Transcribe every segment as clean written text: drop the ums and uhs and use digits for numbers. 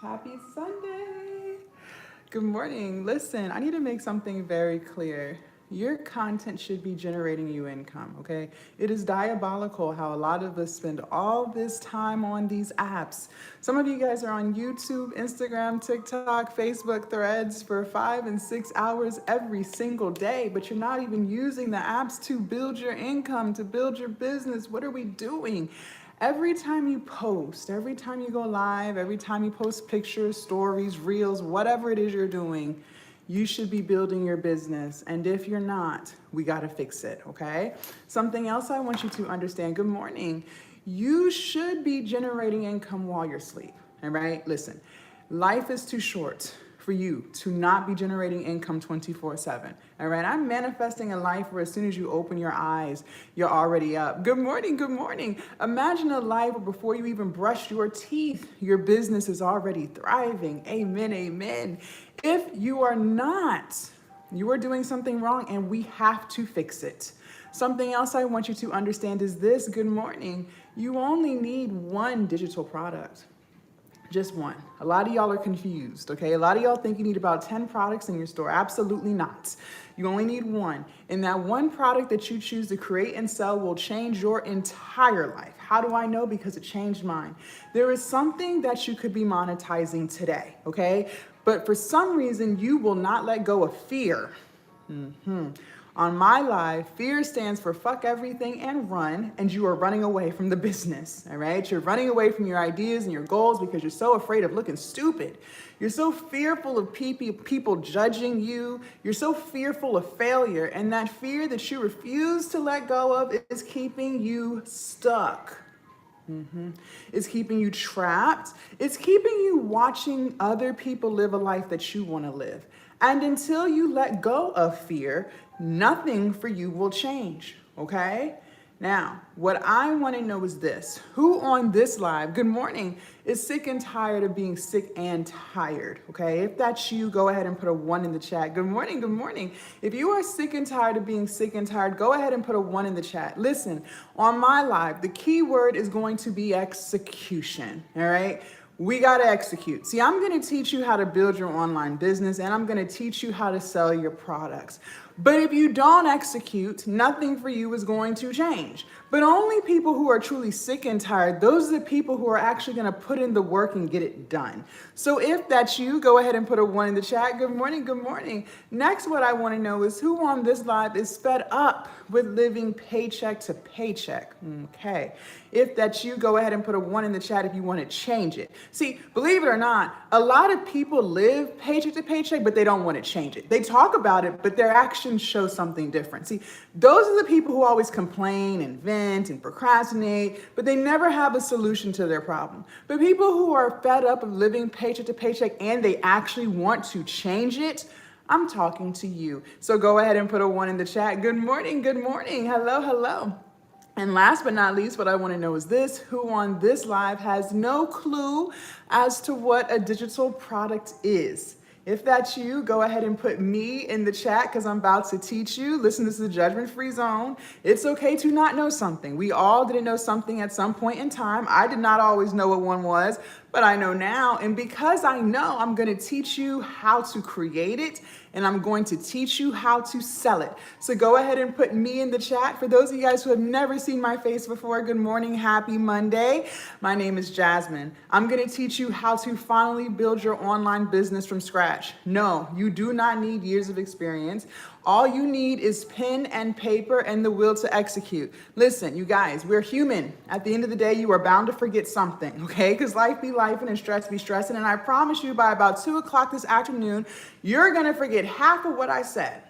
Happy Sunday. Good morning. Listen, I need to make something very clear. Your content should be generating you income, okay? It is diabolical how a lot of us spend all this time on these apps. Some of you guys are on YouTube, Instagram, TikTok, Facebook, Threads for 5 and 6 hours every single day, but you're not even using the apps to build your income, to build your business. What are we doing? Every time you post, every time you go live, every time you post pictures, stories, reels, whatever it is you're doing, you should be building your business. And if you're not, we got to fix it, okay? Something else I want you to understand. Good morning. You should be generating income while you're asleep, all right? Listen, life is too short for you to not be generating income 24/7. All right, I'm manifesting a life where as soon as you open your eyes, you're already up. Good morning, good morning. Imagine a life where before you even brush your teeth, your business is already thriving. Amen, amen. If you are not, you are doing something wrong and we have to fix it. Something else I want you to understand is this. Good morning. You only need one digital product. Just one. A lot of y'all are confused, okay? A lot of y'all think you need about 10 products in your store. Absolutely not. You only need one. And that one product that you choose to create and sell will change your entire life. How do I know? Because it changed mine. There is something that you could be monetizing today, okay? But for some reason, you will not let go of fear. On my life, fear stands for fuck everything and run, and you are running away from the business, all right? You're running away from your ideas and your goals because you're so afraid of looking stupid. You're so fearful of people judging you. You're so fearful of failure, and that fear that you refuse to let go of is keeping you stuck. It's keeping you trapped. It's keeping you watching other people live a life that you want to live. And until you let go of fear, nothing for you will change, okay? Now, what I want to know is this. Who on this live, good morning, is sick and tired of being sick and tired, okay? If that's you, go ahead and put a 1 in the chat. Good morning, good morning. If you are sick and tired of being sick and tired, go ahead and put a 1 in the chat. Listen, on my live, the key word is going to be execution, all right? We got to execute. See, I'm going to teach you how to build your online business and I'm going to teach you how to sell your products. But if you don't execute, nothing for you is going to change. But only people who are truly sick and tired, those are the people who are actually going to put in the work and get it done. So if that's you, go ahead and put a 1 in the chat. Good morning, good morning. Next, what I want to know is who on this live is fed up with living paycheck to paycheck. Okay. If that's you, go ahead and put a 1 in the chat if you want to change it. See, believe it or not, a lot of people live paycheck to paycheck, but they don't want to change it. They talk about it, but their actions show something different. See, those are the people who always complain and vent and procrastinate, but they never have a solution to their problem. But people who are fed up of living paycheck to paycheck and they actually want to change it, I'm talking to you. So go ahead and put a 1 in the chat. Good morning, good morning. Hello, hello. And last but not least, what I want to know is this. Who on this live has no clue as to what a digital product is? If that's you, go ahead and put me in the chat because I'm about to teach you. Listen, this is a judgment-free zone. It's okay to not know something. We all didn't know something at some point in time. I did not always know what one was, but I know now. And because I know, I'm going to teach you how to create it and I'm going to teach you how to sell it. So go ahead and put me in the chat. For those of you guys who have never seen my face before, good morning, happy Monday. My name is Jasmine. I'm going to teach you how to finally build your online business from scratch. No, you do not need years of experience. All you need is pen and paper and the will to execute. Listen, you guys, we're human. At the end of the day, you are bound to forget something, okay? Because life be life and stress be stressing. And I promise you by about 2 o'clock this afternoon, you're going to forget half of what I said.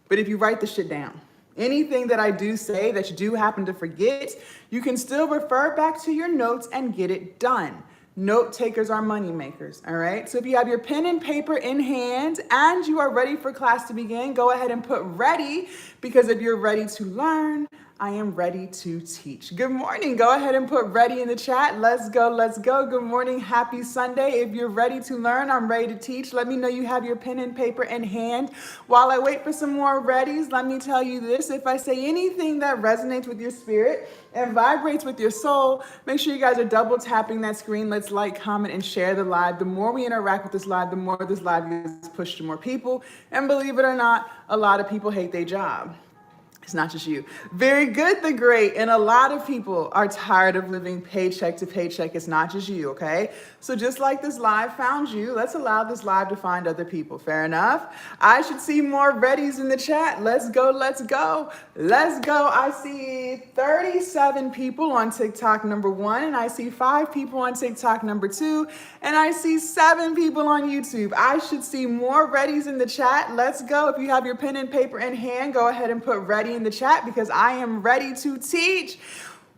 But if you write the shit down, anything that I do say that you do happen to forget, you can still refer back to your notes and get it done. Note takers are money makers, all right? So if you have your pen and paper in hand and you are ready for class to begin, go ahead and put ready, because if you're ready to learn, I am ready to teach. Good morning. Go ahead and put ready in the chat. Let's go. Let's go. Good morning. Happy Sunday. If you're ready to learn, I'm ready to teach. Let me know you have your pen and paper in hand. While I wait for some more readies, let me tell you this. If I say anything that resonates with your spirit and vibrates with your soul, make sure you guys are double tapping that screen. Let's like, comment, and share the live. The more we interact with this live, the more this live gets pushed to more people. And believe it or not, a lot of people hate their job. It's not just you. Very good, the great. And a lot of people are tired of living paycheck to paycheck. It's not just you, okay? So just like this live found you, let's allow this live to find other people. Fair enough? I should see more readies in the chat. Let's go, let's go. Let's go. I see 37 people on TikTok number 1, and I see 5 people on TikTok number 2, and I see 7 people on YouTube. I should see more readies in the chat. Let's go. If you have your pen and paper in hand, go ahead and put ready in the chat because I am ready to teach.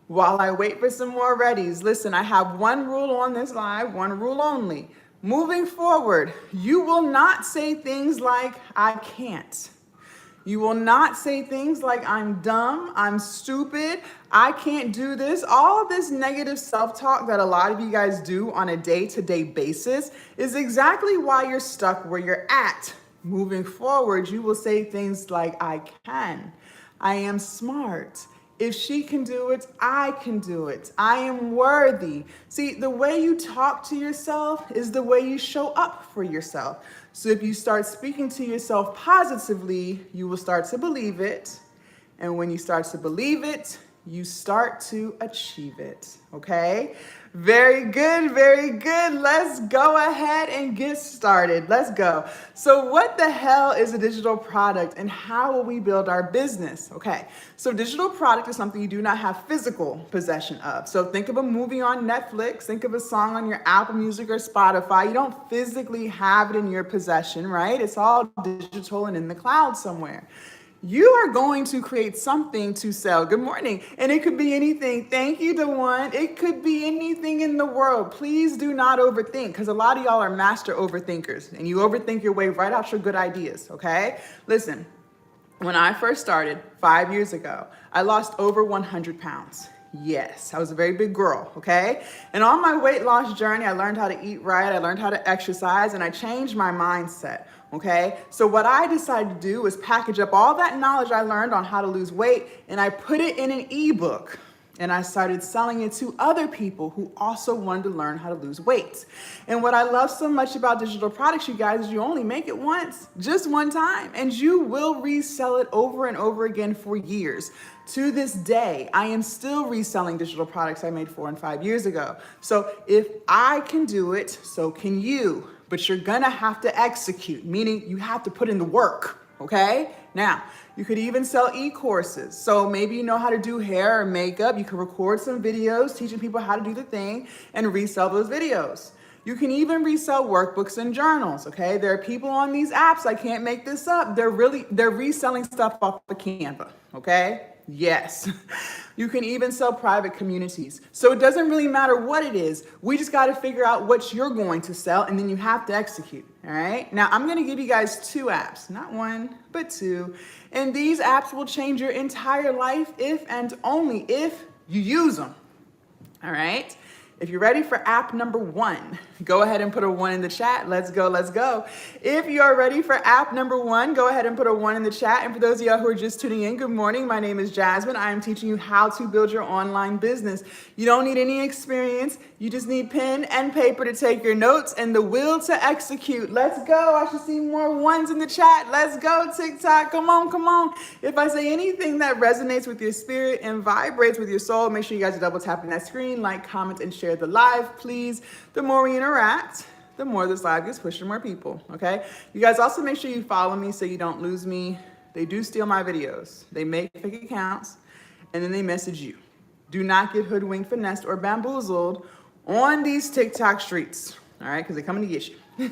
While I wait for some more readies, listen, I have one rule on this live, one rule only. Moving forward, you will not say things like, I can't. You will not say things like, I'm dumb, I'm stupid, I can't do this. All this negative self-talk that a lot of you guys do on a day-to-day basis is exactly why you're stuck where you're at. Moving forward, you will say things like, I can. I am smart. If she can do it, I can do it. I am worthy. See, the way you talk to yourself is the way you show up for yourself. So if you start speaking to yourself positively, you will start to believe it. And when you start to believe it, you start to achieve it, okay? Very good, very good. Let's go ahead and get started. Let's go. So what the hell is a digital product and how will we build our business? Okay, so digital product is something you do not have physical possession of. So think of a movie on Netflix, think of a song on your Apple Music or Spotify. You don't physically have it in your possession, right? It's all digital and in the cloud somewhere. You are going to create something to sell. Good morning. And it could be anything. Thank you, Dewan. It could be anything in the world. Please do not overthink because a lot of y'all are master overthinkers and you overthink your way right out your good ideas, okay? Listen, when I first started 5 years ago, I lost over 100 pounds. Yes, I was a very big girl, okay? And on my weight loss journey, I learned how to eat right, I learned how to exercise, and I changed my mindset, okay? So what I decided to do was package up all that knowledge I learned on how to lose weight, and I put it in an ebook. And I started selling it to other people who also wanted to learn how to lose weight. And what I love so much about digital products, you guys, is you only make it once, just one time, and you will resell it over and over again for years. To this day, I am still reselling digital products I made 4 and 5 years ago. So if I can do it, so can you. But you're gonna have to execute, meaning you have to put in the work, okay? Now, you could even sell e-courses. So maybe you know how to do hair or makeup. You can record some videos teaching people how to do the thing and resell those videos. You can even resell workbooks and journals, okay? There are people on these apps, I can't make this up, they're reselling stuff off of Canva, okay? Yes. You can even sell private communities. So it doesn't really matter what it is. We just got to figure out what you're going to sell and then you have to execute. All right. Now I'm going to give you guys 2 apps, not 1, but 2. And these apps will change your entire life if and only if you use them. All right. If you're ready for app number 1, go ahead and put a 1 in the chat. Let's go, let's go. If you are ready for app number 1, go ahead and put a 1 in the chat. And for those of y'all who are just tuning in, good morning. My name is Jasmine. I am teaching you how to build your online business. You don't need any experience. You just need pen and paper to take your notes and the will to execute. Let's go. I should see more 1s in the chat. Let's go, TikTok. Come on, come on. If I say anything that resonates with your spirit and vibrates with your soul, make sure you guys are double tapping that screen, like, comment, and share the live, please. The more we interact, the more this live gets pushed to more people, okay? You guys also make sure you follow me so you don't lose me. They do steal my videos. They make fake accounts, and then they message you. Do not get hoodwinked, finessed, or bamboozled on these TikTok streets, all right? Because they're coming to get you.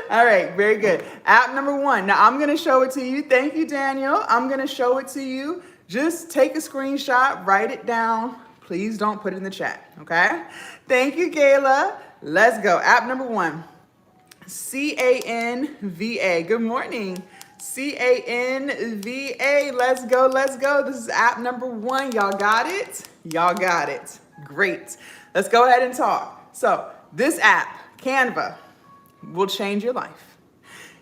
All right, very good. App number 1. Now, I'm going to show it to you. Thank you, Daniel. I'm going to show it to you. Just take a screenshot, write it down. Please don't put it in the chat, okay? Thank you, Gayla. Let's go. App number 1, Canva. Good morning. Canva. Let's go, let's go. This is app number 1. Y'all got it? Y'all got it. Great. Let's go ahead and talk. So this app, Canva, will change your life.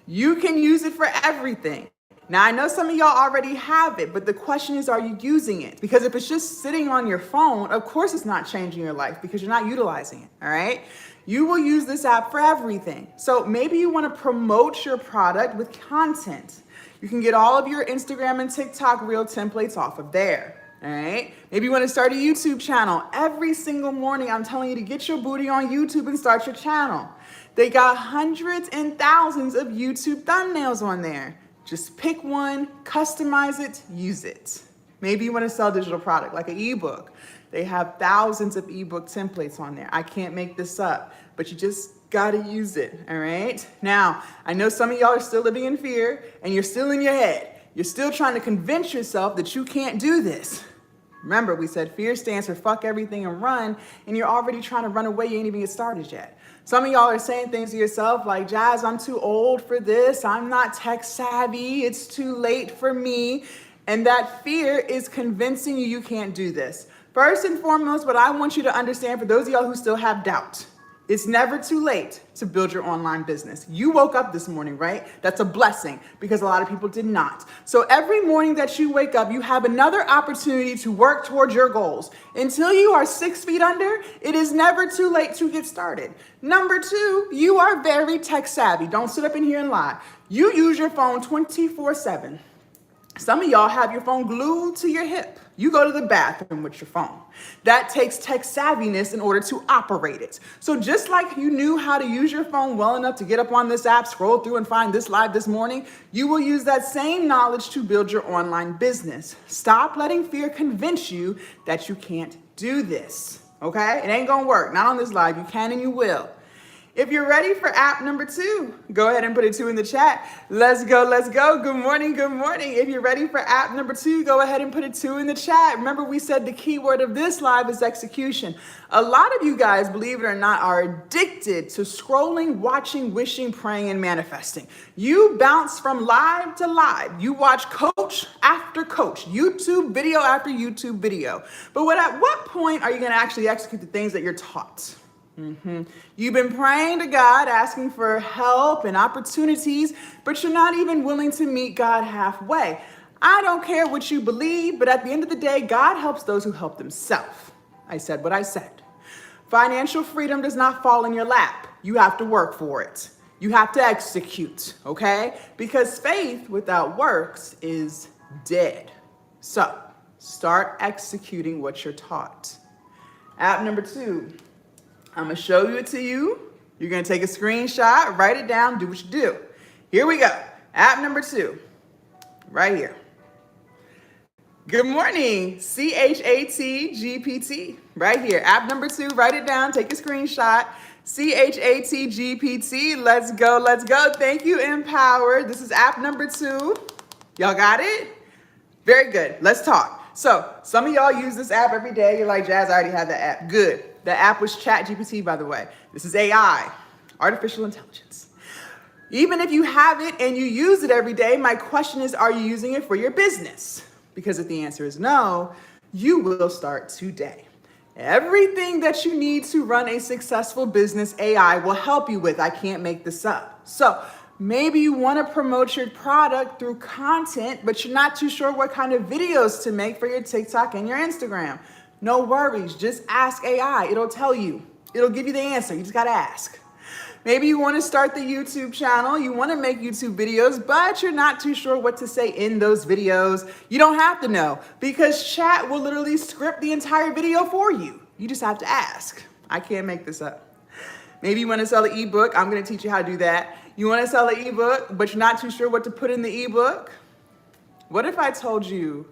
You can use it for everything. Now, I know some of y'all already have it, but the question is, are you using it? Because if it's just sitting on your phone, of course it's not changing your life because you're not utilizing it, all right? You will use this app for everything. So maybe you want to promote your product with content. You can get all of your Instagram and TikTok reel templates off of there, all right? Maybe you want to start a YouTube channel. Every single morning, I'm telling you to get your booty on YouTube and start your channel. They got hundreds and thousands of YouTube thumbnails on there. Just pick one, customize it, use it. Maybe you want to sell a digital product like an ebook. They have thousands of ebook templates on there. I can't make this up, but you just gotta use it, all right? Now, I know some of y'all are still living in fear and you're still in your head. You're still trying to convince yourself that you can't do this. Remember, we said fear stands for fuck everything and run, and you're already trying to run away. You ain't even get started yet. Some of y'all are saying things to yourself like, Jazz, I'm too old for this. I'm not tech savvy. It's too late for me. And that fear is convincing you can't do this. First and foremost, what I want you to understand for those of y'all who still have doubt, it's never too late to build your online business. You woke up this morning, right? That's a blessing because a lot of people did not. So every morning that you wake up, you have another opportunity to work towards your goals. Until you are 6 feet under, it is never too late to get started. Number 2, you are very tech savvy. Don't sit up in here and lie. You use your phone 24/7. Some of y'all have your phone glued to your hip. You go to the bathroom with your phone. That takes tech savviness in order to operate it. So just like you knew how to use your phone well enough to get up on this app, scroll through and find this live this morning, you will use that same knowledge to build your online business. Stop letting fear convince you that you can't do this, okay? It ain't gonna work, not on this live. You can and you will. If you're ready for app number 2, go ahead and put a 2 in the chat. Let's go, let's go. Good morning, good morning. If you're ready for app number 2, go ahead and put a 2 in the chat. Remember, we said the key word of this live is execution. A lot of you guys, believe it or not, are addicted to scrolling, watching, wishing, praying, and manifesting. You bounce from live to live. You watch coach after coach, YouTube video after YouTube video. But at what point are you going to actually execute the things that you're taught? You've been praying to God, asking for help and opportunities, but you're not even willing to meet God halfway. I don't care what you believe, but at the end of the day, God helps those who help themselves. I said what I said. Financial freedom does not fall in your lap. You have to work for it. You have to execute, okay? Because faith without works is dead. So start executing what you're taught. App number 2. I'm gonna show it to you. You're gonna take a screenshot, write it down, do what you do. Here we go. App number 2, right here. Good morning, ChatGPT, right here. App number 2, write it down, take a screenshot. ChatGPT, let's go, let's go. Thank you, Empower. This is app number 2. Y'all got it? Very good, let's talk. So some of y'all use this app every day. You're like, Jazz, I already have that app. Good. The app was ChatGPT, by the way. This is AI, artificial intelligence. Even if you have it and you use it every day, my question is, are you using it for your business? Because if the answer is no, you will start today. Everything that you need to run a successful business, AI will help you with. I can't make this up. So maybe you want to promote your product through content, but you're not too sure what kind of videos to make for your TikTok and your Instagram. No worries, just ask AI. It'll tell you. It'll give you the answer. You just got to ask. Maybe you want to start the YouTube channel. You want to make YouTube videos, but you're not too sure what to say in those videos. You don't have to know because chat will literally script the entire video for you. You just have to ask. I can't make this up. Maybe you want to sell an ebook. I'm going to teach you how to do that. You want to sell an ebook, but you're not too sure what to put in the ebook. What if I told you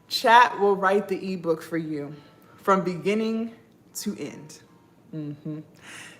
chat will write the ebook for you from beginning to end?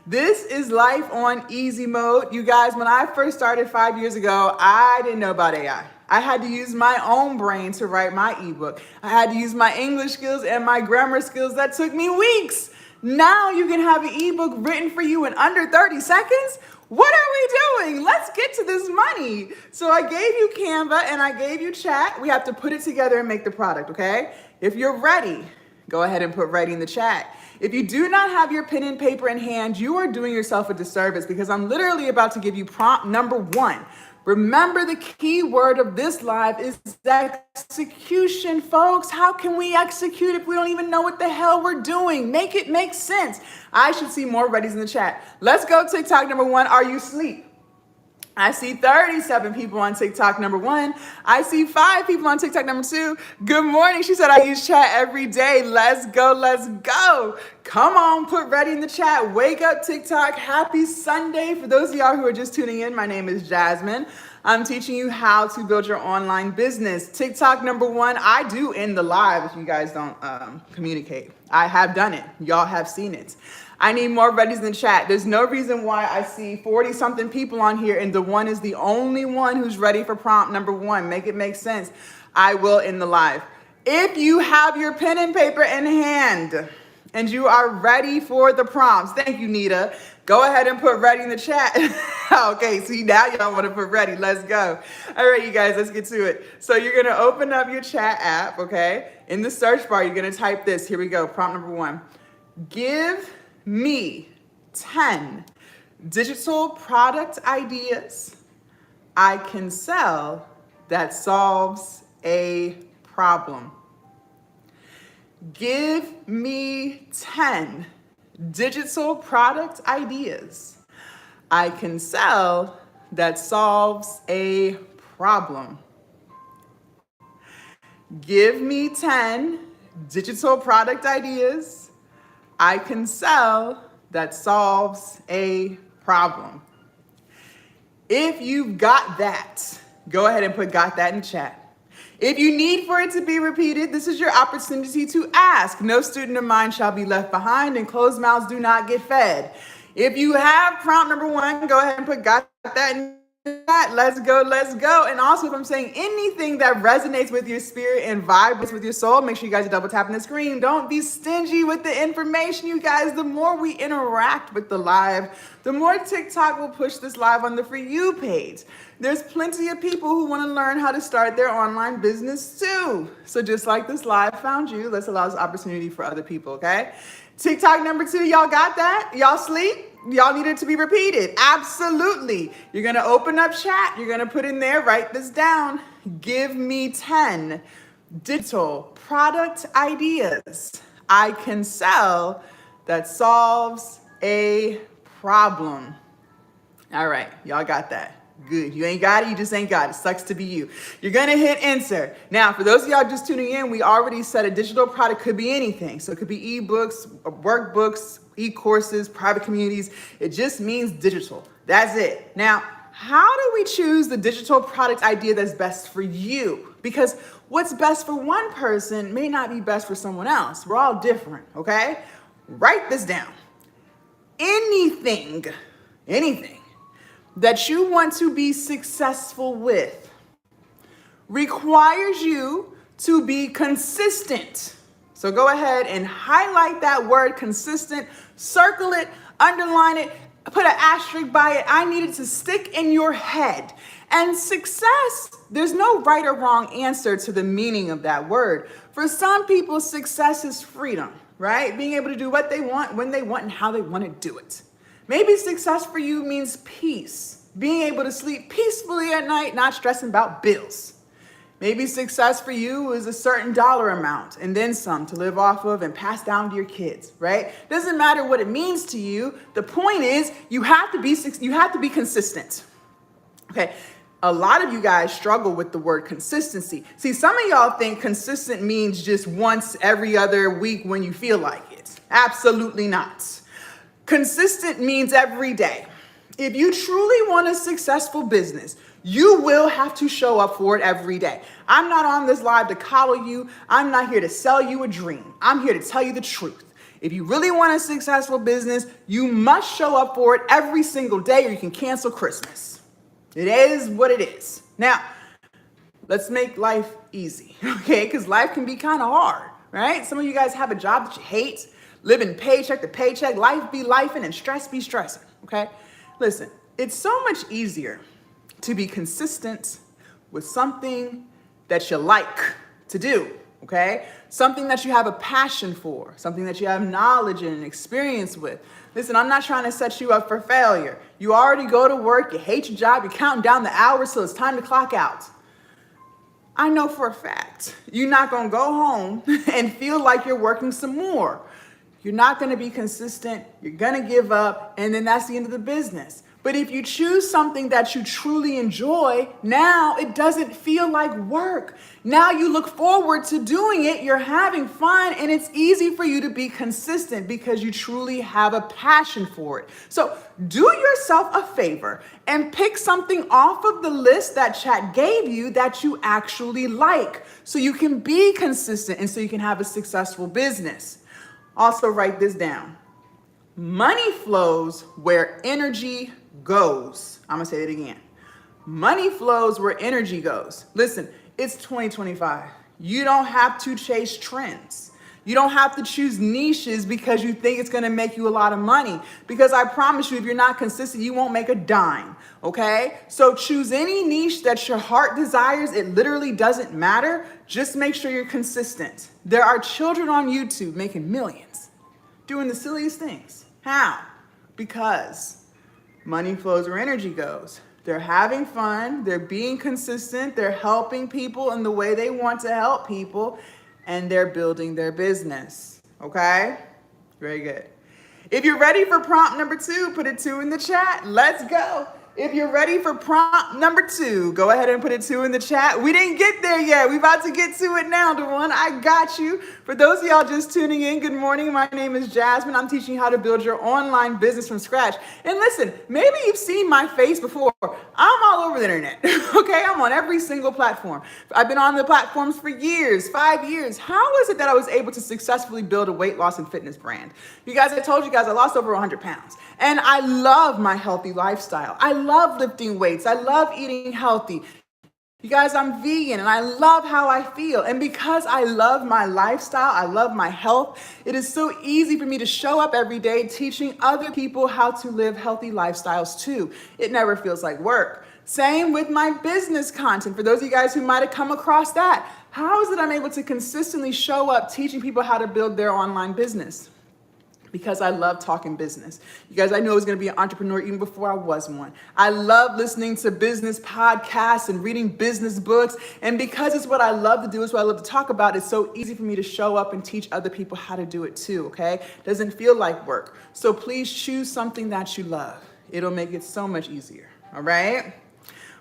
This is life on easy mode. You guys, when I first started 5 years ago, I didn't know about AI. I had to use my own brain to write my ebook. I had to use my English skills and my grammar skills. That took me weeks. Now you can have an ebook written for you in under 30 seconds. What are we doing? Let's get to this money. So I gave you Canva and I gave you chat. We have to put it together and make the product, okay? If you're ready, go ahead and put ready in the chat. If you do not have your pen and paper in hand, you are doing yourself a disservice because I'm literally about to give you prompt number 1. Remember, the key word of this live is execution, folks. How can we execute if we don't even know what the hell we're doing? Make it make sense. I should see more readies in the chat. Let's go TikTok number 1. Are you asleep? I see 37 people on TikTok number 1. I see 5 people on TikTok number 2. Good morning. She said, I use chat every day. Let's go. Let's go. Come on, put ready in the chat. Wake up, TikTok. Happy Sunday. For those of y'all who are just tuning in, my name is Jasmine. I'm teaching you how to build your online business. TikTok number 1, I do end the live if you guys don't communicate. I have done it. Y'all have seen it. I need more readies in the chat. There's no reason why I see 40 something people on here and the one is the only one who's ready for prompt number 1. Make it make sense. I will end the live. If you have your pen and paper in hand and you are ready for the prompts, thank you, Nita. Go ahead and put ready in the chat. Okay, see, now y'all want to put ready. Let's go. All right, you guys, let's get to it. So you're going to open up your chat app, okay? In the search bar, you're going to type this. Here we go. Prompt number 1. Give me 10 digital product ideas I can sell that solves a problem. Give me 10 digital product ideas I can sell that solves a problem. Give me 10 digital product ideas I can sell that solves a problem. If you've got that, go ahead and put got that in chat. If you need for it to be repeated, this is your opportunity to ask. No student of mine shall be left behind and closed mouths do not get fed. If you have prompt number 1, go ahead and put got that in chat. Let's go, let's go. And also if I'm saying anything that resonates with your spirit and vibrates with your soul, make sure you guys are double tapping the screen. Don't be stingy with the information, you guys. The more we interact with the live, the more TikTok will push this live on the For You page. There's plenty of people who want to learn how to start their online business too. So just like this live found you, let's allow this opportunity for other people, okay? TikTok number 2, y'all got that? Y'all sleep? Y'all need it to be repeated? Absolutely. You're going to open up chat. You're going to put in there, write this down. Give me 10 digital product ideas I can sell that solves a problem. All right, y'all got that. Good. You ain't got it, you just ain't got it. Sucks to be you. You're going to hit enter. Now, for those of y'all just tuning in, we already said a digital product could be anything. So it could be ebooks, workbooks, e-courses, private communities. It just means digital. That's it. Now, how do we choose the digital product idea that's best for you? Because what's best for one person may not be best for someone else. We're all different, okay? Write this down. Anything that you want to be successful with requires you to be consistent. So go ahead and highlight that word consistent, circle it, underline it, put an asterisk by it. I need it to stick in your head. And success, there's no right or wrong answer to the meaning of that word. For some people, success is freedom, right? Being able to do what they want, when they want, and how they want to do it. Maybe success for you means peace, being able to sleep peacefully at night, not stressing about bills. Maybe success for you is a certain dollar amount and then some to live off of and pass down to your kids, right? Doesn't matter what it means to you. The point is you have to be consistent. Okay. A lot of you guys struggle with the word consistency. See, some of y'all think consistent means just once every other week when you feel like it. Absolutely not. Consistent means every day. If you truly want a successful business, you will have to show up for it every day. I'm not on this live to coddle you. I'm not here to sell you a dream. I'm here to tell you the truth. If you really want a successful business, you must show up for it every single day or you can cancel Christmas. It is what it is. Now, let's make life easy, okay? Because life can be kind of hard, right? Some of you guys have a job that you hate. living paycheck to paycheck, life be lifing and stress be stressing, okay? Listen, it's so much easier to be consistent with something that you like to do, okay? Something that you have a passion for, something that you have knowledge and experience with. Listen, I'm not trying to set you up for failure. You already go to work, you hate your job, you're counting down the hours till it's time to clock out. I know for a fact you're not gonna go home and feel like you're working some more. You're not gonna be consistent, you're gonna give up, and then that's the end of the business. But if you choose something that you truly enjoy, now it doesn't feel like work. Now you look forward to doing it, you're having fun, and it's easy for you to be consistent because you truly have a passion for it. So do yourself a favor and pick something off of the list that chat gave you that you actually like so you can be consistent and so you can have a successful business. Also write this down. Money flows where energy goes. I'm gonna say it again. Money flows where energy goes. Listen, it's 2025. You don't have to chase trends. You don't have to choose niches because you think it's gonna make you a lot of money. Because I promise you, if you're not consistent, you won't make a dime, okay? So choose any niche that your heart desires. It literally doesn't matter. Just make sure you're consistent. There are children on YouTube making millions, doing the silliest things. How? Because money flows where energy goes. They're having fun, they're being consistent, they're helping people in the way they want to help people, and they're building their business, okay? Very good. If you're ready for prompt number 2, put a 2 in the chat. Let's go. If you're ready for prompt number 2, go ahead and put a 2 in the chat. We didn't get there yet. We're about to get to it now, Dewan. I got you. For those of y'all just tuning in, good morning. My name is Jasmine. I'm teaching you how to build your online business from scratch. And listen, maybe you've seen my face before. I'm all over the internet, okay? I'm on every single platform. I've been on the platforms for years, 5 years. How is it that I was able to successfully build a weight loss and fitness brand? You guys, I told you guys I lost over 100 pounds. And I love my healthy lifestyle. I love lifting weights. I love eating healthy. You guys, I'm vegan and I love how I feel. And because I love my lifestyle, I love my health, it is so easy for me to show up every day teaching other people how to live healthy lifestyles too. It never feels like work. Same with my business content. For those of you guys who might have come across that, how is it I'm able to consistently show up teaching people how to build their online business? Because I love talking business. You guys, I knew I was gonna be an entrepreneur even before I was one. I love listening to business podcasts and reading business books. And because it's what I love to do, it's what I love to talk about, it's so easy for me to show up and teach other people how to do it too, okay? Doesn't feel like work. So please choose something that you love. It'll make it so much easier, all right?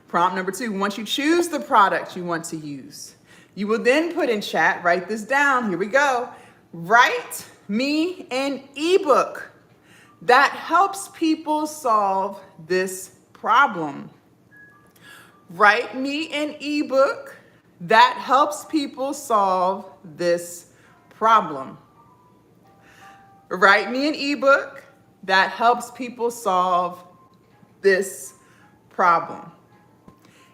Prompt number 2, once you choose the product you want to use, you will then put in chat, write this down, here we go. Write me an ebook that helps people solve this problem. Write me an ebook that helps people solve this problem. Write me an ebook that helps people solve this problem.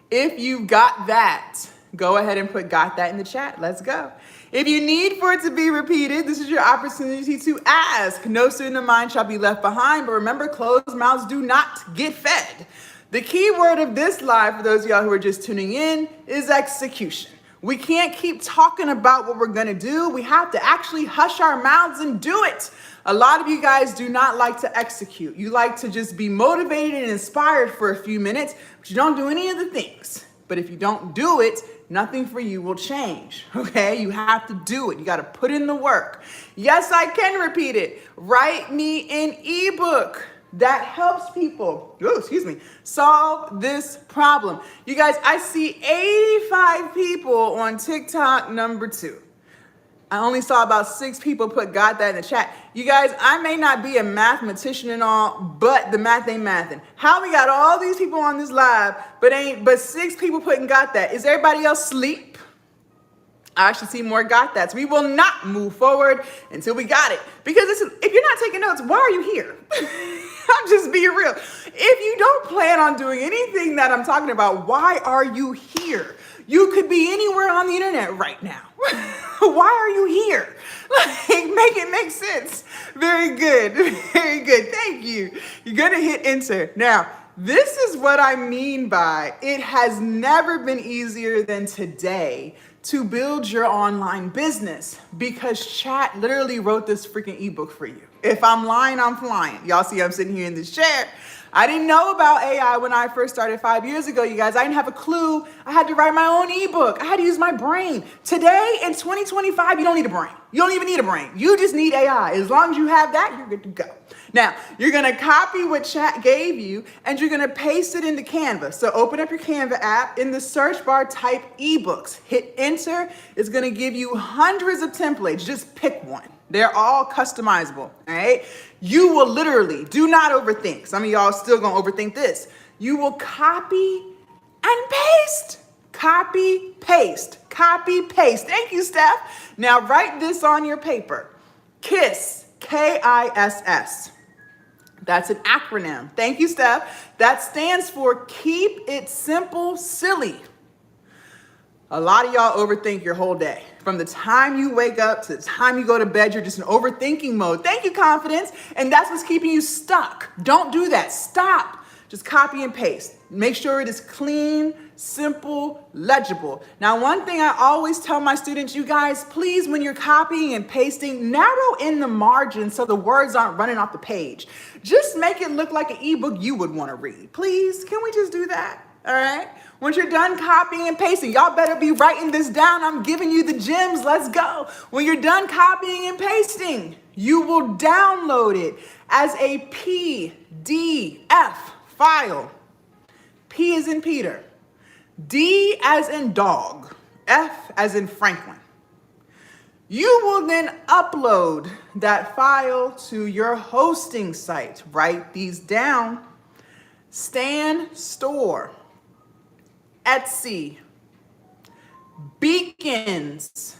If you got that, go ahead and put got that in the chat. Let's go. If you need for it to be repeated, this is your opportunity to ask. No student of mine shall be left behind, but remember, closed mouths do not get fed. The key word of this live, for those of y'all who are just tuning in, is execution. We can't keep talking about what we're gonna do. We have to actually hush our mouths and do it. A lot of you guys do not like to execute. You like to just be motivated and inspired for a few minutes, but you don't do any of the things. But if you don't do it, nothing for you will change, okay? You have to do it. You got to put in the work. Yes, I can repeat it. Write me an ebook that helps people, solve this problem. You guys, I see 85 people on TikTok number 2. I only saw about 6 people got that in the chat. You guys, I may not be a mathematician and all, but the math ain't mathing. How we got all these people on this live, but 6 people got that? Is everybody else asleep? I actually see more got that. So we will not move forward until we got it. Because if you're not taking notes, why are you here? I'm just being real. If you don't plan on doing anything that I'm talking about, why are you here? You could be anywhere on the internet right now. Why are you here? Like, make it make sense. Very good. Very good. Thank you. You're going to hit enter. Now, this is what I mean by it has never been easier than today to build your online business because chat literally wrote this freaking ebook for you. If I'm lying, I'm flying. Y'all see I'm sitting here in this chair. I didn't know about AI when I first started 5 years ago, you guys. I didn't have a clue. I had to write my own ebook. I had to use my brain. Today, in 2025, you don't need a brain. You don't even need a brain. You just need AI. As long as you have that, you're good to go. Now, you're going to copy what chat gave you, and you're going to paste it into Canva. So open up your Canva app. In the search bar, type ebooks. Hit enter. It's going to give you hundreds of templates. Just pick one. They're all customizable, all right? You will literally, do not overthink. Some of y'all still gonna overthink this. You will copy and paste. Copy, paste, copy, paste. Thank you, Steph. Now write this on your paper. KISS, K-I-S-S. That's an acronym. Thank you, Steph. That stands for Keep It Simple, Silly. A lot of y'all overthink your whole day. From the time you wake up to the time you go to bed, you're just in overthinking mode. Thank you, confidence. And that's what's keeping you stuck. Don't do that. Stop. Just copy and paste. Make sure it is clean, simple, legible. Now, one thing I always tell my students, you guys, please, when you're copying and pasting, narrow in the margin so the words aren't running off the page. Just make it look like an ebook you would want to read. Please, can we just do that? All right? Once you're done copying and pasting, y'all better be writing this down. I'm giving you the gems. Let's go. When you're done copying and pasting, you will download it as a PDF file. P as in Peter, D as in dog, F as in Franklin. You will then upload that file to your hosting site. Write these down. Stan Store, Etsy, Beacons,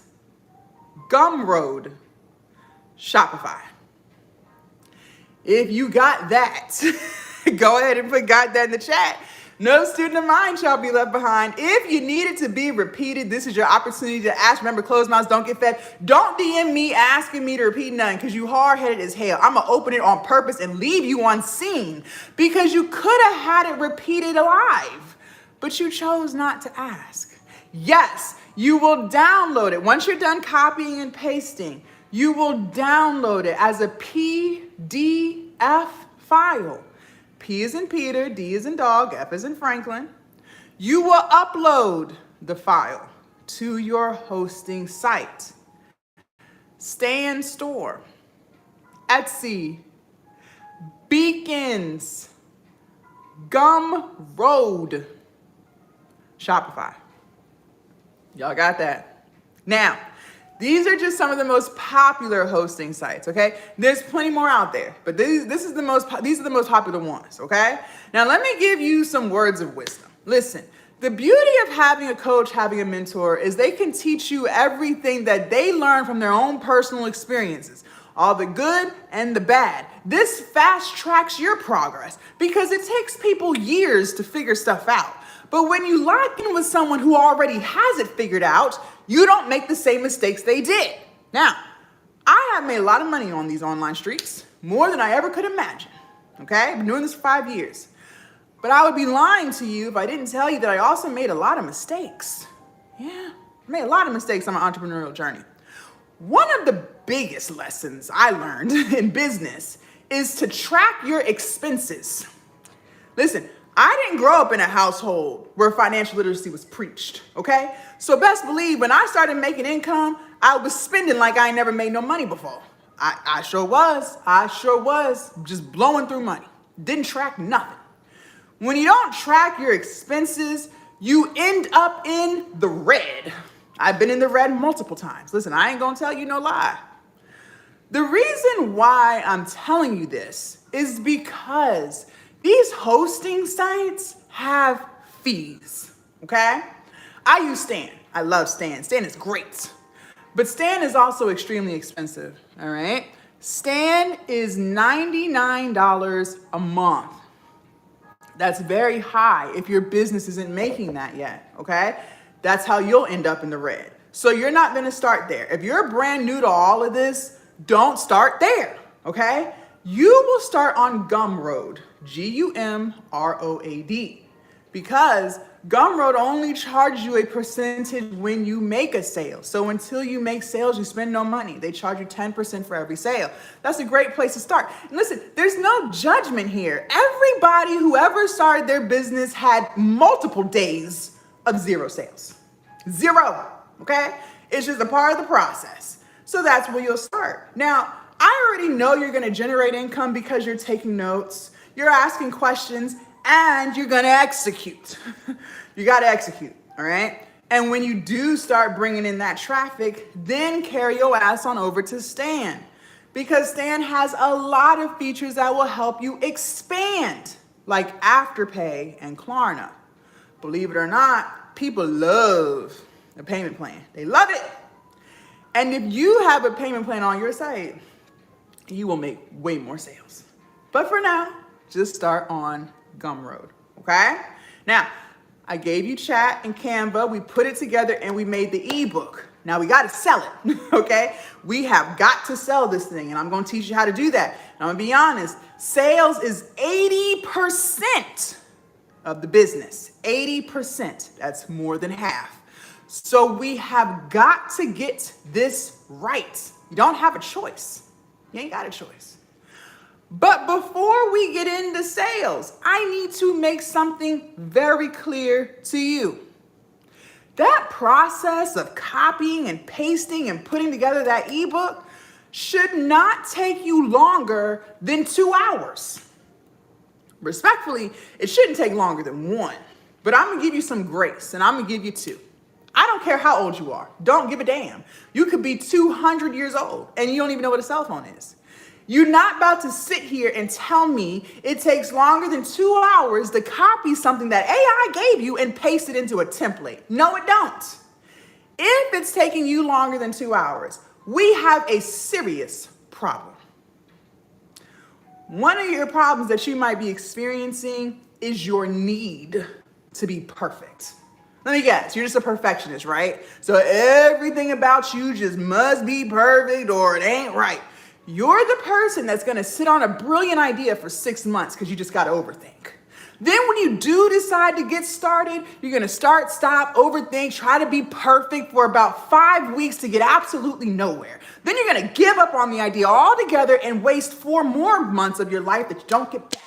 Gumroad, Shopify. If you got that, go ahead and got that in the chat. No student of mine shall be left behind. If you need it to be repeated, this is your opportunity to ask. Remember, closed mouths don't get fed. Don't DM me asking me to repeat nothing because you hard-headed as hell. I'm going to open it on purpose and leave you unseen because you could have had it repeated live, but you chose not to ask. Yes, you will download it. Once you're done copying and pasting, you will download it as a PDF file. P as in Peter, D as in dog, F as in Franklin. You will upload the file to your hosting site. Stan Store, Etsy, Beacons, Gumroad, Shopify. Y'all got that? Now, these are just some of the most popular hosting sites, okay? There's plenty more out there, but these are the most popular ones, okay? Now, let me give you some words of wisdom. Listen, the beauty of having a coach, having a mentor, is they can teach you everything that they learn from their own personal experiences, all the good and the bad. This fast tracks your progress because it takes people years to figure stuff out. But when you lock in with someone who already has it figured out, you don't make the same mistakes they did. Now, I have made a lot of money on these online streets, more than I ever could imagine, okay? I've been doing this for 5 years. But I would be lying to you if I didn't tell you that I also made a lot of mistakes. Yeah, I made a lot of mistakes on my entrepreneurial journey. One of the biggest lessons I learned in business is to track your expenses. Listen, I didn't grow up in a household where financial literacy was preached, okay? So best believe when I started making income, I was spending like I ain't never made no money before. I sure was just blowing through money. Didn't track nothing. When you don't track your expenses, you end up in the red. I've been in the red multiple times. Listen, I ain't gonna tell you no lie. The reason why I'm telling you this is because these hosting sites have fees, okay? I use Stan. I love Stan. Stan is great. But Stan is also extremely expensive, all right? Stan is $99 a month. That's very high if your business isn't making that yet, okay? That's how you'll end up in the red. So you're not going to start there. If you're brand new to all of this, don't start there, okay? You will start on Gumroad, Gumroad, because Gumroad only charges you a percentage when you make a sale. So until you make sales, you spend no money. They charge you 10% for every sale. That's a great place to start. And listen, there's no judgment here. Everybody who ever started their business had multiple days of zero sales. Zero, okay? It's just a part of the process. So that's where you'll start. Now, I already know you're gonna generate income because you're taking notes, you're asking questions, and you're gonna execute. You gotta execute, all right? And when you do start bringing in that traffic, then carry your ass on over to Stan, because Stan has a lot of features that will help you expand, like Afterpay and Klarna. Believe it or not, people love a payment plan. They love it. And if you have a payment plan on your site, you will make way more sales. But for now, just start on Gumroad, okay? Now, I gave you chat and Canva. We put it together and we made the ebook. Now we got to sell it, okay? We have got to sell this thing, and I'm going to teach you how to do that. And I'm going to be honest, sales is 80% of the business. 80%, that's more than half. So we have got to get this right. You don't have a choice. You ain't got a choice. But before we get into sales, I need to make something very clear to you. That process of copying and pasting and putting together that ebook should not take you longer than 2 hours. Respectfully, it shouldn't take longer than 1. But I'm gonna give you some grace, and I'm gonna give you 2. I don't care how old you are. Don't give a damn. You could be 200 years old and you don't even know what a cell phone is. You're not about to sit here and tell me it takes longer than 2 hours to copy something that AI gave you and paste it into a template. No, it don't. If it's taking you longer than 2 hours, we have a serious problem. One of your problems that you might be experiencing is your need to be perfect. Let me guess, you're just a perfectionist, right? So everything about you just must be perfect or it ain't right. You're the person that's gonna sit on a brilliant idea for 6 months because you just gotta overthink. Then when you do decide to get started, you're gonna start, stop, overthink, try to be perfect for about 5 weeks to get absolutely nowhere. Then you're gonna give up on the idea altogether and waste 4 more months of your life that you don't get back.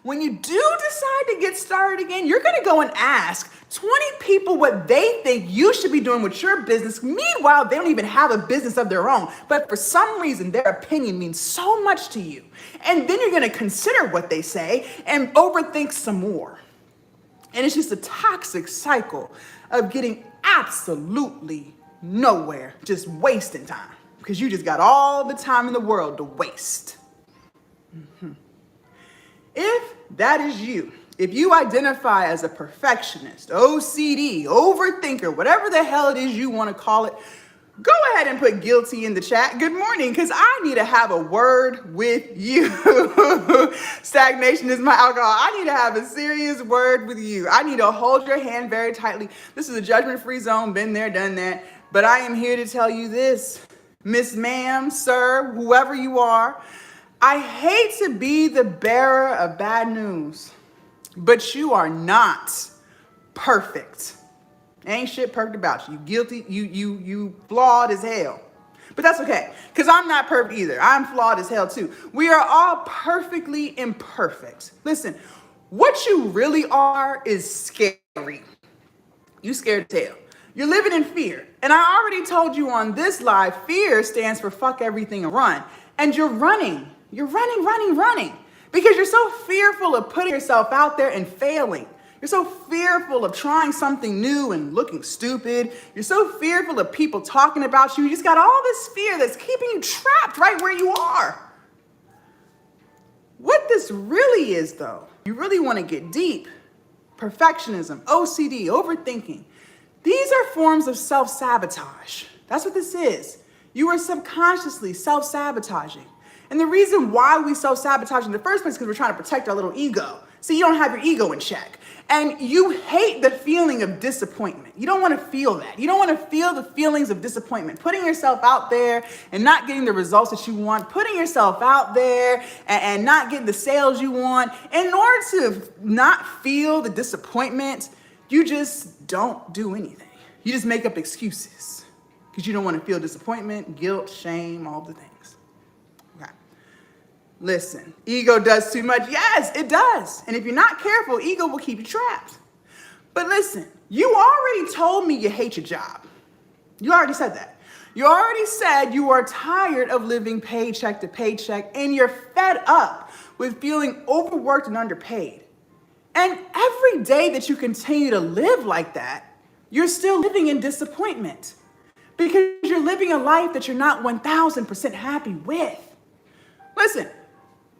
When you do decide to get started again, you're gonna go and ask 20 people what they think you should be doing with your business. Meanwhile, they don't even have a business of their own, but for some reason, their opinion means so much to you. And then you're gonna consider what they say and overthink some more. And it's just a toxic cycle of getting absolutely nowhere, just wasting time, because you just got all the time in the world to waste. If that is you, if you identify as a perfectionist, OCD, overthinker, whatever the hell it is you want to call it, go ahead and put guilty in the chat. Good morning, because I need to have a word with you. Stagnation is my alcohol. I need to have a serious word with you. I need to hold your hand very tightly. This is a judgment-free zone, been there, done that. But I am here to tell you this, Miss Ma'am, Sir, whoever you are, I hate to be the bearer of bad news, but you are not perfect. Ain't shit perfect about you. You guilty, you flawed as hell. But that's okay, because I'm not perfect either. I'm flawed as hell too. We are all perfectly imperfect. Listen, what you really are is scary. You scared to tell. You're living in fear. And I already told you on this live, fear stands for fuck everything and run. And you're running. You're running, because you're so fearful of putting yourself out there and failing. You're so fearful of trying something new and looking stupid. You're so fearful of people talking about you. You just got all this fear that's keeping you trapped right where you are. What this really is, though, you really want to get deep. Perfectionism, OCD, overthinking. These are forms of self-sabotage. That's what this is. You are subconsciously self-sabotaging. And the reason why we self-sabotage in the first place is because we're trying to protect our little ego. So you don't have your ego in check. And you hate the feeling of disappointment. You don't want to feel that. You don't want to feel the feelings of disappointment. Putting yourself out there and not getting the results that you want. Putting yourself out there and not getting the sales you want. In order to not feel the disappointment, you just don't do anything. You just make up excuses because you don't want to feel disappointment, guilt, shame, all the things. Okay. Listen, ego does too much. Yes, it does. And if you're not careful, ego will keep you trapped. But listen, you already told me you hate your job. You already said that. You already said you are tired of living paycheck to paycheck and you're fed up with feeling overworked and underpaid. And every day that you continue to live like that, you're still living in disappointment because you're living a life that you're not 1000% happy with. Listen,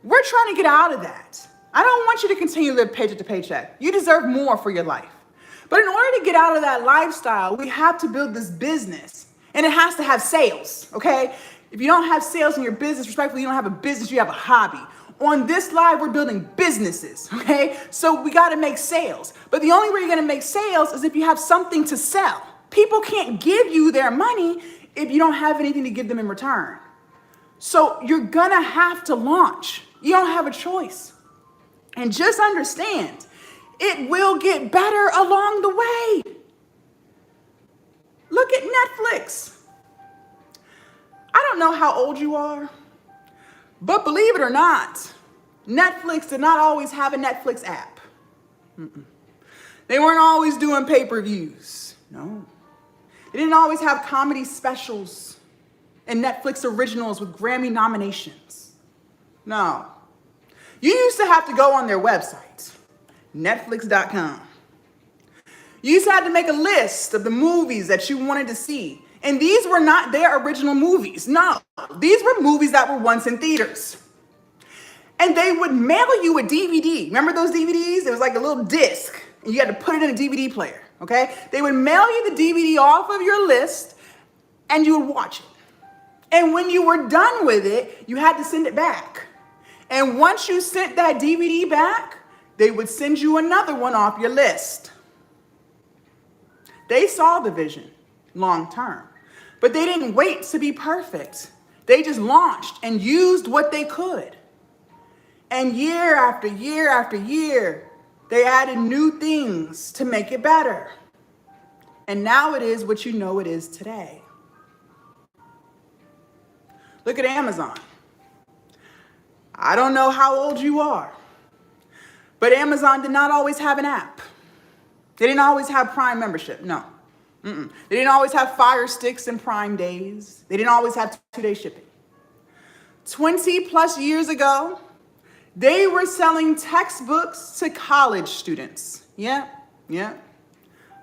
we're trying to get out of that. I don't want you to continue to live paycheck to paycheck. You deserve more for your life. But in order to get out of that lifestyle, we have to build this business. And it has to have sales, okay? If you don't have sales in your business, respectfully, you don't have a business, you have a hobby. On this live, we're building businesses, okay? So we gotta make sales. But the only way you're gonna make sales is if you have something to sell. People can't give you their money if you don't have anything to give them in return. So you're gonna have to launch. You don't have a choice. And just understand, it will get better along the way. Look at Netflix. I don't know how old you are, but believe it or not, Netflix did not always have a Netflix app. They weren't always doing pay-per-views. No. They didn't always have comedy specials and Netflix originals with Grammy nominations. No. You used to have to go on their website, Netflix.com. You used to have to make a list of the movies that you wanted to see. And these were not their original movies. No, these were movies that were once in theaters. And they would mail you a DVD. Remember those DVDs? It was like a little disc. And you had to put it in a DVD player, okay? They would mail you the DVD off of your list and you would watch it. And when you were done with it, you had to send it back. And once you sent that DVD back, they would send you another one off your list. They saw the vision long term, but they didn't wait to be perfect. They just launched and used what they could. And year after year after year, they added new things to make it better. And now it is what you know it is today. Look at Amazon. I don't know how old you are, but Amazon did not always have an app. They didn't always have Prime membership, no. They didn't always have Fire Sticks and Prime Days. They didn't always have 2-day shipping. 20 plus years ago, they were selling textbooks to college students. Yeah.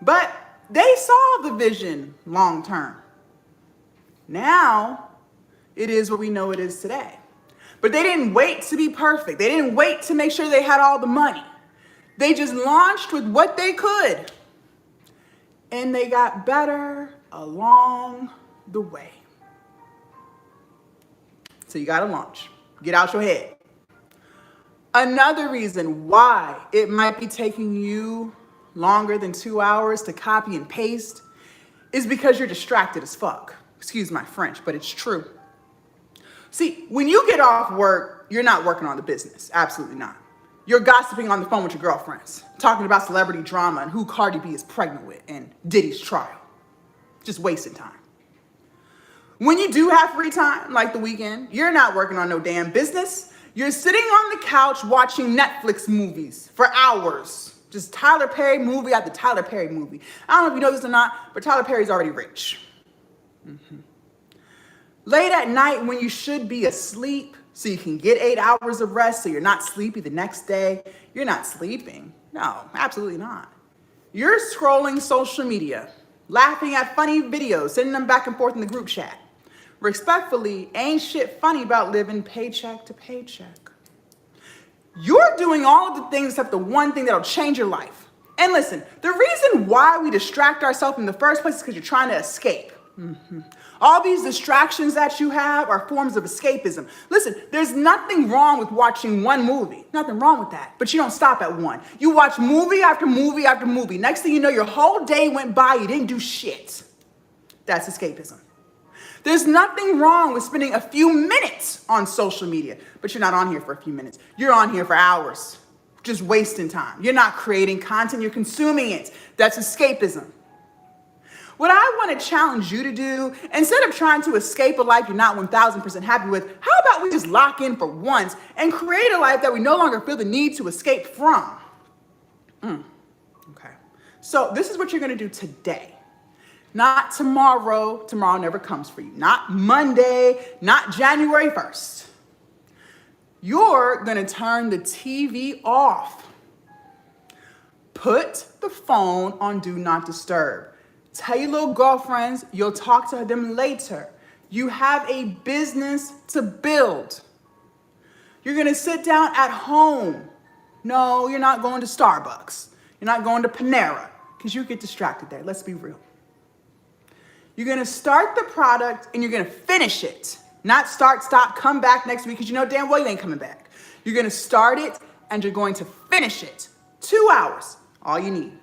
But they saw the vision long term. Now, it is what we know it is today. But they didn't wait to be perfect. They didn't wait to make sure they had all the money. They just launched with what they could. And they got better along the way. So you gotta launch. Get out your head. Another reason why it might be taking you longer than 2 hours to copy and paste is because you're distracted as fuck. Excuse my French, but it's true. See, when you get off work, you're not working on the business. Absolutely not. You're gossiping on the phone with your girlfriends, talking about celebrity drama and who Cardi B is pregnant with and Diddy's trial. Just wasting time. When you do have free time, like the weekend, you're not working on no damn business. You're sitting on the couch watching Netflix movies for hours. Just Tyler Perry movie after Tyler Perry movie. I don't know if you know this or not, but Tyler Perry's already rich. Late at night when you should be asleep so you can get 8 hours of rest so you're not sleepy the next day, you're not sleeping. No, absolutely not. You're scrolling social media, laughing at funny videos, sending them back and forth in the group chat. Respectfully, ain't shit funny about living paycheck to paycheck. You're doing all of the things except the one thing that'll change your life. And listen, the reason why we distract ourselves in the first place is because you're trying to escape. All these distractions that you have are forms of escapism. Listen, there's nothing wrong with watching one movie. Nothing wrong with that. But you don't stop at one. You watch movie after movie after movie. Next thing you know, your whole day went by. You didn't do shit. That's escapism. There's nothing wrong with spending a few minutes on social media, but you're not on here for a few minutes. You're on here for hours, just wasting time. You're not creating content. You're consuming it. That's escapism. What I want to challenge you to do, instead of trying to escape a life you're not 1,000% happy with, how about we just lock in for once and create a life that we no longer feel the need to escape from? Okay. So this is what you're going to do today. Not tomorrow. Tomorrow never comes for you. Not Monday, not January 1st. You're going to turn the TV off. Put the phone on Do Not Disturb. Tell your little girlfriends you'll talk to them later. You have a business to build. You're going to sit down at home. No, you're not going to Starbucks. You're not going to Panera because you get distracted there. Let's be real. You're going to start the product and you're going to finish it. Not start, stop, come back next week because you know damn well you ain't coming back. You're going to start it and you're going to finish it. 2 hours, all you need.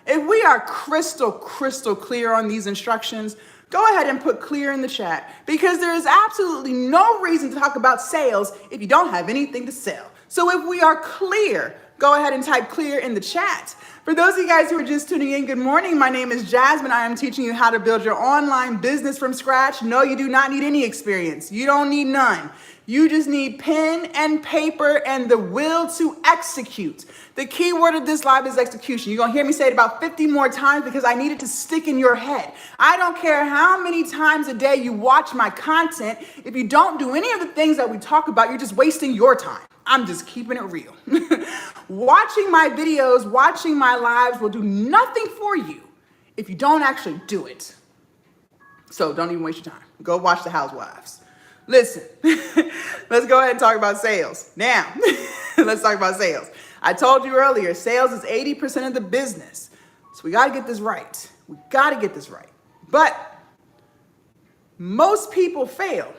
If we are crystal clear on these instructions, go ahead and put clear in the chat because there is absolutely no reason to talk about sales if you don't have anything to sell. So if we are clear, go ahead and type clear in the chat. For those of you guys who are just tuning in, good morning. My name is Jasmine. I am teaching you how to build your online business from scratch. No, you do not need any experience. You don't need none. You just need pen and paper and the will to execute. The key word of this live is execution. You're going to hear me say it about 50 more times because I need it to stick in your head. I don't care how many times a day you watch my content. If you don't do any of the things that we talk about, you're just wasting your time. I'm just keeping it real. Watching my videos, watching my lives will do nothing for you if you don't actually do it. So don't even waste your time. Go watch The Housewives. Listen, let's go ahead and talk about sales. Now, let's talk about sales. I told you earlier, sales is 80% of the business. So we got to get this right. We got to get this right. But most people fail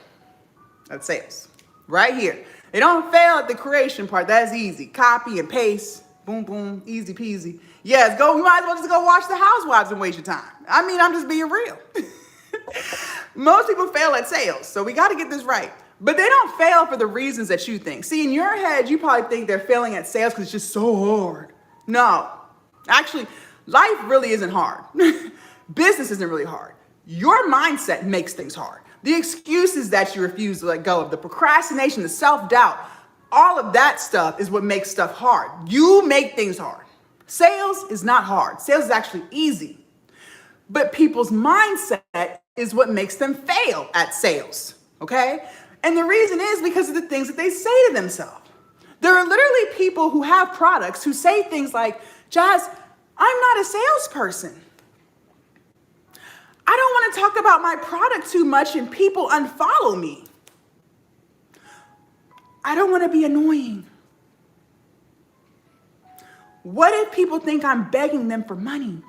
at sales right here. They don't fail at the creation part. That's easy. Copy and paste. Boom, boom. Easy peasy. Yes, go. You might as well just go watch The Housewives and waste your time. I mean, I'm just being real. Most people fail at sales. So we got to get this right. But they don't fail for the reasons that you think. See, in your head, you probably think they're failing at sales because it's just so hard. No. Actually, life really isn't hard. Business isn't really hard. Your mindset makes things hard. The excuses that you refuse to let go of, the procrastination, the self-doubt, all of that stuff is what makes stuff hard. You make things hard. Sales is not hard. Sales is actually easy. But people's mindset is what makes them fail at sales, okay? And the reason is because of the things that they say to themselves. There are literally people who have products who say things like, Jazz, I'm not a salesperson. I don't want to talk about my product too much and people unfollow me. I don't want to be annoying. What if people think I'm begging them for money?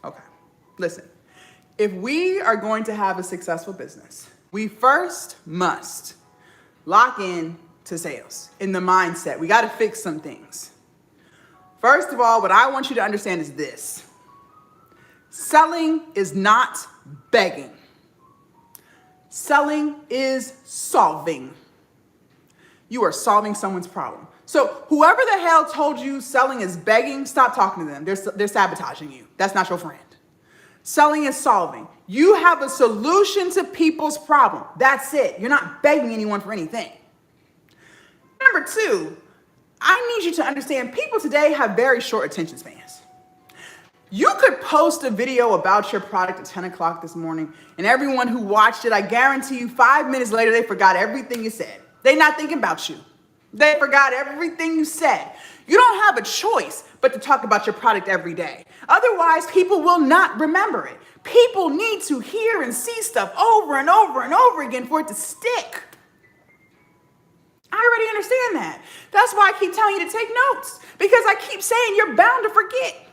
Okay, listen. If we are going to have a successful business, we first must lock in to sales in the mindset. We got to fix some things. First of all, what I want you to understand is this. Selling is not begging. Selling is solving. You are solving someone's problem. So whoever the hell told you selling is begging, stop talking to them. They're sabotaging you. That's not your friend. Selling is solving. You have a solution to people's problem. That's it. You're not begging anyone for anything. Number two, I need you to understand people today have very short attention spans. You could post a video about your product at 10 o'clock this morning, and everyone who watched it, I guarantee you 5 minutes later, they forgot everything you said. They're not thinking about you. They forgot everything you said. You don't have a choice but to talk about your product every day. Otherwise, people will not remember it. People need to hear and see stuff over and over and over again for it to stick. I already understand that. That's why I keep telling you to take notes, because I keep saying you're bound to forget.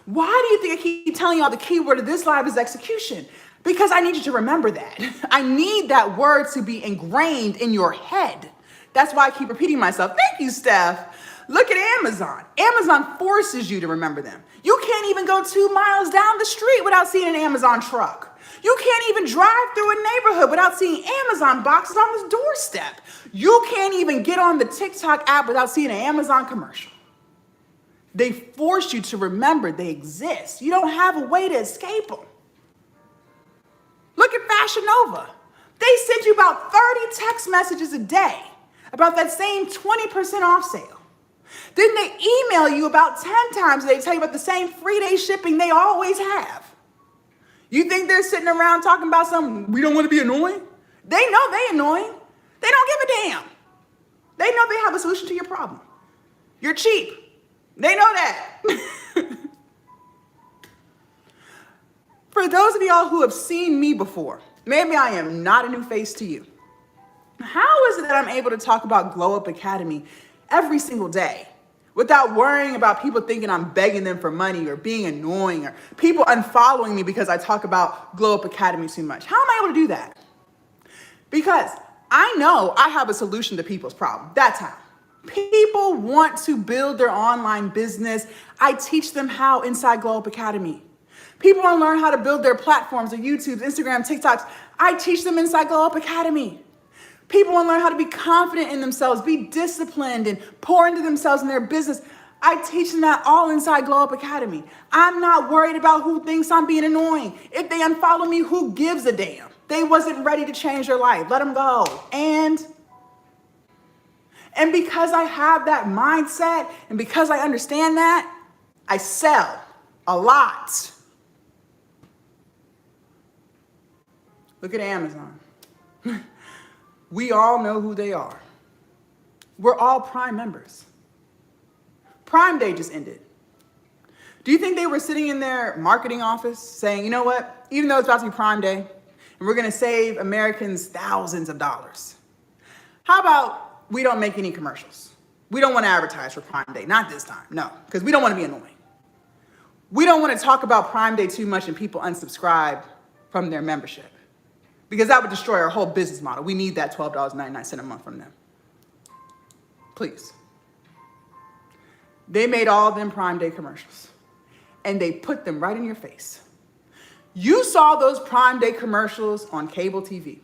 Why do you think I keep telling y'all the key word of this live is execution? Because I need you to remember that. I need that word to be ingrained in your head. That's why I keep repeating myself. Thank you, Steph. Look at Amazon. Amazon forces you to remember them. You can't even go 2 miles down the street without seeing an Amazon truck. You can't even drive through a neighborhood without seeing Amazon boxes on this doorstep. You can't even get on the TikTok app without seeing an Amazon commercial. They force you to remember they exist. You don't have a way to escape them. Look at Fashion Nova. They send you about 30 text messages a day about that same 20% off sale. Then they email you about 10 times a day to tell you about the same free day shipping they always have. You think they're sitting around talking about something, we don't want to be annoying? They know they're annoying. They don't give a damn. They know they have a solution to your problem. You're cheap. They know that. For those of y'all who have seen me before, maybe I am not a new face to you. How is it that I'm able to talk about Glow Up Academy every single day without worrying about people thinking I'm begging them for money or being annoying or people unfollowing me because I talk about Glow Up Academy too much? How am I able to do that? Because I know I have a solution to people's problem. That's how. People want to build their online business. I teach them how inside Glow Up Academy. People want to learn how to build their platforms, their YouTubes, Instagram, TikToks. I teach them inside Glow Up Academy. People want to learn how to be confident in themselves, be disciplined, and pour into themselves in their business. I teach them that all inside Glow Up Academy. I'm not worried about who thinks I'm being annoying. If they unfollow me, who gives a damn? They wasn't ready to change their life. Let them go. And because I have that mindset and because I understand that, I sell a lot. Look at Amazon. We all know who they are. We're all Prime members. Prime Day just ended. Do you think they were sitting in their marketing office saying, you know what, even though it's about to be Prime Day, and we're going to save Americans thousands of dollars, how about we don't make any commercials? We don't want to advertise for Prime Day. Not this time. No, because we don't want to be annoying. We don't want to talk about Prime Day too much and people unsubscribe from their membership, because that would destroy our whole business model. We need that $12.99 a month from them. Please. They made all of them Prime Day commercials, and they put them right in your face. You saw those Prime Day commercials on cable TV.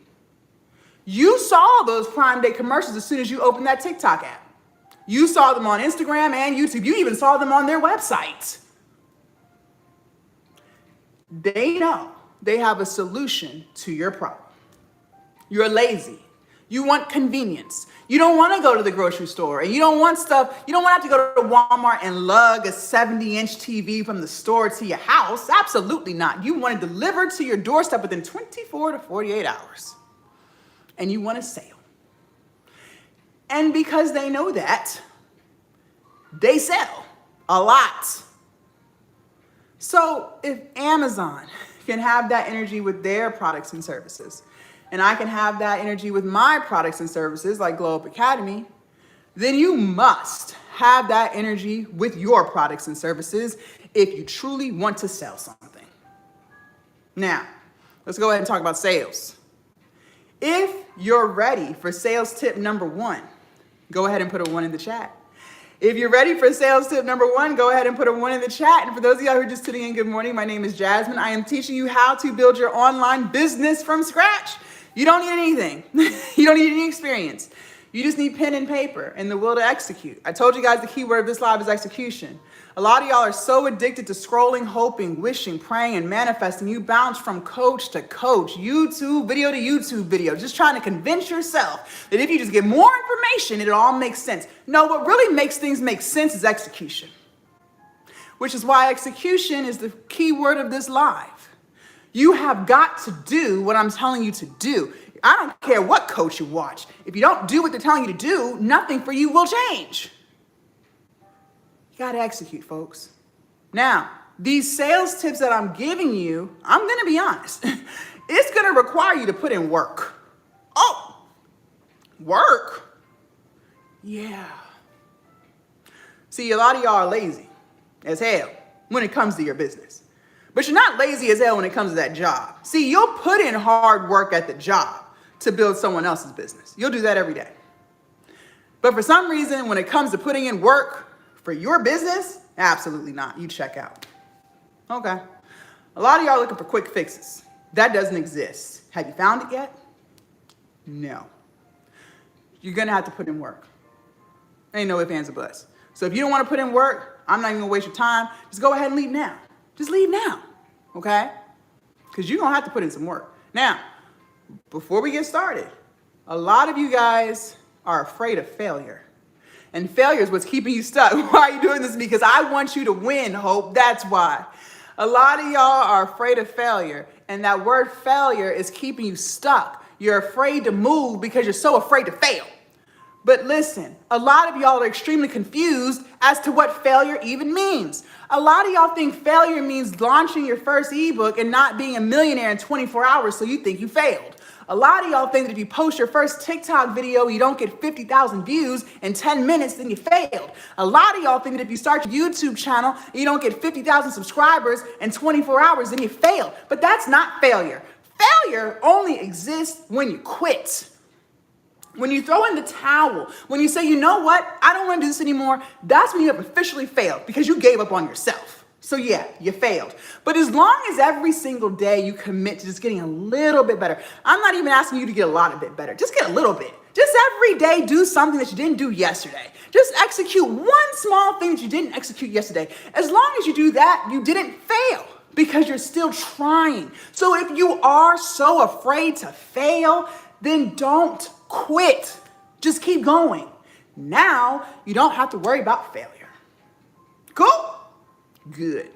You saw those Prime Day commercials as soon as you opened that TikTok app. You saw them on Instagram and YouTube. You even saw them on their website. They know they have a solution to your problem. You're lazy. You want convenience. You don't want to go to the grocery store, and you don't want stuff. You don't want to have to go to Walmart and lug a 70-inch TV from the store to your house. Absolutely not. You want it delivered to your doorstep within 24 to 48 hours. And you want a sale. And because they know that, they sell a lot. So if Amazon can have that energy with their products and services, and I can have that energy with my products and services like Glow Up Academy, then you must have that energy with your products and services if you truly want to sell something. Now, let's go ahead and talk about sales. If you're ready for sales tip number 1, go ahead and put a 1 in the chat. If you're ready for sales tip number 1, go ahead and put a 1 in the chat. And for those of y'all who are just tuning in, good morning. My name is Jasmine. I am teaching you how to build your online business from scratch. You don't need anything. You don't need any experience. You just need pen and paper and the will to execute. I told you guys the key word of this live is execution. A lot of y'all are so addicted to scrolling, hoping, wishing, praying, and manifesting. You bounce from coach to coach, YouTube video to YouTube video, just trying to convince yourself that if you just get more information, it all makes sense. No, what really makes things make sense is execution, which is why execution is the key word of this live. You have got to do what I'm telling you to do. I don't care what coach you watch. If you don't do what they're telling you to do, nothing for you will change. You got to execute, folks. Now, these sales tips that I'm giving you, I'm going to be honest. It's going to require you to put in work. Oh, work? Yeah. See, a lot of y'all are lazy as hell. when it comes to your business. But you're not lazy as hell when it comes to that job. See, you'll put in hard work at the job to build someone else's business. You'll do that every day. But for some reason, when it comes to putting in work for your business, absolutely not. You check out. Okay. A lot of y'all are looking for quick fixes. That doesn't exist. Have you found it yet? No. You're going to have to put in work. Ain't no ifs, ands, or buts. So if you don't want to put in work, I'm not even going to waste your time. Just go ahead and leave now. Just leave now. Okay? Because you're going to have to put in some work. Now, before we get started, a lot of you guys are afraid of failure. And failure is what's keeping you stuck. Why are you doing this? Because I want you to win, Hope. That's why. A lot of y'all are afraid of failure. And that word failure is keeping you stuck. You're afraid to move because you're so afraid to fail. But listen, a lot of y'all are extremely confused as to what failure even means. A lot of y'all think failure means launching your first ebook and not being a millionaire in 24 hours, so you think you failed. A lot of y'all think that if you post your first TikTok video, you don't get 50,000 views in 10 minutes, then you failed. A lot of y'all think that if you start your YouTube channel, you don't get 50,000 subscribers in 24 hours, then you failed. But that's not failure. Failure only exists when you quit. When you throw in the towel, when you say, you know what, I don't want to do this anymore, that's when you have officially failed because you gave up on yourself. So yeah, you failed. But as long as every single day you commit to just getting a little bit better, I'm not even asking you to get a lot of bit better, just get a little bit. Just every day do something that you didn't do yesterday. Just execute one small thing that you didn't execute yesterday. As long as you do that, you didn't fail because you're still trying. So if you are so afraid to fail, then don't quit. Just keep going. Now you don't have to worry about failure. Cool? Good.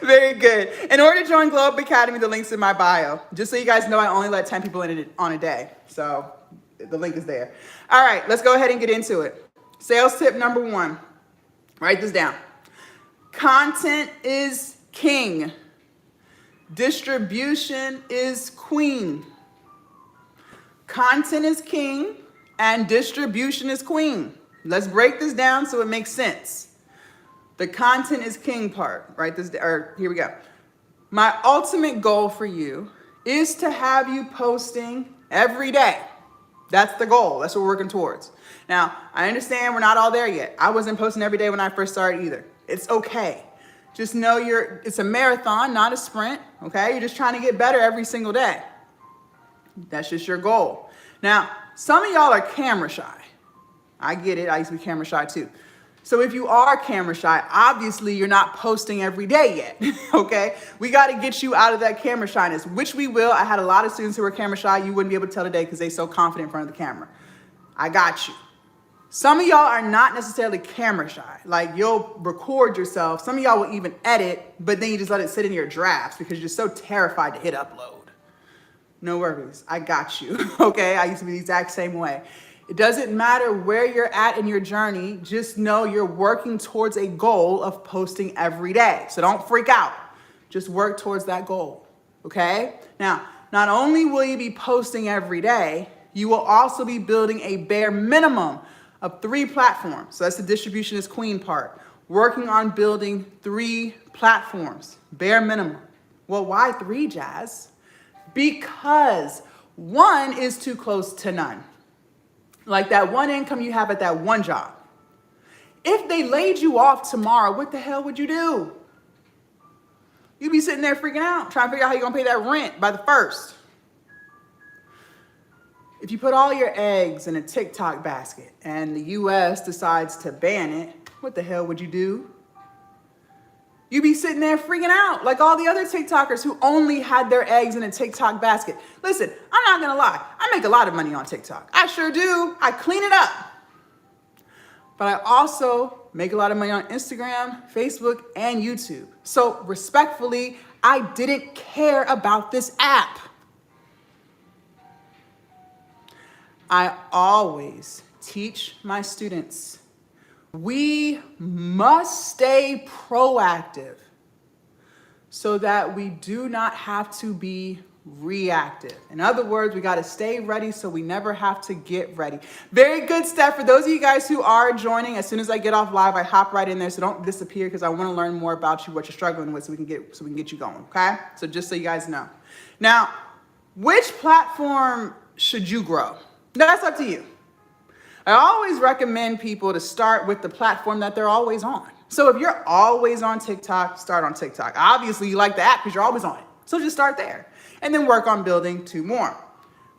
Very good. In order to join Globe Academy, the link's in my bio. Just so you guys know, I only let 10 people in on a day. So the link is there. All right, let's go ahead and get into it. Sales tip number 1. Write this down. Content is king. Distribution is queen. Content is king and distribution is queen. Let's break this down so it makes sense. The content is king part, right? Here we go. My ultimate goal for you is to have you posting every day. That's the goal. That's what we're working towards. Now, I understand we're not all there yet. I wasn't posting every day when I first started either. It's okay. Just know it's a marathon, not a sprint, okay? You're just trying to get better every single day. That's just your goal. Now, some of y'all are camera shy. I get it. I used to be camera shy too. So if you are camera shy, obviously you're not posting every day yet, okay? We got to get you out of that camera shyness, which we will. I had a lot of students who were camera shy. You wouldn't be able to tell today because they're so confident in front of the camera. I got you. Some of y'all are not necessarily camera shy. Like you'll record yourself. Some of y'all will even edit, but then you just let it sit in your drafts because you're so terrified to hit upload. No worries. I got you, okay? I used to be the exact same way. It doesn't matter where you're at in your journey. Just know you're working towards a goal of posting every day. So don't freak out. Just work towards that goal, okay? Now, not only will you be posting every day, you will also be building a bare minimum of 3 platforms. So that's the distribution is queen part. Working on building 3 platforms, bare minimum. Well, why 3, Jazz? Because 1 is too close to none. Like that one income you have at that one job. If they laid you off tomorrow, what the hell would you do? You'd be sitting there freaking out, trying to figure out how you're going to pay that rent by the 1st. If you put all your eggs in a TikTok basket and the US decides to ban it, what the hell would you do? You'd be sitting there freaking out like all the other TikTokers who only had their eggs in a TikTok basket. Listen, I'm not going to lie. I make a lot of money on TikTok. I sure do. I clean it up. But I also make a lot of money on Instagram, Facebook, and YouTube. So respectfully, I didn't care about this app. I always teach my students, we must stay proactive so that we do not have to be reactive. In other words, we got to stay ready so we never have to get ready. Very good, Steph. For those of you guys who are joining, as soon as I get off live, I hop right in there, so don't disappear because I want to learn more about you, what you're struggling with, so we can get you going, okay? So just so you guys know. Now, which platform should you grow? That's up to you. I always recommend people to start with the platform that they're always on. So if you're always on TikTok, start on TikTok. Obviously, you like the app because you're always on it. So just start there and then work on building 2 more.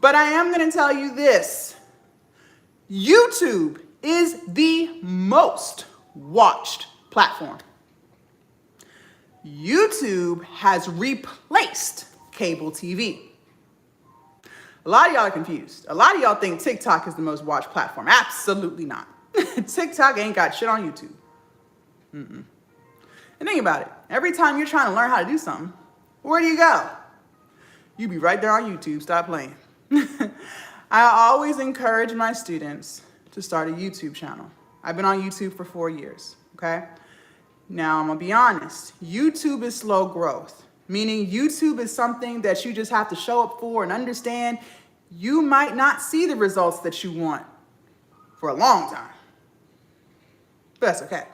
But I am going to tell you this. YouTube is the most watched platform. YouTube has replaced cable TV. A lot of y'all are confused. A lot of y'all think TikTok is the most watched platform. Absolutely not. TikTok ain't got shit on YouTube. And think about it. Every time you're trying to learn how to do something, where do you go? You be right there on YouTube. Stop playing. I always encourage my students to start a YouTube channel. I've been on YouTube for 4 years, okay? Now, I'm gonna be honest. YouTube is slow growth, meaning YouTube is something that you just have to show up for and understand you might not see the results that you want for a long time. But that's okay.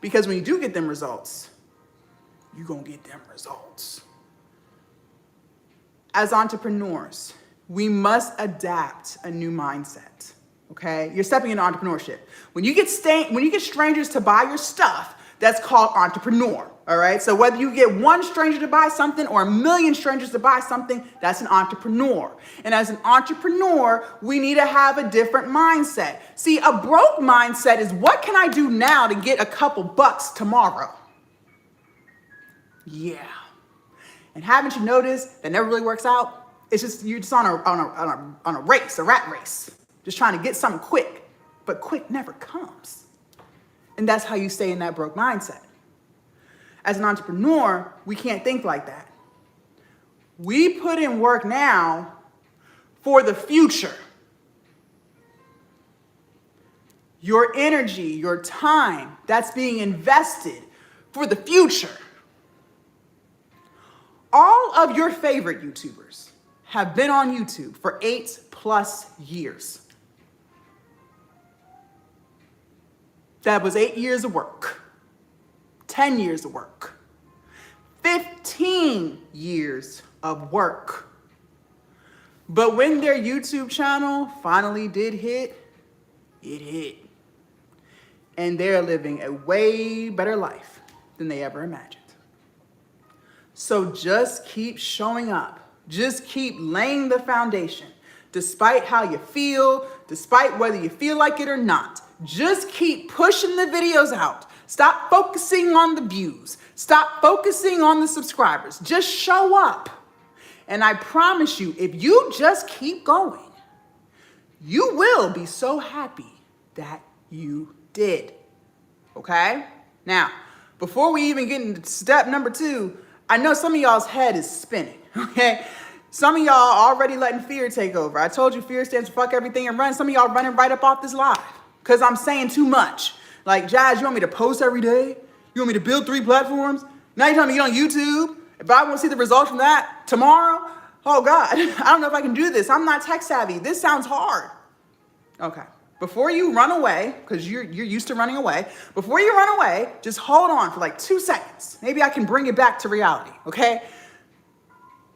Because when you do get them results, you're gonna get them results. As entrepreneurs, we must adapt a new mindset, okay? You're stepping into entrepreneurship. When you get strangers to buy your stuff, that's called entrepreneur, all right? So whether you get 1 stranger to buy something or 1 million strangers to buy something, that's an entrepreneur. And as an entrepreneur, we need to have a different mindset. See, a broke mindset is, what can I do now to get a couple bucks tomorrow? Yeah. And haven't you noticed that never really works out? It's just, you're just on a race, a rat race, just trying to get something quick, but quick never comes. And that's how you stay in that broke mindset. As an entrepreneur, we can't think like that. We put in work now for the future. Your energy, your time, that's being invested for the future. All of your favorite YouTubers have been on YouTube for 8+ years. That was 8 years of work, 10 years of work, 15 years of work. But when their YouTube channel finally did hit, it hit. And they're living a way better life than they ever imagined. So just keep showing up. Just keep laying the foundation. Despite how you feel, despite whether you feel like it or not. Just keep pushing the videos out. Stop focusing on the views. Stop focusing on the subscribers. Just show up. And I promise you, if you just keep going, you will be so happy that you did. Okay? Now, before we even get into step number 2, I know some of y'all's head is spinning, okay? Some of y'all already letting fear take over. I told you fear stands for fuck everything and run. Some of y'all running right up off this live because I'm saying too much. Like, Jazz, you want me to post every day? You want me to build 3 platforms? Now you're telling me to get on YouTube? If I want to see the results from that tomorrow? Oh God, I don't know if I can do this. I'm not tech savvy. This sounds hard. Okay. Before you run away, because you're used to running away, before you run away, just hold on for like 2 seconds. Maybe I can bring it back to reality, okay?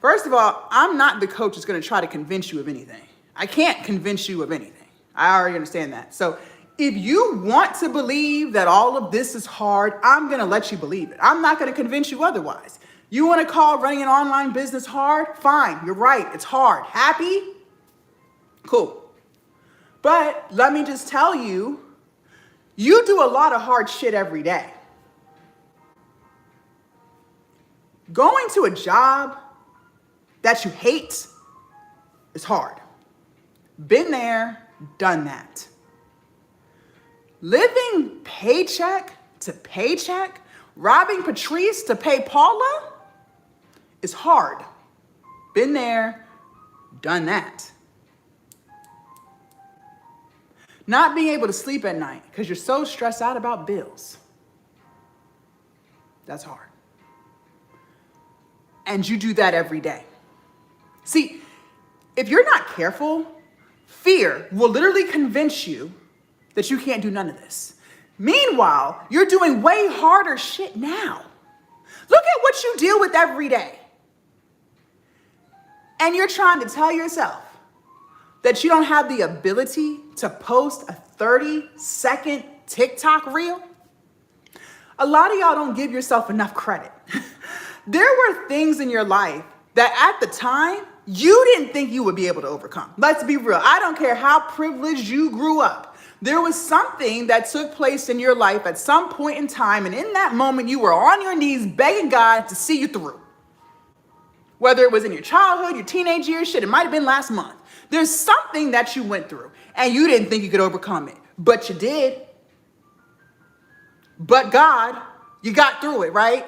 First of all, I'm not the coach that's going to try to convince you of anything. I can't convince you of anything. I already understand that. So if you want to believe that all of this is hard, I'm going to let you believe it. I'm not going to convince you otherwise. You want to call running an online business hard? Fine, you're right. It's hard. Happy? Cool. But let me just tell you, you do a lot of hard shit every day. Going to a job that you hate is hard. Been there, done that. Living paycheck to paycheck, robbing Patrice to pay Paula is hard. Been there, done that. Not being able to sleep at night because you're so stressed out about bills. That's hard. And you do that every day. See, if you're not careful, fear will literally convince you that you can't do none of this. Meanwhile, you're doing way harder shit now. Look at what you deal with every day. And you're trying to tell yourself that you don't have the ability to post a 30-second TikTok reel? A lot of y'all don't give yourself enough credit. There were things in your life that at the time, you didn't think you would be able to overcome. Let's be real. I don't care how privileged you grew up. There was something that took place in your life at some point in time, and in that moment, you were on your knees begging God to see you through. Whether it was in your childhood, your teenage years, shit, it might have been last month. There's something that you went through, and you didn't think you could overcome it, but you did. But God, you got through it, right?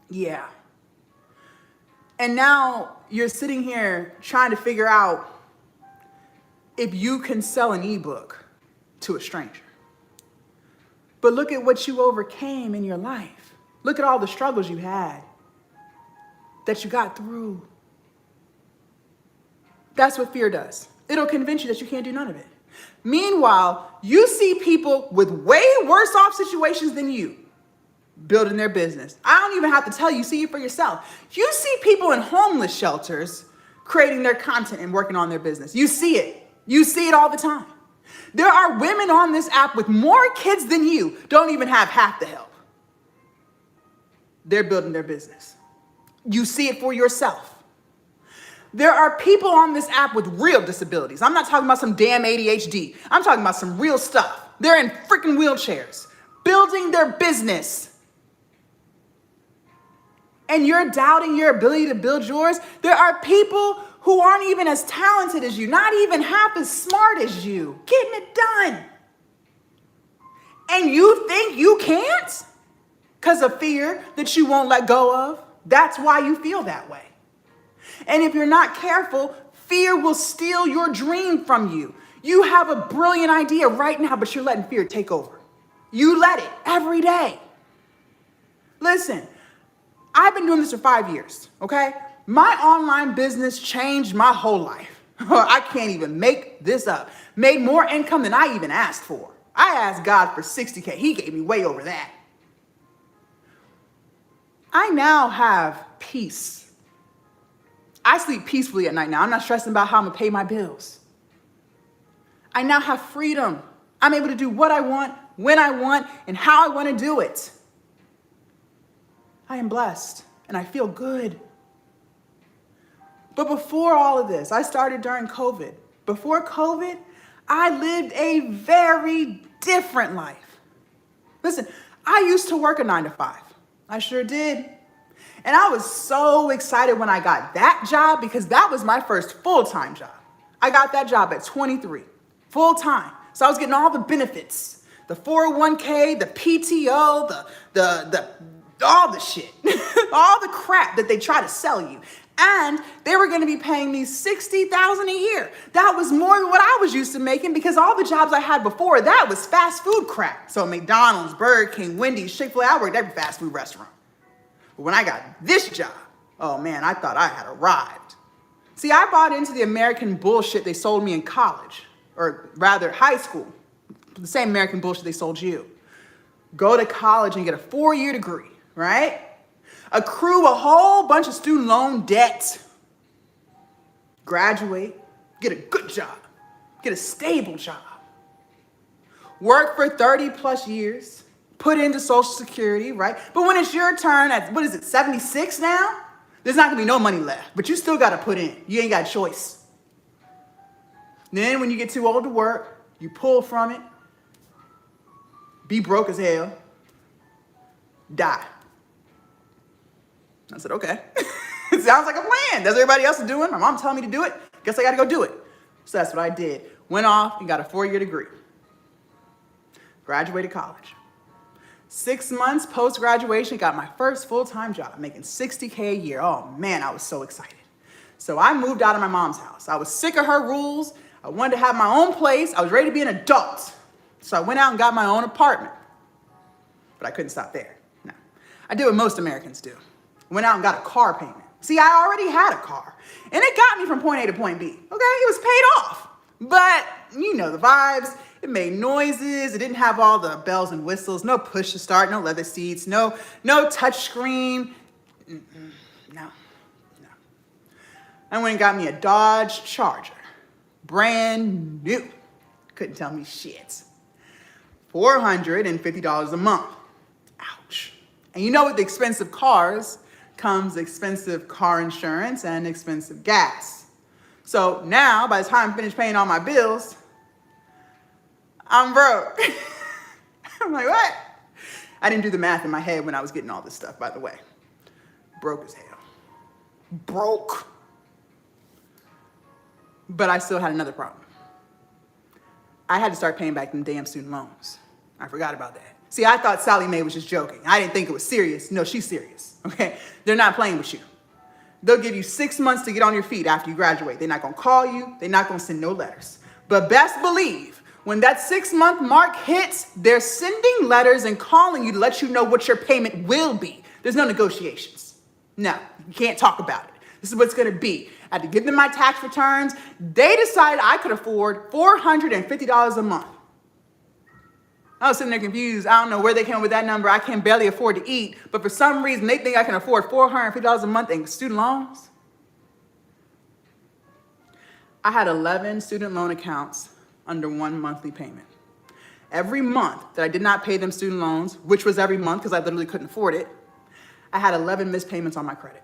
Yeah. And now you're sitting here trying to figure out if you can sell an ebook to a stranger. But look at what you overcame in your life. Look at all the struggles you had that you got through. That's what fear does. It'll convince you that you can't do none of it. Meanwhile, you see people with way worse off situations than you building their business. I don't even have to tell you, see it for yourself. You see people in homeless shelters creating their content and working on their business. You see it. You see it all the time. There are women on this app with more kids than you, don't even have half the help. They're building their business. You see it for yourself. There are people on this app with real disabilities. I'm not talking about some damn ADHD. I'm talking about some real stuff. They're in freaking wheelchairs, building their business. And you're doubting your ability to build yours. There are people who aren't even as talented as you, not even half as smart as you, getting it done. And you think you can't because of fear that you won't let go of. That's why you feel that way. And if you're not careful, fear will steal your dream from you. You have a brilliant idea right now, but you're letting fear take over. You let it every day. Listen, I've been doing this for 5 years, okay? My online business changed my whole life. I can't even make this up. Made more income than I even asked for. I asked God for 60K. He gave me way over that. I now have peace. I sleep peacefully at night now. I'm not stressing about how I'm gonna pay my bills. I now have freedom. I'm able to do what I want, when I want, and how I want to do it. I am blessed and I feel good. But before all of this, I started during COVID. Before COVID, I lived a very different life. Listen, I used to work a 9 to 5. I sure did. And I was so excited when I got that job because that was my first full-time job. I got that job at 23, full-time. So I was getting all the benefits, the 401k, the PTO, all the shit, all the crap that they try to sell you. And they were going to be paying me $60,000 a year. That was more than what I was used to making because all the jobs I had before that was fast food crap. So McDonald's, Burger King, Wendy's, Chick-fil-A, I worked at every fast food restaurant. But when I got this job, oh man, I thought I had arrived. See, I bought into the American bullshit they sold me in college, or rather high school. The same American bullshit they sold you. Go to college and get a 4-year degree, right? Accrue a whole bunch of student loan debt. Graduate, get a good job, get a stable job. Work for 30 plus years. Put into Social Security, right? But when it's your turn at, 76 now? There's not gonna be no money left, but you still gotta put in. You ain't got a choice. Then when you get too old to work, you pull from it, be broke as hell, die. I said, okay. It sounds like a plan. That's what everybody else is doing. My mom telling me to do it. Guess I gotta go do it. So that's what I did. Went off and got a 4-year degree. Graduated college. 6 months post-graduation, got my first full-time job, making $60K a year. Oh man, I was so excited. So I moved out of my mom's house. I was sick of her rules. I wanted to have my own place. I was ready to be an adult. So I went out and got my own apartment. But I couldn't stop there. No. I did what most Americans do. Went out and got a car payment. See, I already had a car, and it got me from point A to point B, okay? It was paid off, but you know the vibes. It made noises. It didn't have all the bells and whistles, no push to start, no leather seats, no touch screen. No. I went and got me a Dodge Charger, brand new. Couldn't tell me shit. $450 a month. Ouch. And you know with the expensive cars comes expensive car insurance and expensive gas. So now, by the time I finish paying all my bills, I'm broke. I'm like, what? I didn't do the math in my head when I was getting all this stuff, by the way. Broke as hell. Broke. But I still had another problem. I had to start paying back them damn student loans. I forgot about that. See, I thought Sally Mae was just joking. I didn't think it was serious. No, she's serious, okay? They're not playing with you. They'll give you 6 months to get on your feet after you graduate. They're not gonna call you. They're not gonna send no letters. But best believe, when that 6-month mark hits, they're sending letters and calling you to let you know what your payment will be. There's no negotiations. No, you can't talk about it. This is what it's gonna be. I had to give them my tax returns. They decided I could afford $450 a month. I was sitting there confused. I don't know where they came up with that number. I can barely afford to eat, but for some reason they think I can afford $450 a month in student loans. I had 11 student loan accounts under one monthly payment. Every month that I did not pay them student loans, which was every month because I literally couldn't afford it, I had 11 missed payments on my credit.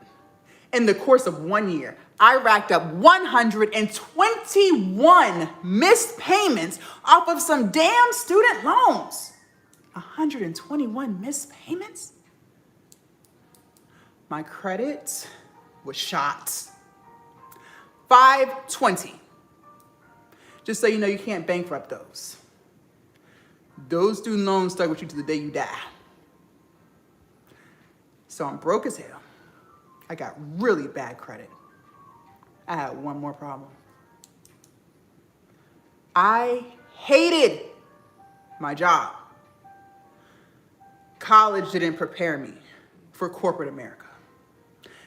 In the course of 1 year, I racked up 121 missed payments off of some damn student loans. 121 missed payments? My credit was shot. 520. Just so you know, you can't bankrupt those. Those student loans stuck with you to the day you die. So I'm broke as hell. I got really bad credit. I had one more problem. I hated my job. College didn't prepare me for corporate America.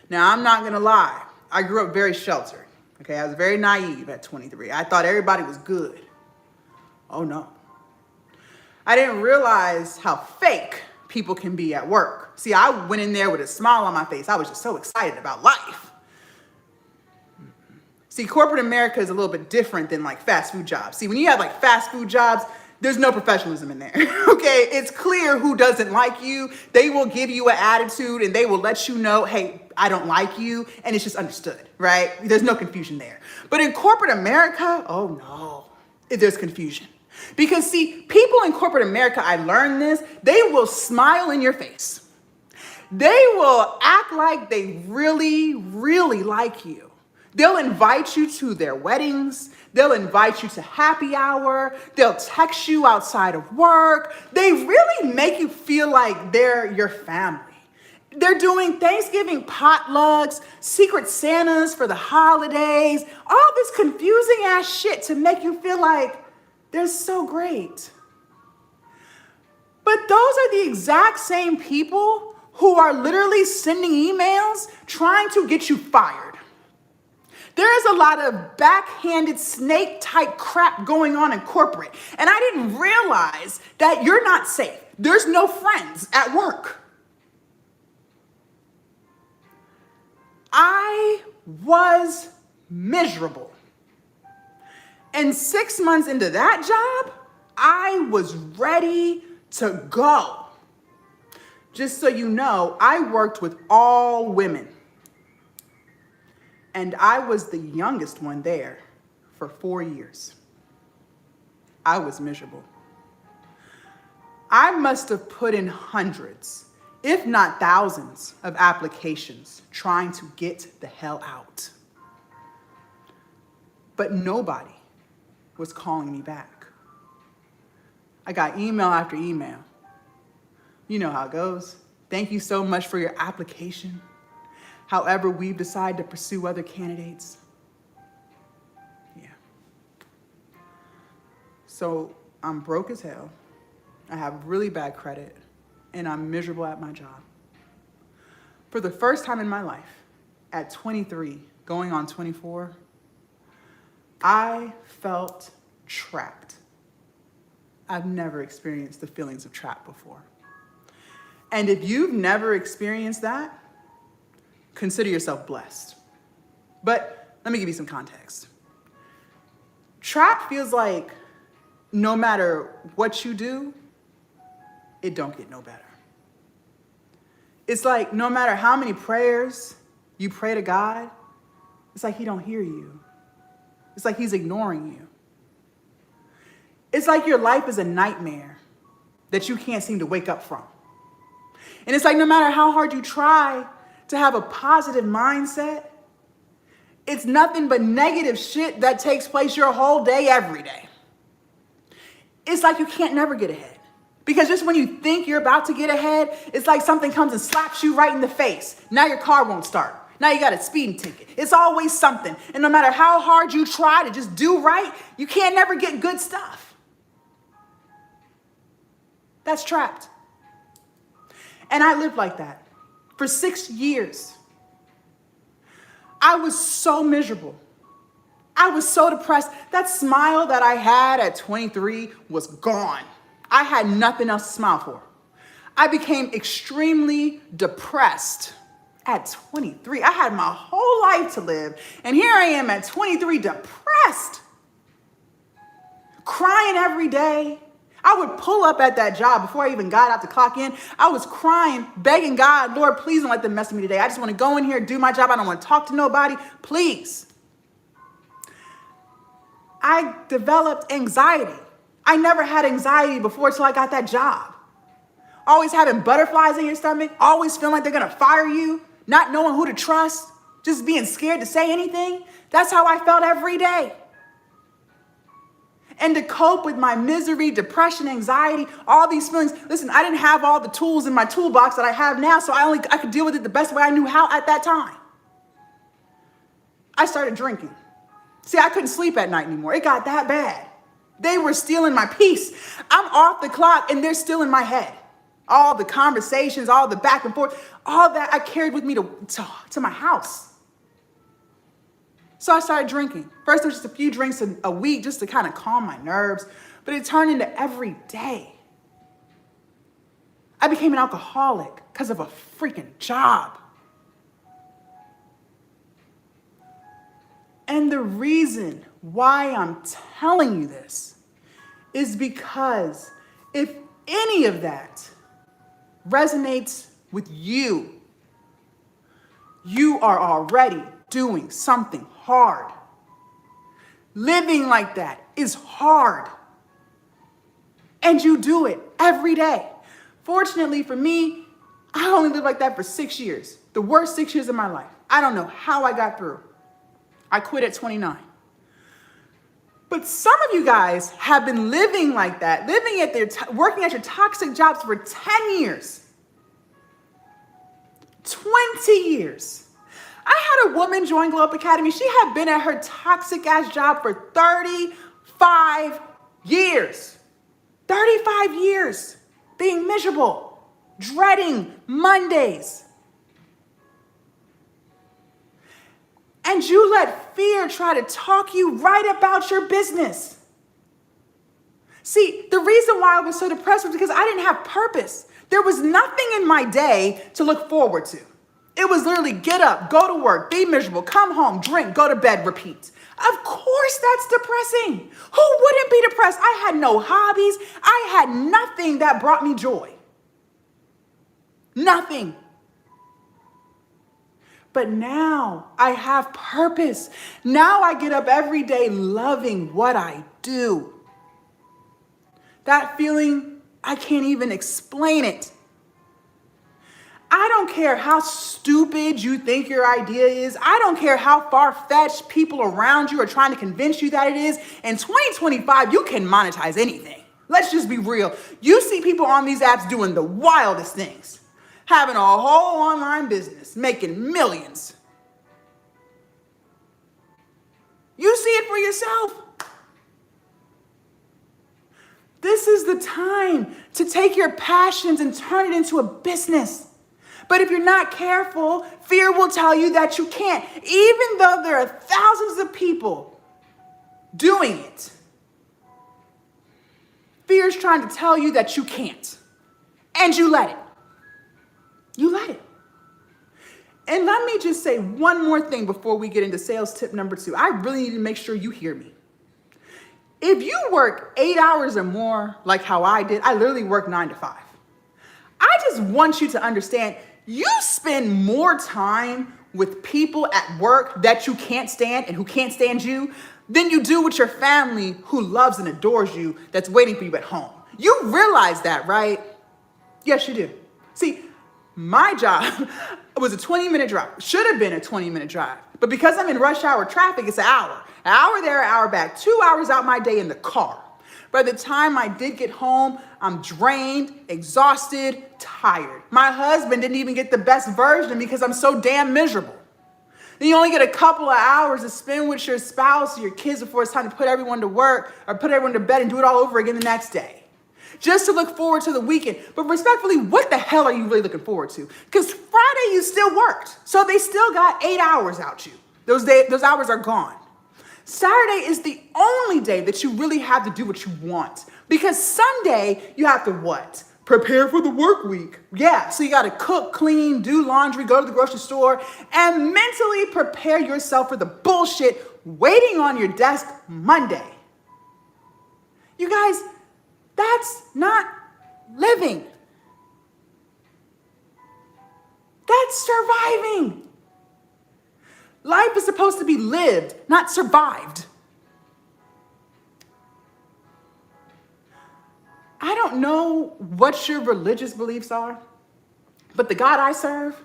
Now, I'm not gonna lie. I grew up very sheltered. Okay, I was very naive at 23. I thought everybody was good. Oh no. I didn't realize how fake people can be at work. See, I went in there with a smile on my face. I was just so excited about life. See, corporate America is a little bit different than like fast food jobs. See, when you have like fast food jobs, there's no professionalism in there, okay? It's clear who doesn't like you. They will give you an attitude and they will let you know, hey, I don't like you, and it's just understood, right? There's no confusion there. But in corporate America, oh no, there's confusion. Because see, people in corporate America, I learned this, they will smile in your face. They will act like they really, really like you. They'll invite you to their weddings. They'll invite you to happy hour. They'll text you outside of work. They really make you feel like they're your family. They're doing Thanksgiving potlucks, secret Santas for the holidays, all this confusing ass shit to make you feel like they're so great. But those are the exact same people who are literally sending emails trying to get you fired. There is a lot of backhanded snake type crap going on in corporate. And I didn't realize that you're not safe. There's no friends at work. I was miserable. And 6 months into that job, I was ready to go. Just so you know, I worked with all women. And I was the youngest one there for 4 years. I was miserable. I must have put in hundreds, if not thousands, of applications trying to get the hell out. But nobody was calling me back. I got email after email. You know how it goes. Thank you so much for your application. However, we've decided to pursue other candidates. Yeah. So I'm broke as hell. I have really bad credit, and I'm miserable at my job. For the first time in my life, at 23, going on 24, I felt trapped. I've never experienced the feelings of trap before. And if you've never experienced that, consider yourself blessed. But let me give you some context. Trap feels like no matter what you do, it don't get no better. It's like no matter how many prayers you pray to God, it's like he don't hear you. It's like he's ignoring you. It's like your life is a nightmare that you can't seem to wake up from. And it's like no matter how hard you try to have a positive mindset, it's nothing but negative shit that takes place your whole day, every day. It's like you can't never get ahead. Because just when you think you're about to get ahead, it's like something comes and slaps you right in the face. Now your car won't start. Now you got a speeding ticket. It's always something. And no matter how hard you try to just do right, you can't never get good stuff. That's trapped. And I lived like that for 6 years. I was so miserable. I was so depressed. That smile that I had at 23 was gone. I had nothing else to smile for. I became extremely depressed at 23. I had my whole life to live, and here I am at 23 depressed, crying every day. I would pull up at that job before I even got out to clock in. I was crying, begging God, Lord, please don't let them mess with me today. I just want to go in here, do my job. I don't want to talk to nobody. Please. I developed anxiety. I never had anxiety before until I got that job. Always having butterflies in your stomach, always feeling like they're going to fire you, not knowing who to trust, just being scared to say anything. That's how I felt every day. And to cope with my misery, depression, anxiety, all these feelings. Listen, I didn't have all the tools in my toolbox that I have now, so I could deal with it the best way I knew how at that time. I started drinking. See, I couldn't sleep at night anymore. It got that bad. They were stealing my peace. I'm off the clock and they're still in my head. All the conversations, all the back and forth, all that I carried with me to my house. So I started drinking. First, it was just a few drinks a week just to kind of calm my nerves, but it turned into every day. I became an alcoholic because of a freaking job. And the reason why I'm telling you this is because if any of that resonates with you, you are already doing something hard. Living like that is hard. And you do it every day. Fortunately for me, I only lived like that for 6 years. The worst 6 years of my life. I don't know how I got through. I quit at 29. But some of you guys have been living like that, working at your toxic jobs for 10 years, 20 years. I had a woman join Glow Up Academy. She had been at her toxic ass job for 35 years. 35 years being miserable, dreading Mondays. And you let fear try to talk you right about your business. See, the reason why I was so depressed was because I didn't have purpose. There was nothing in my day to look forward to. It was literally get up, go to work, be miserable, come home, drink, go to bed, repeat. Of course that's depressing. Who wouldn't be depressed? I had no hobbies. I had nothing that brought me joy. Nothing. But now I have purpose. Now I get up every day loving what I do. That feeling, I can't even explain it. I don't care how stupid you think your idea is. I don't care how far-fetched people around you are trying to convince you that it is. In 2025, you can monetize anything. Let's just be real. You see people on these apps doing the wildest things. Having a whole online business, making millions. You see it for yourself. This is the time to take your passions and turn it into a business. But if you're not careful, fear will tell you that you can't, even though there are thousands of people doing it. Fear is trying to tell you that you can't, and you let it. You let it. And let me just say one more thing before we get into sales tip number 2. I really need to make sure you hear me. If you work 8 hours or more, like how I did, I literally work 9 to 5. I just want you to understand, you spend more time with people at work that you can't stand and who can't stand you than you do with your family who loves and adores you that's waiting for you at home. You realize that, right? Yes, you do. See, my job was a 20-minute drive. Should have been a 20-minute drive. But because I'm in rush hour traffic, it's an hour. An hour there, an hour back. 2 hours out my day in the car. By the time I did get home, I'm drained, exhausted, tired. My husband didn't even get the best version because I'm so damn miserable. And you only get a couple of hours to spend with your spouse or your kids before it's time to put everyone to work or put everyone to bed and do it all over again the next day. Just to look forward to the weekend. But respectfully, what the hell are you really looking forward to? Because Friday you still worked. So they still got 8 hours out you. Those hours are gone. Saturday is the only day that you really have to do what you want. Because Sunday, you have to what? Prepare for the work week. Yeah, so you got to cook, clean, do laundry, go to the grocery store, and mentally prepare yourself for the bullshit waiting on your desk Monday. You guys, that's not living. That's surviving. Life is supposed to be lived, not survived. I don't know what your religious beliefs are, but the God I serve,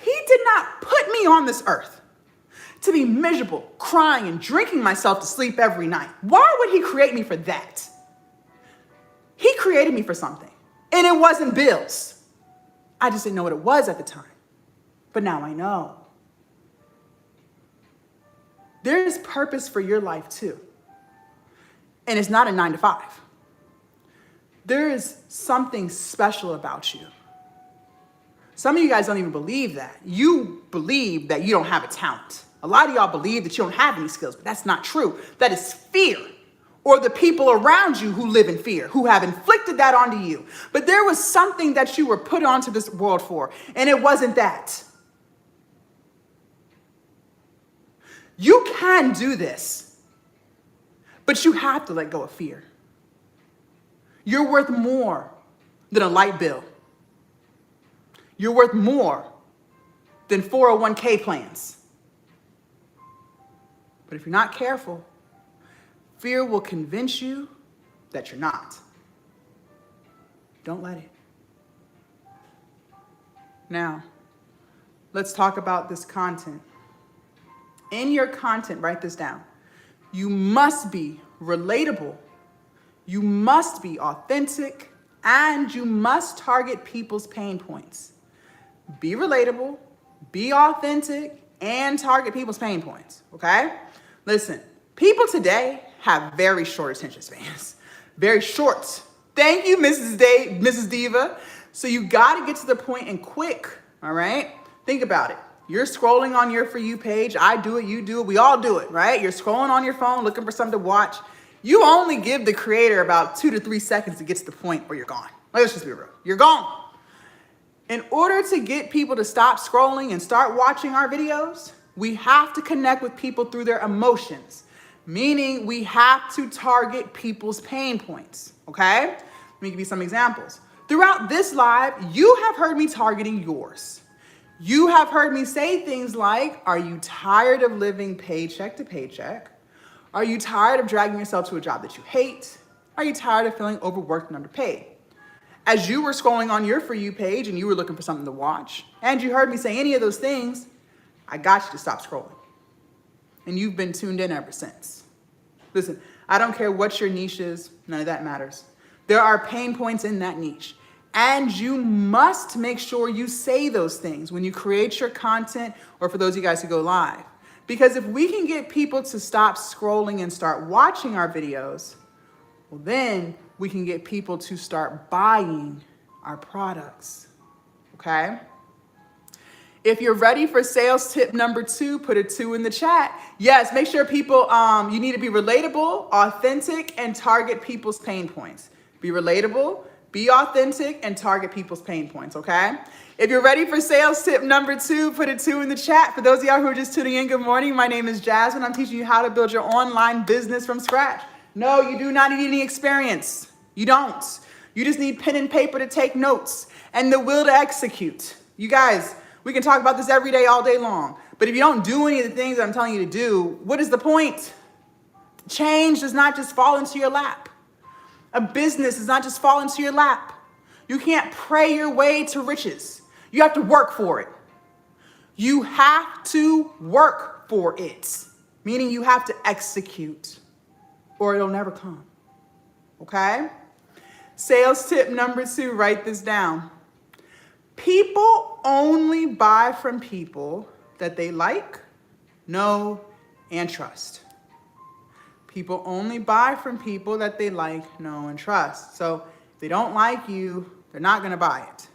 he did not put me on this earth to be miserable, crying, and drinking myself to sleep every night. Why would he create me for that? He created me for something, and it wasn't bills. I just didn't know what it was at the time, but now I know. There's purpose for your life too, and it's not a 9 to 5. There is something special about you. Some of you guys don't even believe that. You believe that you don't have a talent. A lot of y'all believe that you don't have any skills, but that's not true. That is fear, or the people around you who live in fear, who have inflicted that onto you. But there was something that you were put onto this world for, and it wasn't that. You can do this, but you have to let go of fear. You're worth more than a light bill. You're worth more than 401k plans. But if you're not careful, fear will convince you that you're not. Don't let it. Now, let's talk about this content. In your content, write this down. You must be relatable. You must be authentic, and you must target people's pain points. Be relatable, be authentic, and target people's pain points, okay? Listen, people today have very short attention spans. Very short. Thank you, Mrs. Diva. So you gotta get to the point and quick, all right? Think about it. You're scrolling on your For You page. I do it, you do it, we all do it, right? You're scrolling on your phone looking for something to watch. You only give the creator about 2 to 3 seconds to get to the point where you're gone. Let's just be real. You're gone. In order to get people to stop scrolling and start watching our videos, we have to connect with people through their emotions, meaning we have to target people's pain points, okay? Let me give you some examples. Throughout this live, you have heard me targeting yours. You have heard me say things like, are you tired of living paycheck to paycheck? Are you tired of dragging yourself to a job that you hate? Are you tired of feeling overworked and underpaid? As you were scrolling on your For You page and you were looking for something to watch, and you heard me say any of those things, I got you to stop scrolling. And you've been tuned in ever since. Listen, I don't care what your niche is, none of that matters. There are pain points in that niche. And you must make sure you say those things when you create your content, or for those of you guys who go live. Because if we can get people to stop scrolling and start watching our videos, well, then we can get people to start buying our products, okay? If you're ready for sales tip number 2, put a 2 in the chat. Yes, make sure people, you need to be relatable, authentic, and target people's pain points. Be relatable, be authentic, and target people's pain points, okay? If you're ready for sales tip number 2, put a 2 in the chat. For those of y'all who are just tuning in, good morning. My name is Jasmine. I'm teaching you how to build your online business from scratch. No, you do not need any experience. You don't. You just need pen and paper to take notes and the will to execute. You guys, we can talk about this every day, all day long. But if you don't do any of the things that I'm telling you to do, what is the point? Change does not just fall into your lap. A business does not just fall into your lap. You can't pray your way to riches. You have to work for it. You have to work for it, meaning you have to execute or it'll never come. Okay? Sales tip number 2, write this down. People only buy from people that they like, know, and trust. People only buy from people that they like, know, and trust. So if they don't like you, they're not going to buy it.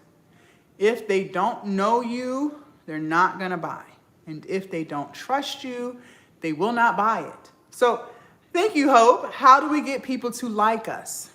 If they don't know you, they're not going to buy. And if they don't trust you, they will not buy it. So thank you, Hope. How do we get people to like us?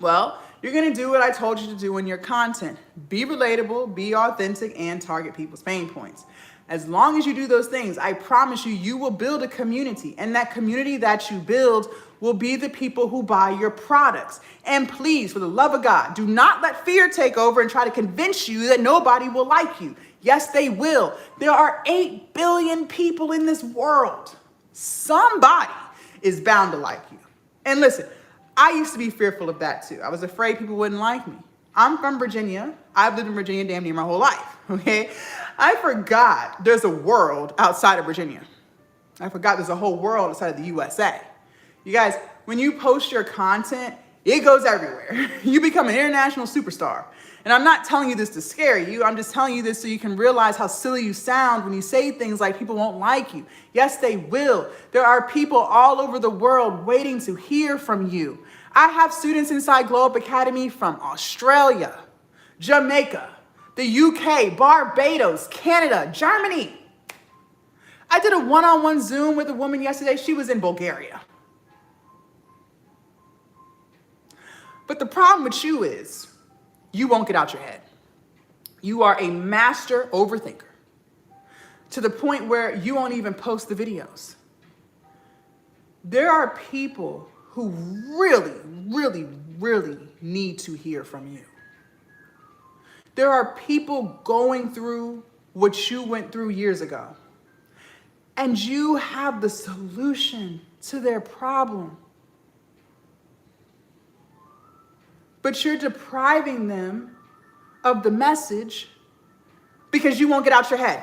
Well, you're going to do what I told you to do in your content. Be relatable, be authentic, and target people's pain points. As long as you do those things, I promise you, you will build a community. And that community that you build will be the people who buy your products. And please, for the love of God, do not let fear take over and try to convince you that nobody will like you. Yes, they will. There are 8 billion people in this world. Somebody is bound to like you. And listen, I used to be fearful of that too. I was afraid people wouldn't like me. I'm from Virginia. I've lived in Virginia damn near my whole life, okay? I forgot there's a world outside of Virginia. I forgot there's a whole world outside of the USA. You guys, when you post your content, it goes everywhere. You become an international superstar. And I'm not telling you this to scare you. I'm just telling you this so you can realize how silly you sound when you say things like people won't like you. Yes, they will. There are people all over the world waiting to hear from you. I have students inside Globe Academy from Australia, Jamaica, the UK, Barbados, Canada, Germany. I did a one-on-one Zoom with a woman yesterday. She was in Bulgaria. But the problem with you is you won't get out your head. You are a master overthinker to the point where you won't even post the videos. There are people who really, really, really need to hear from you. There are people going through what you went through years ago, and you have the solution to their problem. But you're depriving them of the message because you won't get out your head.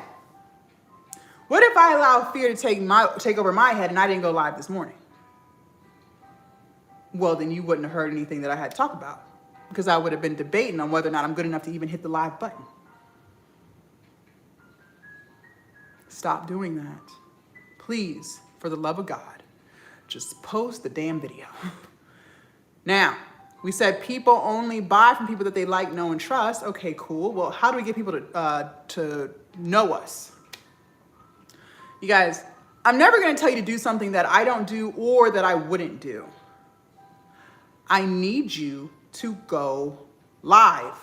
What if I allow fear to take over my head and I didn't go live this morning? Well, then you wouldn't have heard anything that I had to talk about because I would have been debating on whether or not I'm good enough to even hit the live button. Stop doing that. Please, for the love of God, just post the damn video. Now, we said people only buy from people that they like, know, and trust. Okay, cool. Well, how do we get people to know us? You guys, I'm never going to tell you to do something that I don't do or that I wouldn't do. I need you to go live.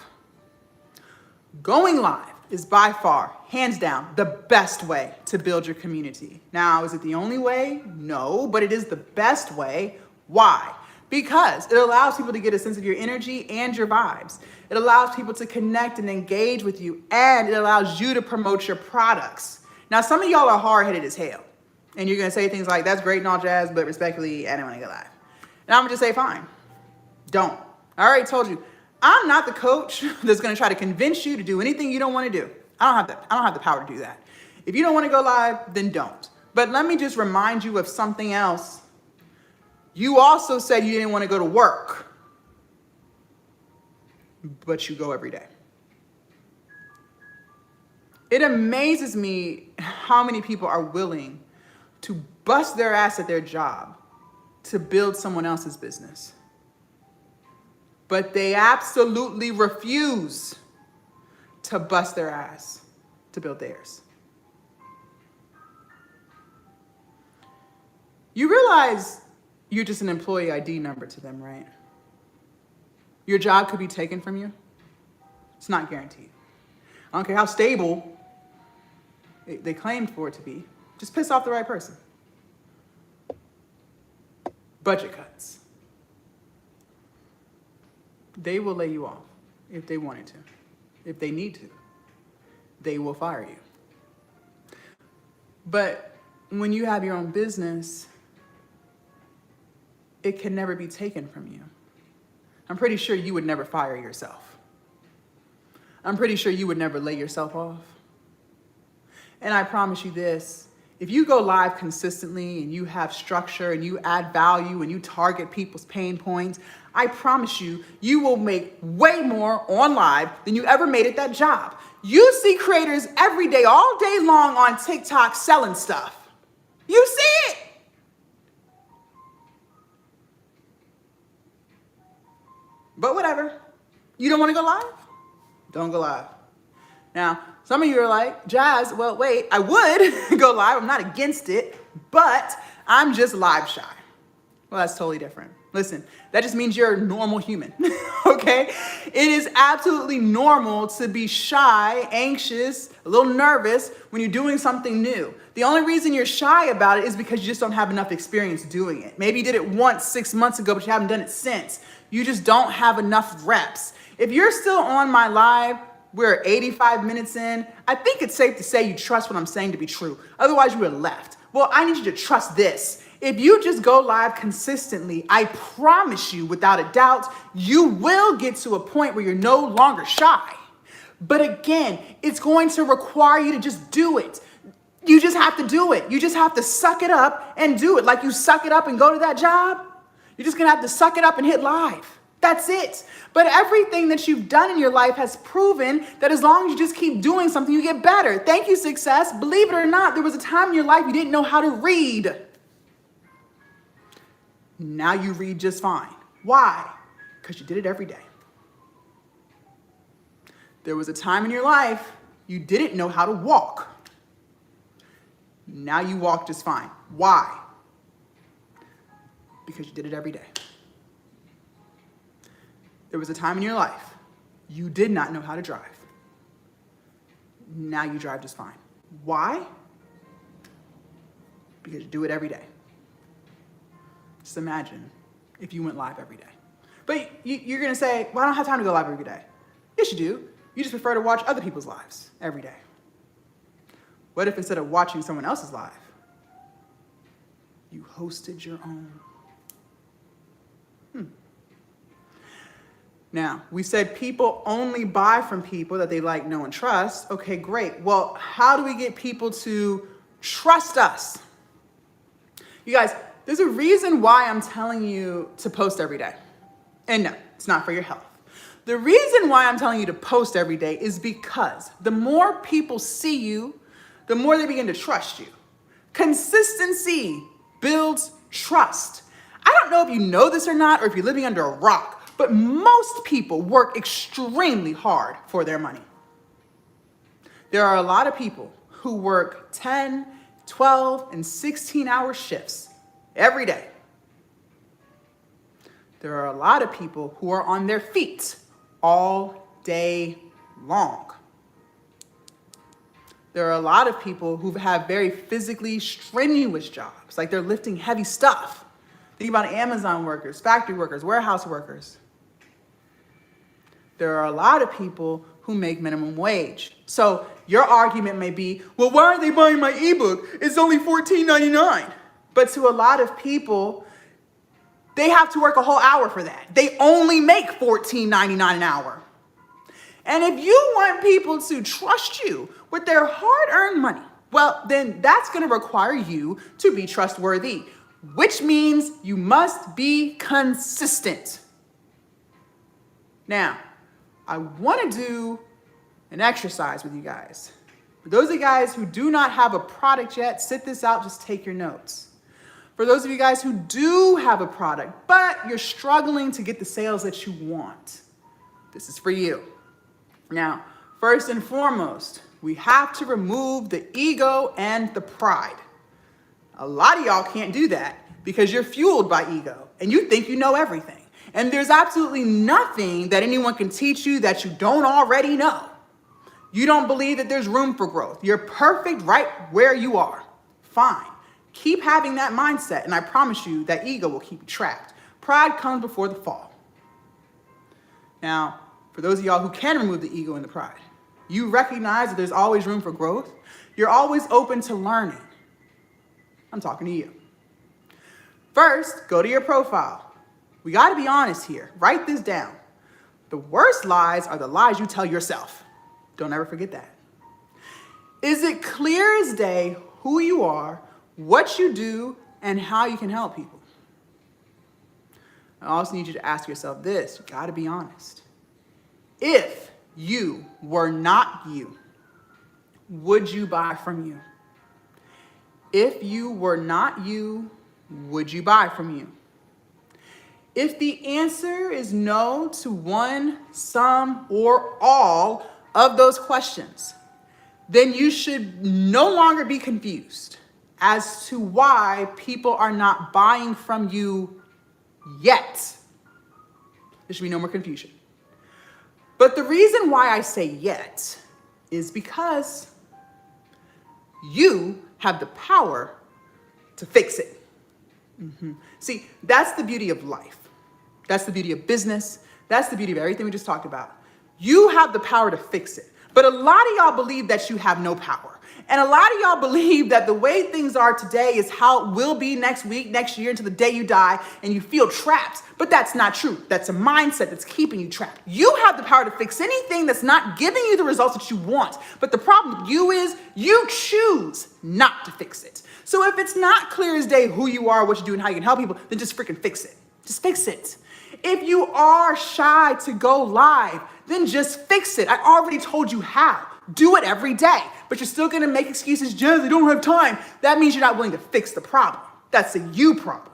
Going live is by far, hands down, the best way to build your community. Now, is it the only way? No, but it is the best way. Why? Because it allows people to get a sense of your energy and your vibes. It allows people to connect and engage with you, and it allows you to promote your products. Now, some of y'all are hard-headed as hell, and you're gonna say things like, that's great and all jazz, but respectfully, I don't wanna go live. And I'm gonna just say, fine, don't. I already told you, I'm not the coach that's gonna try to convince you to do anything you don't wanna do. I don't have the power to do that. If you don't wanna go live, then don't. But let me just remind you of something else. You also said you didn't want to go to work, but you go every day. It amazes me how many people are willing to bust their ass at their job to build someone else's business. But they absolutely refuse to bust their ass to build theirs. You realize you're just an employee ID number to them, right? Your job could be taken from you. It's not guaranteed. I don't care how stable they claimed for it to be. Just piss off the right person. Budget cuts. They will lay you off if they wanted to. If they need to, they will fire you. But when you have your own business, it can never be taken from you. I'm pretty sure you would never fire yourself. I'm pretty sure you would never lay yourself off. And I promise you this, if you go live consistently and you have structure and you add value and you target people's pain points, I promise you, you will make way more on live than you ever made at that job. You see creators every day, all day long on TikTok selling stuff. You see it. But whatever. You don't want to go live? Don't go live. Now, some of you are like, Jazz, well, wait, I would go live. I'm not against it, but I'm just live shy. Well, that's totally different. Listen, that just means you're a normal human, okay? It is absolutely normal to be shy, anxious, a little nervous when you're doing something new. The only reason you're shy about it is because you just don't have enough experience doing it. Maybe you did it once 6 months ago, but you haven't done it since. You just don't have enough reps. If you're still on my live, we're 85 minutes in, I think it's safe to say you trust what I'm saying to be true. Otherwise, you would have left. Well, I need you to trust this. If you just go live consistently, I promise you, without a doubt, you will get to a point where you're no longer shy. But again, it's going to require you to just do it. You just have to do it. You just have to suck it up and do it. Like you suck it up and go to that job, you're just gonna have to suck it up and hit live. That's it. But everything that you've done in your life has proven that as long as you just keep doing something, you get better. Thank you, success. Believe it or not, there was a time in your life you didn't know how to read. Now you read just fine. Why? Because you did it every day. There was a time in your life you didn't know how to walk. Now you walk just fine. Why? Because you did it every day. There was a time in your life you did not know how to drive. Now you drive just fine. Why? Because you do it every day. Just imagine if you went live every day. But you're going to say, well, I don't have time to go live every day. Yes, you do. You just prefer to watch other people's lives every day. What if instead of watching someone else's live, you hosted your own? Now, we said people only buy from people that they like, know, and trust. Okay, great. Well, how do we get people to trust us? You guys, there's a reason why I'm telling you to post every day. And no, it's not for your health. The reason why I'm telling you to post every day is because the more people see you, the more they begin to trust you. Consistency builds trust. I don't know if you know this or not, or if you're living under a rock, but most people work extremely hard for their money. There are a lot of people who work 10, 12, and 16-hour shifts every day. There are a lot of people who are on their feet all day long. There are a lot of people who have very physically strenuous jobs, like they're lifting heavy stuff. Think about Amazon workers, factory workers, warehouse workers. There are a lot of people who make minimum wage. So your argument may be, well, why aren't they buying my ebook? It's only $14.99. But to a lot of people, they have to work a whole hour for that. They only make $14.99 an hour. And if you want people to trust you with their hard-earned money, well, then that's going to require you to be trustworthy, which means you must be consistent. Now, I want to do an exercise with you guys. For those of you guys who do not have a product yet, sit this out, just take your notes. For those of you guys who do have a product, but you're struggling to get the sales that you want, this is for you. Now, first and foremost, We have to remove the ego and the pride. A lot of y'all can't do that because you're fueled by ego and you think you know everything. And there's absolutely nothing that anyone can teach you that you don't already know. You don't believe that there's room for growth. You're perfect right where you are. Fine. Keep having that mindset, and I promise you that ego will keep you trapped. Pride comes before the fall. Now, for those of y'all who can remove the ego and the pride, you recognize that there's always room for growth. You're always open to learning. I'm talking to you. First, go to your profile. We got to be honest here. Write this down. The worst lies are the lies you tell yourself. Don't ever forget that. Is it clear as day who you are, what you do, and how you can help people? I also need you to ask yourself this. You got to be honest. If you were not you, would you buy from you? If you were not you, would you buy from you? If the answer is no to one, some, or all of those questions, then you should no longer be confused as to why people are not buying from you yet. There should be no more confusion. But the reason why I say yet is because you have the power to fix it. See, that's the beauty of life. That's the beauty of business. That's the beauty of everything we just talked about. You have the power to fix it. But a lot of y'all believe that you have no power. And a lot of y'all believe that the way things are today is how it will be next week, next year, until the day you die, and you feel trapped. But that's not true. That's a mindset that's keeping you trapped. You have the power to fix anything that's not giving you the results that you want. But the problem with you is you choose not to fix it. So if it's not clear as day who you are, what you do, and how you can help people, then just freaking fix it. Just fix it. If you are shy to go live, then just fix it. I already told you how. Do it every day. But you're still going to make excuses. Jazz, I don't have time. That means you're not willing to fix the problem. That's a you problem.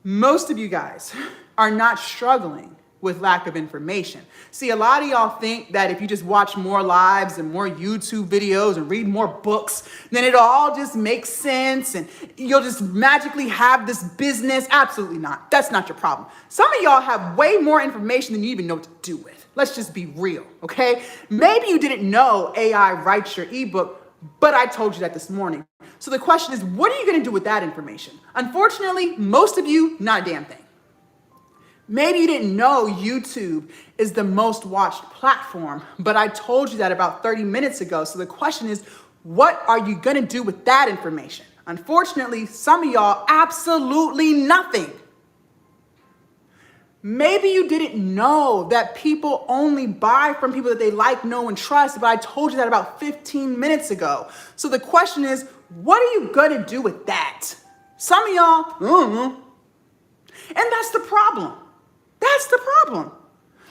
Most of you guys are not struggling with lack of information. See, a lot of y'all think that if you just watch more lives and more YouTube videos and read more books, then it all just makes sense and you'll just magically have this business. Absolutely not. That's not your problem. Some of y'all have way more information than you even know what to do with. Let's just be real, okay? Maybe you didn't know AI writes your ebook, but I told you that this morning. So the question is, what are you gonna do with that information? Unfortunately, most of you, not a damn thing. Maybe you didn't know YouTube is the most watched platform, but I told you that about 30 minutes ago. So the question is, what are you gonna do with that information? Unfortunately, some of y'all, absolutely nothing. Maybe you didn't know that people only buy from people that they like, know, and trust, but I told you that about 15 minutes ago. So the question is, what are you gonna do with that? Some of y'all, and that's the problem. That's the problem.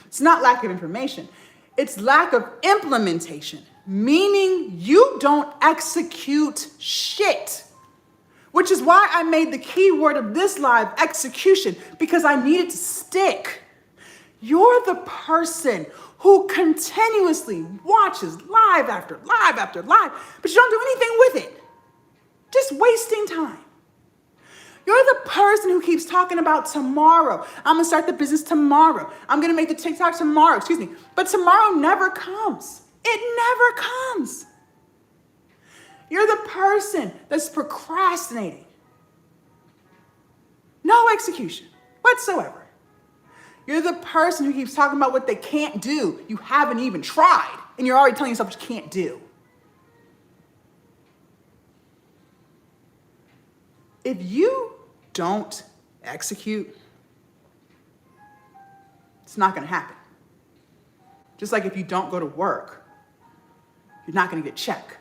It's not lack of information. It's lack of implementation, meaning you don't execute shit. Which is why I made the key word of this live execution, because I need it to stick. You're the person who continuously watches live after live after live, but you don't do anything with it. Just wasting time. You're the person who keeps talking about tomorrow. I'm gonna start the business tomorrow. I'm gonna make the TikTok tomorrow, but tomorrow never comes. It never comes. You're the person that's procrastinating. No execution whatsoever. You're the person who keeps talking about what they can't do. You haven't even tried, and you're already telling yourself what you can't do. If you don't execute, it's not going to happen. Just like if you don't go to work, you're not going to get a check.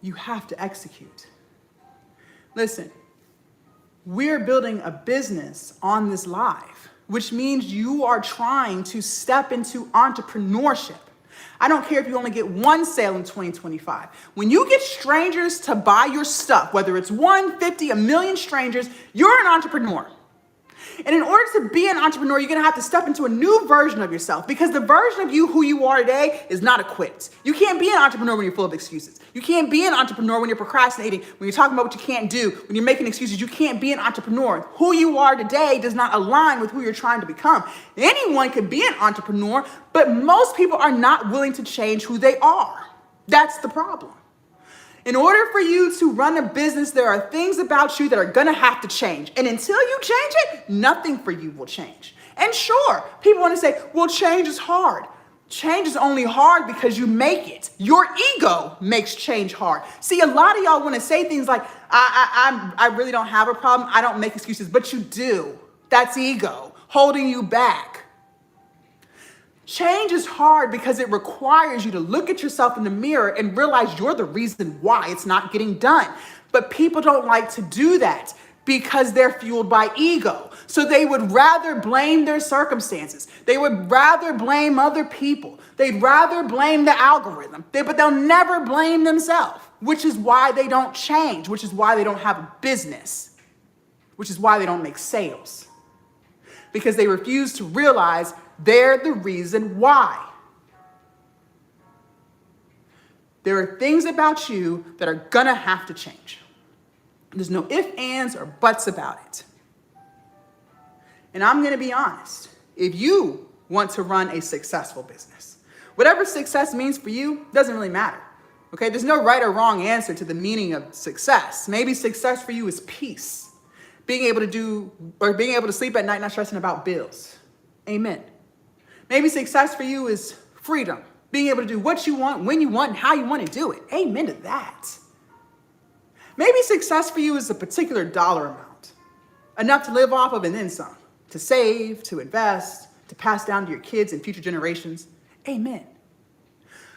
You have to execute. Listen, we're building a business on this live, which means you are trying to step into entrepreneurship. I don't care if you only get one sale in 2025. When you get strangers to buy your stuff, whether it's 1, 50, a million strangers, you're an entrepreneur. And in order to be an entrepreneur, you're gonna have to step into a new version of yourself, because the version of you who you are today is not equipped. You can't be an entrepreneur when you're full of excuses. You can't be an entrepreneur when you're procrastinating, when you're talking about what you can't do, when you're making excuses. You can't be an entrepreneur. Who you are today does not align with who you're trying to become. Anyone can be an entrepreneur, but most people are not willing to change who they are. That's the problem. In order for you to run a business, there are things about you that are gonna have to change. And until you change it, nothing for you will change. And sure, people wanna say, well, change is hard. Change is only hard because you make it. Your ego makes change hard. See, a lot of y'all wanna say things like, I really don't have a problem, I don't make excuses, but you do. That's ego holding you back. Change is hard because it requires you to look at yourself in the mirror and realize you're the reason why it's not getting done. But people don't like to do that because they're fueled by ego. So they would rather blame their circumstances. They would rather blame other people. They'd rather blame the algorithm, but they'll never blame themselves, which is why they don't change, which is why they don't have a business, which is why they don't make sales, because they refuse to realize they're the reason why. There are things about you that are gonna have to change. There's no ifs, ands, or buts about it. And I'm gonna be honest, if you want to run a successful business, whatever success means for you doesn't really matter, okay? There's no right or wrong answer to the meaning of success. Maybe success for you is peace, being able to sleep at night not stressing about bills. Amen. Maybe success for you is freedom, being able to do what you want, when you want, and how you want to do it. Amen to that. Maybe success for you is a particular dollar amount, enough to live off of and then some, to save, to invest, to pass down to your kids and future generations. Amen.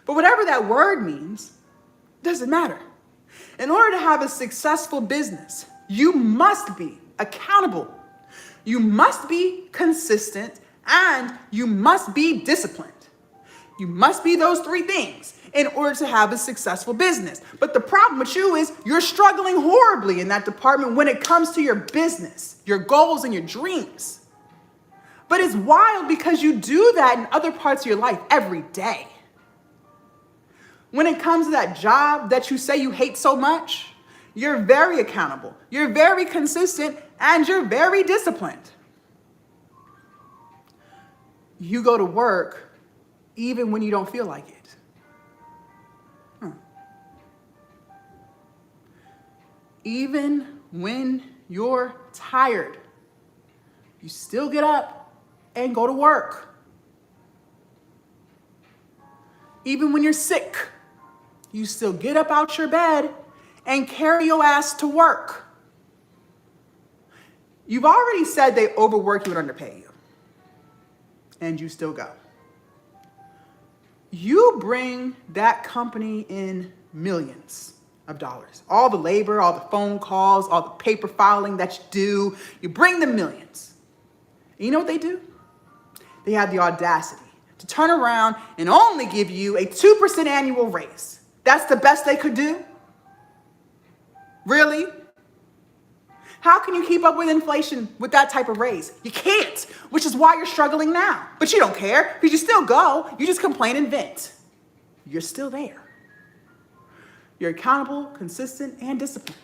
But whatever that word means, doesn't matter. In order to have a successful business, you must be accountable. You must be consistent, and you must be disciplined. You must be those three things in order to have a successful business. But the problem with you is you're struggling horribly in that department when it comes to your business, your goals, and your dreams. But it's wild because you do that in other parts of your life every day. When it comes to that job that you say you hate so much, you're very accountable, you're very consistent, and you're very disciplined. You go to work even when you don't feel like it. Even when you're tired, you still get up and go to work. Even when you're sick, you still get up out your bed and carry your ass to work. You've already said they overwork you and underpay you, and you still go. You bring that company in millions of dollars. All the labor, all the phone calls, all the paper filing that you do, you bring them millions. And you know what they do? They have the audacity to turn around and only give you a 2% annual raise. That's the best they could do? Really? How can you keep up with inflation with that type of raise? You can't, which is why you're struggling now. But you don't care because you still go. You just complain and vent. You're still there. You're accountable, consistent, and disciplined.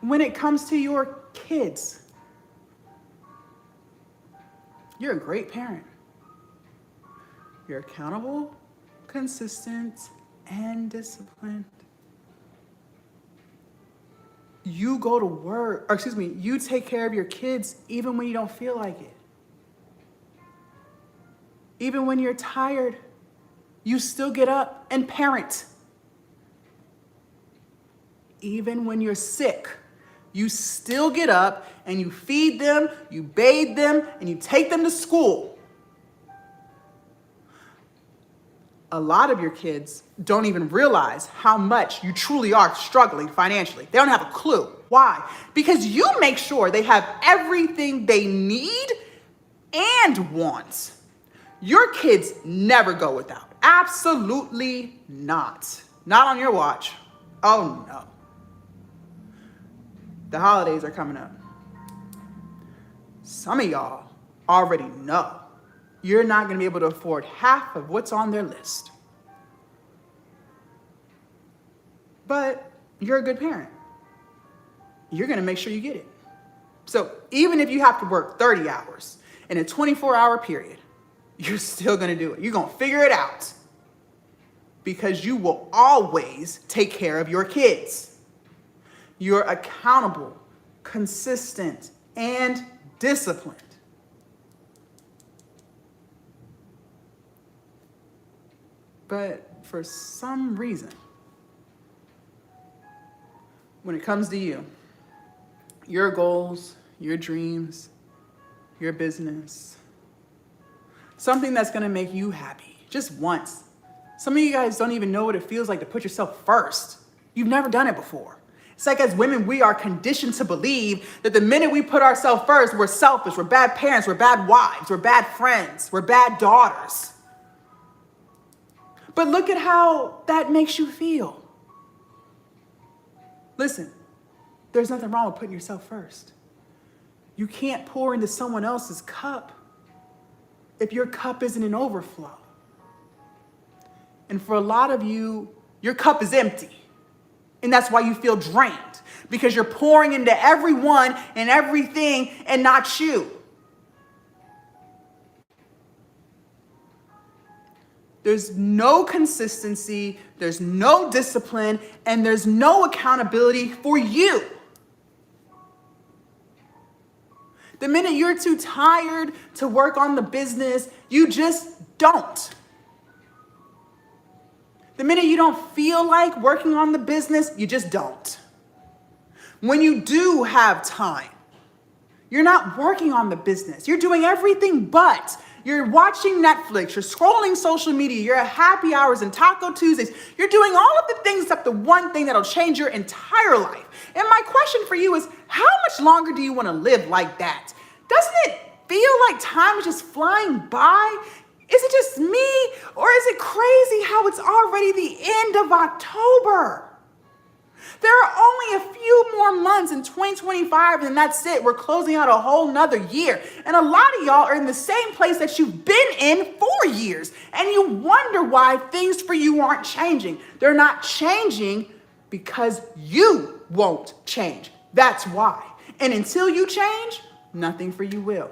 When it comes to your kids, you're a great parent. You're accountable, consistent, and disciplined. You go to work, you take care of your kids even when you don't feel like it. Even when you're tired, you still get up and parent. Even when you're sick, you still get up and you feed them, you bathe them, and you take them to school. A lot of your kids don't even realize how much you truly are struggling financially. They don't have a clue. Why? Because you make sure they have everything they need and want. Your kids never go without. Absolutely not. Not on your watch. Oh no. The holidays are coming up. Some of y'all already know you're not going to be able to afford half of what's on their list. But you're a good parent. You're going to make sure you get it. So even if you have to work 30 hours in a 24-hour period, you're still going to do it. You're going to figure it out because you will always take care of your kids. You're accountable, consistent, and disciplined. But for some reason, when it comes to you, your goals, your dreams, your business, something that's going to make you happy just once. Some of you guys don't even know what it feels like to put yourself first. You've never done it before. It's like as women, we are conditioned to believe that the minute we put ourselves first, we're selfish, we're bad parents, we're bad wives, we're bad friends, we're bad daughters. But look at how that makes you feel. Listen, there's nothing wrong with putting yourself first. You can't pour into someone else's cup if your cup isn't in overflow. And for a lot of you, your cup is empty. And that's why you feel drained, because you're pouring into everyone and everything and not you. There's no consistency, there's no discipline, and there's no accountability for you. The minute you're too tired to work on the business, you just don't. The minute you don't feel like working on the business, you just don't. When you do have time, you're not working on the business. You're doing everything but. You're watching Netflix, you're scrolling social media, you're at happy hours and Taco Tuesdays. You're doing all of the things except the one thing that'll change your entire life. And my question for you is, how much longer do you want to live like that? Doesn't it feel like time is just flying by? Is it just me, or is it crazy how it's already the end of October? There are only a few more months in 2025, and that's it. We're closing out a whole nother year. And a lot of y'all are in the same place that you've been in for years. And you wonder why things for you aren't changing. They're not changing because you won't change. That's why. And until you change, nothing for you will.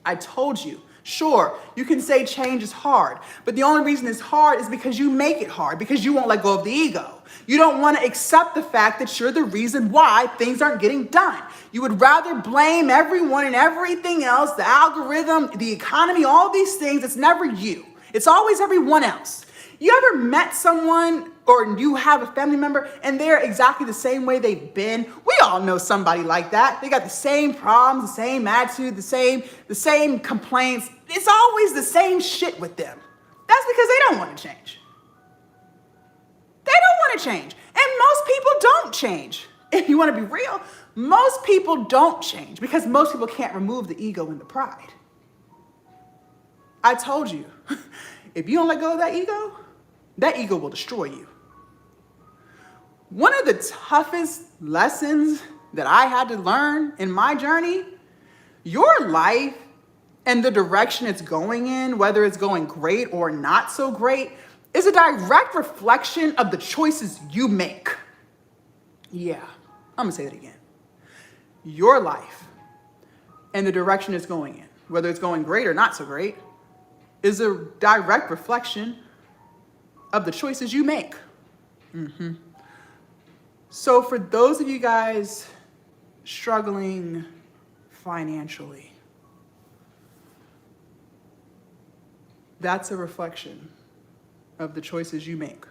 I told you. Sure, you can say change is hard, but the only reason it's hard is because you make it hard, because you won't let go of the ego. You don't want to accept the fact that you're the reason why things aren't getting done. You would rather blame everyone and everything else, the algorithm, the economy, all these things. It's never you. It's always everyone else. You ever met someone or you have a family member and they're exactly the same way they've been? We all know somebody like that. They got the same problems, the same attitude, the same complaints. It's always the same shit with them. That's because they don't want to change. They don't want to change. And most people don't change. If you want to be real, most people don't change because most people can't remove the ego and the pride. I told you, if you don't let go of that ego will destroy you. One of the toughest lessons that I had to learn in my journey, your life and the direction it's going in, whether it's going great or not so great, is a direct reflection of the choices you make. Yeah, I'm gonna say that again. Your life and the direction it's going in, whether it's going great or not so great, is a direct reflection of the choices you make. So for those of you guys struggling financially, that's a reflection of the choices you make.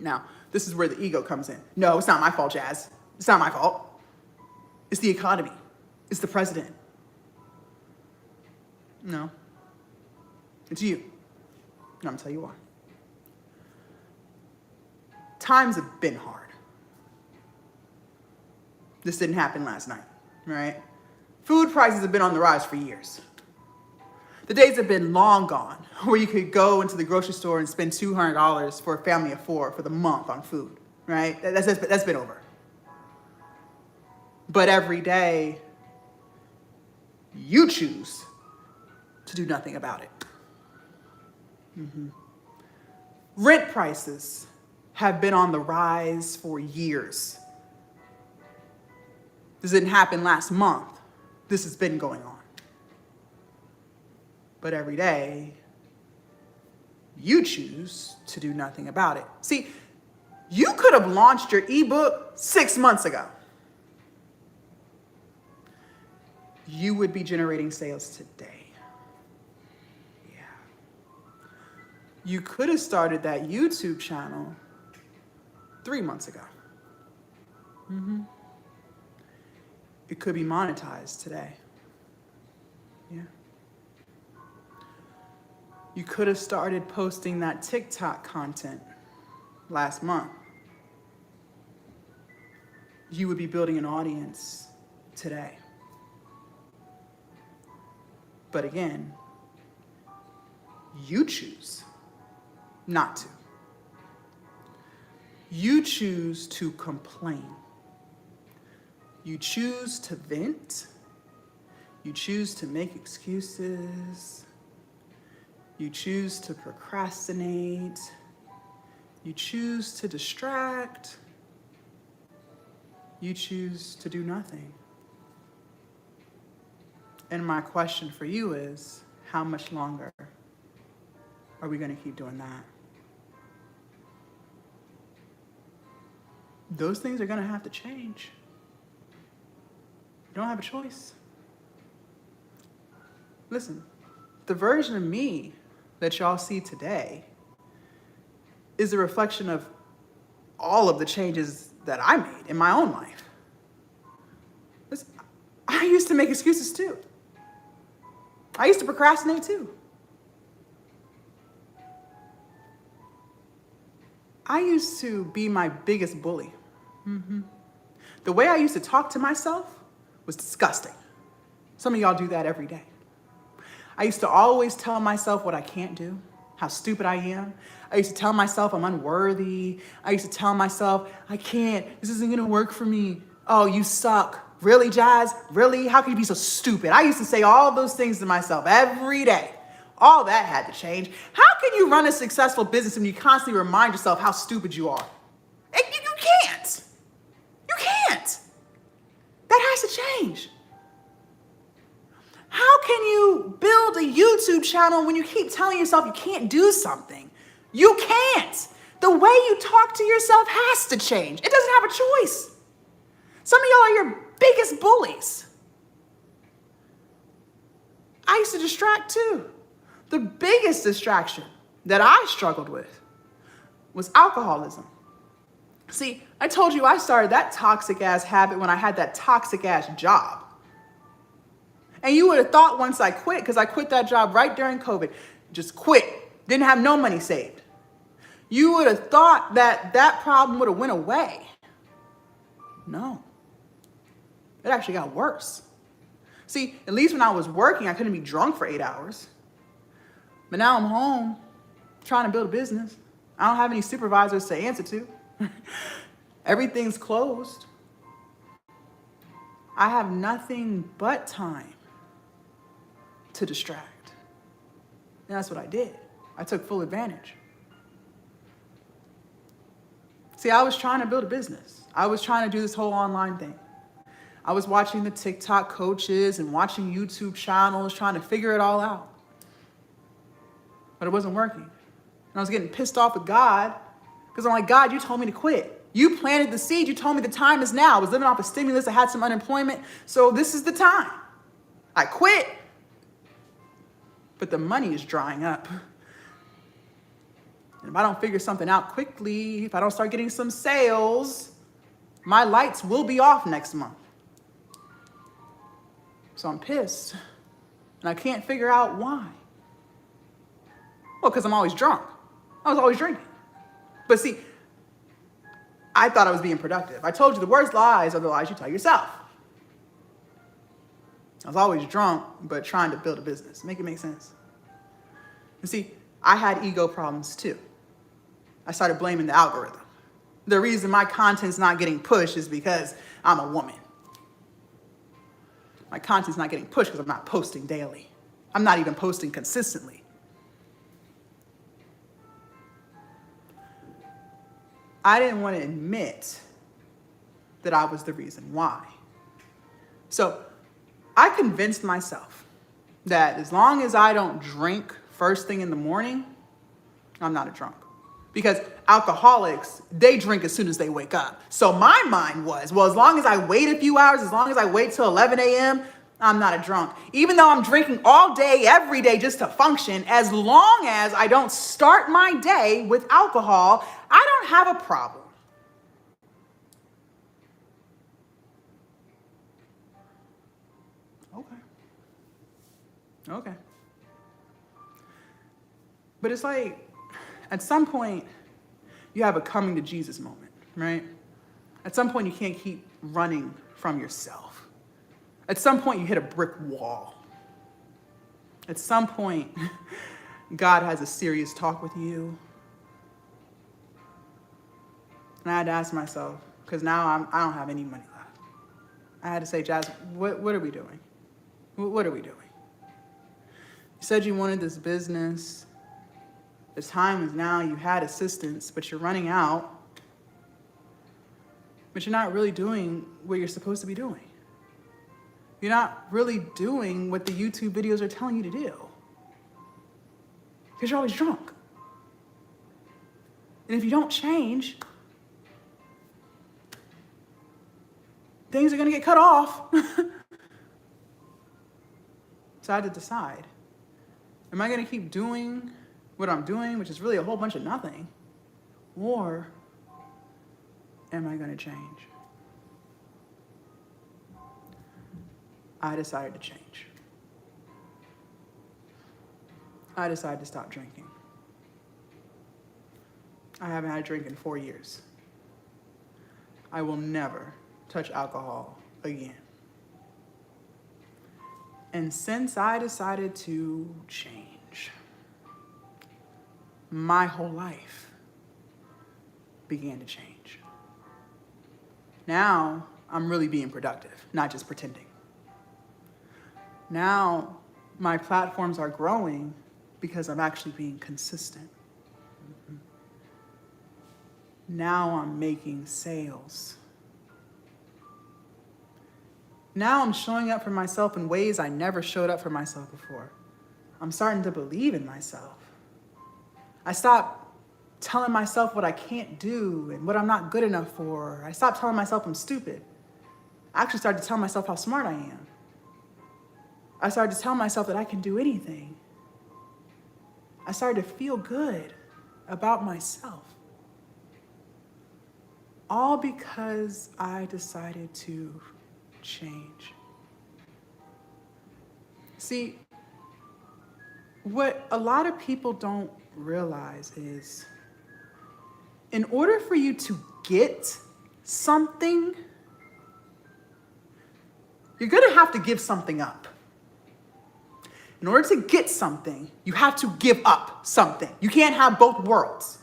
Now, this is where the ego comes in. No, it's not my fault, Jazz. It's not my fault. It's the economy. It's the president. No. It's you. And I'm gonna tell you why. Times have been hard. This didn't happen last night, right? Food prices have been on the rise for years. The days have been long gone where you could go into the grocery store and spend $200 for a family of 4 for the month on food, right? That's been over. But every day, you choose to do nothing about it. Rent prices have been on the rise for years. This didn't happen last month. This has been going on. But every day, you choose to do nothing about it. See, you could have launched your ebook 6 months ago. You would be generating sales today. Yeah. You could have started that YouTube channel 3 months ago. It could be monetized today. Yeah. You could have started posting that TikTok content last month. You would be building an audience today. But again, you choose not to. You choose to complain. You choose to vent. You choose to make excuses. You choose to procrastinate. You choose to distract. You choose to do nothing. And my question for you is, how much longer are we going to keep doing that? Those things are going to have to change. You don't have a choice. Listen, the version of me that y'all see today is a reflection of all of the changes that I made in my own life. Listen, I used to make excuses too. I used to procrastinate too. I used to be my biggest bully. The way I used to talk to myself was disgusting. Some of y'all do that every day. I used to always tell myself what I can't do, how stupid I am. I used to tell myself I'm unworthy. I used to tell myself, I can't, this isn't gonna work for me. Oh, you suck. Really, Jazz? Really? How can you be so stupid? I used to say all those things to myself every day. All that had to change. How can you run a successful business when you constantly remind yourself how stupid you are? You can't. You can't. That has to change. How can you build a YouTube channel when you keep telling yourself you can't do something? You can't. The way you talk to yourself has to change. It doesn't have a choice. Some of y'all are your biggest bullies. I used to distract too. The biggest distraction that I struggled with was alcoholism. See, I told you I started that toxic ass habit when I had that toxic ass job. And you would have thought once I quit, because I quit that job right during COVID, just quit, didn't have no money saved. You would have thought that that problem would have went away. No, it actually got worse. See, at least when I was working, I couldn't be drunk for 8 hours. But now I'm home trying to build a business. I don't have any supervisors to answer to. Everything's closed. I have nothing but time to distract. And that's what I did. I took full advantage. See, I was trying to build a business. I was trying to do this whole online thing. I was watching the TikTok coaches and watching YouTube channels, trying to figure it all out. But it wasn't working. And I was getting pissed off with God because I'm like, God, you told me to quit. You planted the seed. You told me the time is now. I was living off a stimulus. I had some unemployment. So this is the time. I quit. But the money is drying up. And if I don't figure something out quickly, if I don't start getting some sales, my lights will be off next month. So I'm pissed. And I can't figure out why. Well, because I'm always drunk. I was always drinking. But see, I thought I was being productive. I told you the worst lies are the lies you tell yourself. I was always drunk, but trying to build a business. Make it make sense. And see, I had ego problems too. I started blaming the algorithm. The reason my content's not getting pushed is because I'm a woman. My content's not getting pushed because I'm not posting daily. I'm not even posting consistently. I didn't want to admit that I was the reason why. So I convinced myself that as long as I don't drink first thing in the morning, I'm not a drunk. Because alcoholics, they drink as soon as they wake up. So my mind was, well, as long as I wait a few hours, as long as I wait till 11 a.m., I'm not a drunk. Even though I'm drinking all day, every day just to function, as long as I don't start my day with alcohol, I don't have a problem. Okay. But it's like, at some point, you have a coming to Jesus moment, right? At some point, you can't keep running from yourself. At some point, you hit a brick wall. At some point, God has a serious talk with you. And I had to ask myself, because now I don't have any money left. I had to say, Jazz, what are we doing? What are we doing? You said you wanted this business. The time is now. You had assistance, but you're running out. But you're not really doing what you're supposed to be doing. You're not really doing what the YouTube videos are telling you to do. Because you're always drunk. And if you don't change, things are going to get cut off. So I had to decide. Am I going to keep doing what I'm doing, which is really a whole bunch of nothing? Or am I going to change? I decided to change. I decided to stop drinking. I haven't had a drink in 4 years. I will never touch alcohol again. And since I decided to change, my whole life began to change. Now I'm really being productive, not just pretending. Now my platforms are growing because I'm actually being consistent. Now I'm making sales. Now I'm showing up for myself in ways I never showed up for myself before. I'm starting to believe in myself. I stopped telling myself what I can't do and what I'm not good enough for. I stopped telling myself I'm stupid. I actually started to tell myself how smart I am. I started to tell myself that I can do anything. I started to feel good about myself. All because I decided to change. See, what a lot of people don't realize is, in order for you to get something, you're going to have to give something up. In order to get something, you have to give up something. You can't have both worlds.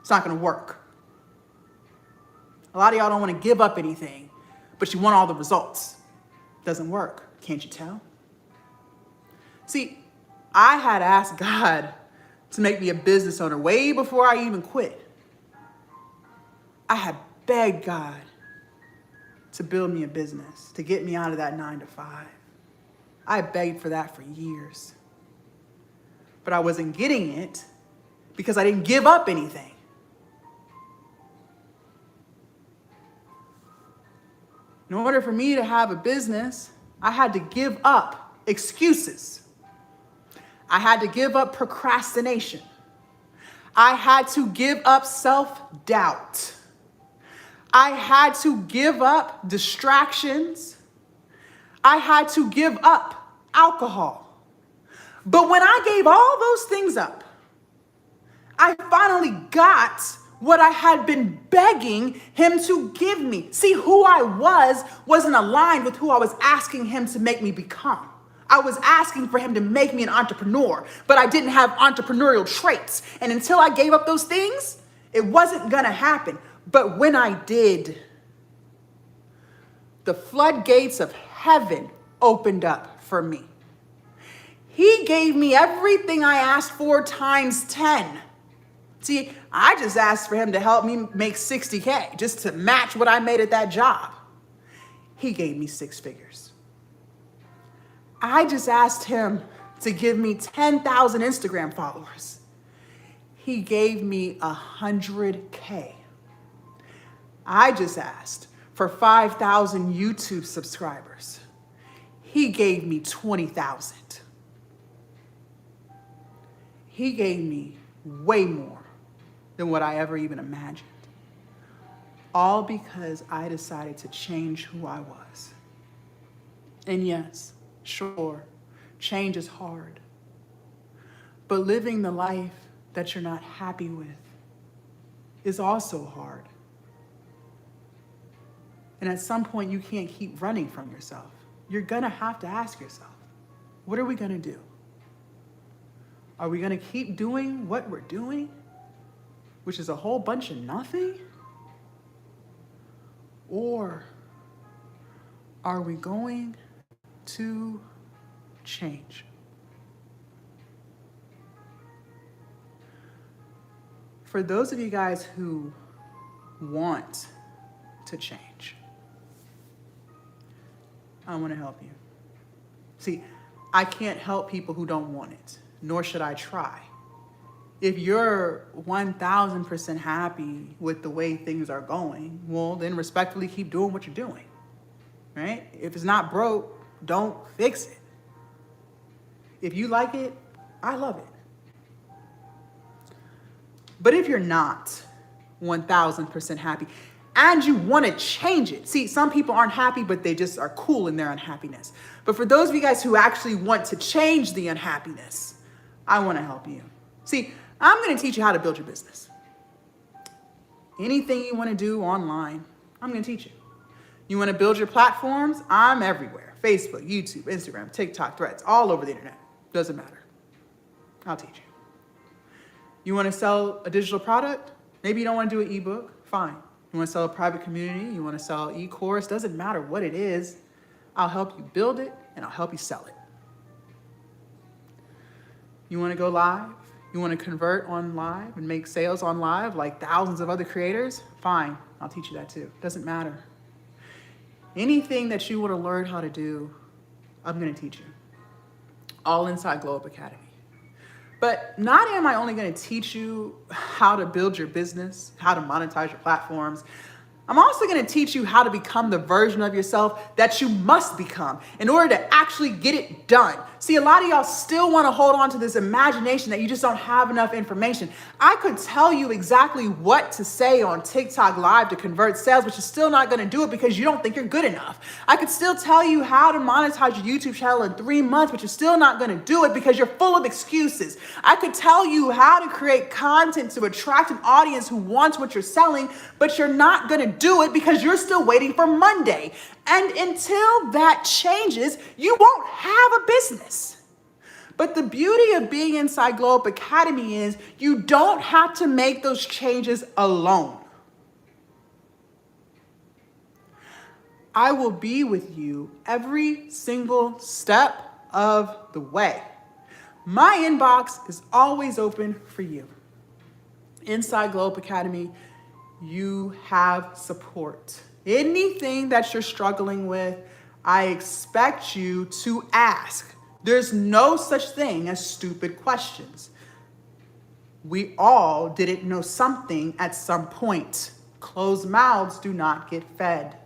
It's not going to work. A lot of y'all don't want to give up anything, but you want all the results. Doesn't work. Can't you tell? See, I had asked God to make me a business owner way before I even quit. I had begged God to build me a business, to get me out of that 9-to-5. I begged for that for years. But I wasn't getting it because I didn't give up anything. In order for me to have a business, I had to give up excuses. I had to give up procrastination. I had to give up self-doubt. I had to give up distractions. I had to give up alcohol. But when I gave all those things up, I finally got what I had been begging him to give me. See, who I wasn't aligned with who I was asking him to make me become. I was asking for him to make me an entrepreneur, but I didn't have entrepreneurial traits. And until I gave up those things, it wasn't gonna happen. But when I did, the floodgates of heaven opened up for me. He gave me everything I asked for times 10. See, I just asked for him to help me make 60K just to match what I made at that job. He gave me 6 figures. I just asked him to give me 10,000 Instagram followers. He gave me 100K. I just asked for 5,000 YouTube subscribers. He gave me 20,000. He gave me way more than what I ever even imagined. All because I decided to change who I was. And yes, sure, change is hard. But living the life that you're not happy with is also hard. And at some point, you can't keep running from yourself. You're gonna have to ask yourself, what are we gonna do? Are we gonna keep doing what we're doing, which is a whole bunch of nothing? Or are we going to change? For those of you guys who want to change, I want to help you. See, I can't help people who don't want it, nor should I try. If you're 1,000% happy with the way things are going, well, then respectfully keep doing what you're doing, right? If it's not broke, don't fix it. If you like it, I love it. But if you're not 1,000% happy and you want to change it, see, some people aren't happy, but they just are cool in their unhappiness. But for those of you guys who actually want to change the unhappiness, I want to help you. See, I'm going to teach you how to build your business. Anything you want to do online, I'm going to teach you. You want to build your platforms? I'm everywhere. Facebook, YouTube, Instagram, TikTok, Threads, all over the internet. Doesn't matter. I'll teach you. You want to sell a digital product? Maybe you don't want to do an ebook. Fine. You want to sell a private community? You want to sell an e-course? Doesn't matter what it is. I'll help you build it and I'll help you sell it. You want to go live? You want to convert on live and make sales on live like thousands of other creators? Fine, I'll teach you that too. Doesn't matter. Anything that you want to learn how to do, I'm going to teach you. All inside Glow Up Academy. But not am I only going to teach you how to build your business, how to monetize your platforms. I'm also going to teach you how to become the version of yourself that you must become in order to actually get it done. See, a lot of y'all still want to hold on to this imagination that you just don't have enough information. I could tell you exactly what to say on TikTok Live to convert sales, but you're still not going to do it because you don't think you're good enough. I could still tell you how to monetize your YouTube channel in 3 months, but you're still not going to do it because you're full of excuses. I could tell you how to create content to attract an audience who wants what you're selling, but you're not going to do it because you're still waiting for Monday. And until that changes, you won't have a business. But the beauty of being inside Glow Up Academy is you don't have to make those changes alone. I will be with you every single step of the way. My inbox is always open for you. Inside Glow Up Academy, you have support. Anything that you're struggling with, I expect you to ask. There's no such thing as stupid questions. We all didn't know something at some point. Closed mouths do not get fed.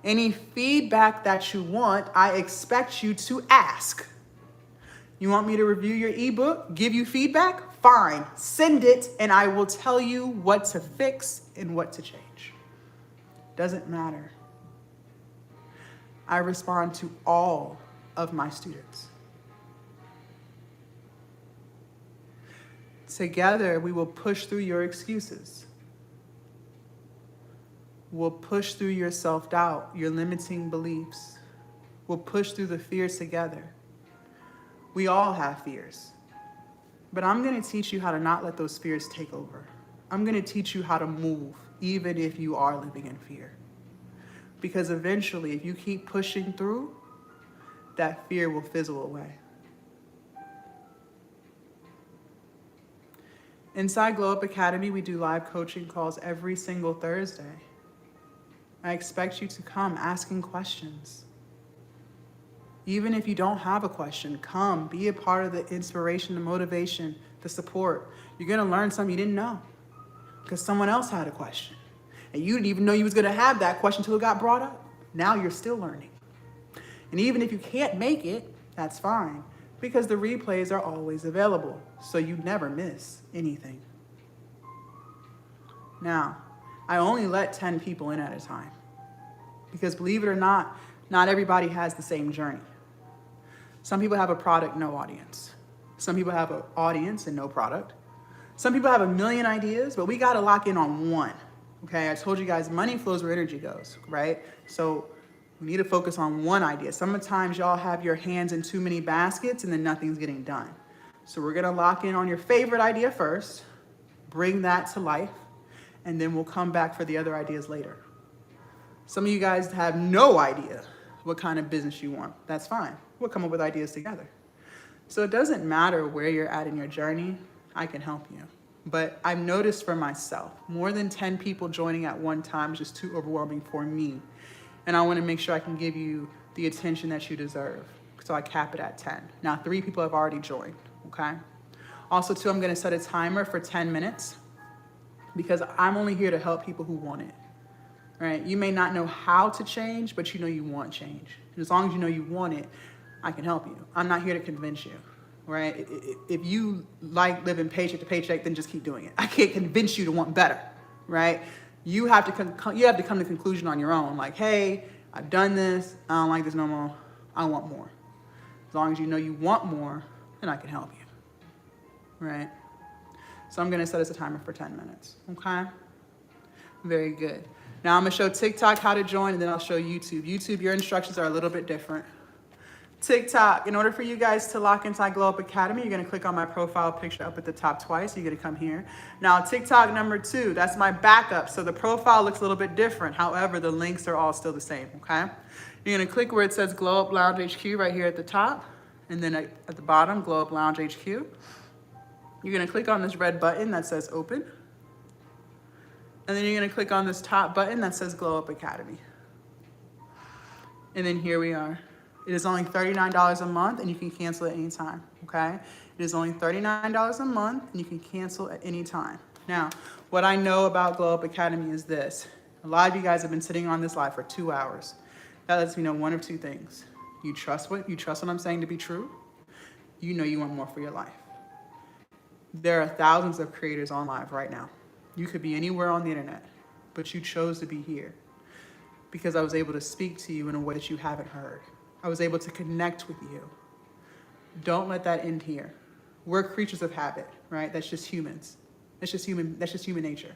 Any feedback that you want, I expect you to ask. You want me to review your ebook, give you feedback? Fine, send it, and I will tell you what to fix and what to change. Doesn't matter. I respond to all of my students. Together, we will push through your excuses. We'll push through your self-doubt, your limiting beliefs. We'll push through the fears together. We all have fears. But I'm going to teach you how to not let those fears take over. I'm going to teach you how to move, even if you are living in fear. Because eventually, if you keep pushing through, that fear will fizzle away. Inside Glow Up Academy, we do live coaching calls every single Thursday. I expect you to come asking questions. Even if you don't have a question, come, be a part of the inspiration, the motivation, the support. You're gonna learn something you didn't know because someone else had a question. And you didn't even know you was gonna have that question until it got brought up. Now you're still learning. And even if you can't make it, that's fine, because the replays are always available, so you never miss anything. Now, I only let 10 people in at a time, because believe it or not everybody has the same journey. Some people have a product, no audience. Some people have an audience and no product. Some people have a million ideas, but we gotta lock in on one, okay? I told you guys, money flows where energy goes, right? So we need to focus on one idea. Sometimes y'all have your hands in too many baskets and then nothing's getting done. So we're gonna lock in on your favorite idea first, bring that to life, and then we'll come back for the other ideas later. Some of you guys have no idea what kind of business you want. That's fine. We'll come up with ideas together. So it doesn't matter where you're at in your journey, I can help you. But I've noticed for myself, more than 10 people joining at one time is just too overwhelming for me. And I want to make sure I can give you the attention that you deserve. So I cap it at 10. Now, 3 people have already joined, okay? Also, too, I'm going to set a timer for 10 minutes because I'm only here to help people who want it, right? You may not know how to change, but you know you want change. And as long as you know you want it, I can help you. I'm not here to convince you, right? If you like living paycheck to paycheck, then just keep doing it. I can't convince you to want better, right? You have to come to the conclusion on your own. Like, hey, I've done this. I don't like this no more. I want more. As long as you know you want more, then I can help you, right? So I'm gonna set us a timer for 10 minutes, okay? Very good. Now I'm gonna show TikTok how to join, and then I'll show YouTube. YouTube, your instructions are a little bit different. TikTok, in order for you guys to lock inside Glow Up Academy, you're gonna click on my profile picture up at the top twice. You're gonna come here. Now TikTok number 2, that's my backup. So the profile looks a little bit different. However, the links are all still the same, okay? You're gonna click where it says Glow Up Lounge HQ right here at the top. And then at the bottom, Glow Up Lounge HQ. You're gonna click on this red button that says open. And then you're gonna click on this top button that says Glow Up Academy. And then here we are. It is only $39 a month and you can cancel at any time, okay? It is only $39 a month and you can cancel at any time. Now, what I know about Glow Up Academy is this. A lot of you guys have been sitting on this live for 2 hours. That lets me know one of 2 things. You trust what I'm saying to be true. You know you want more for your life. There are thousands of creators on live right now. You could be anywhere on the internet, but you chose to be here because I was able to speak to you in a way that you haven't heard. I was able to connect with you. Don't let that end here. We're creatures of habit, right? That's just humans. That's just human nature.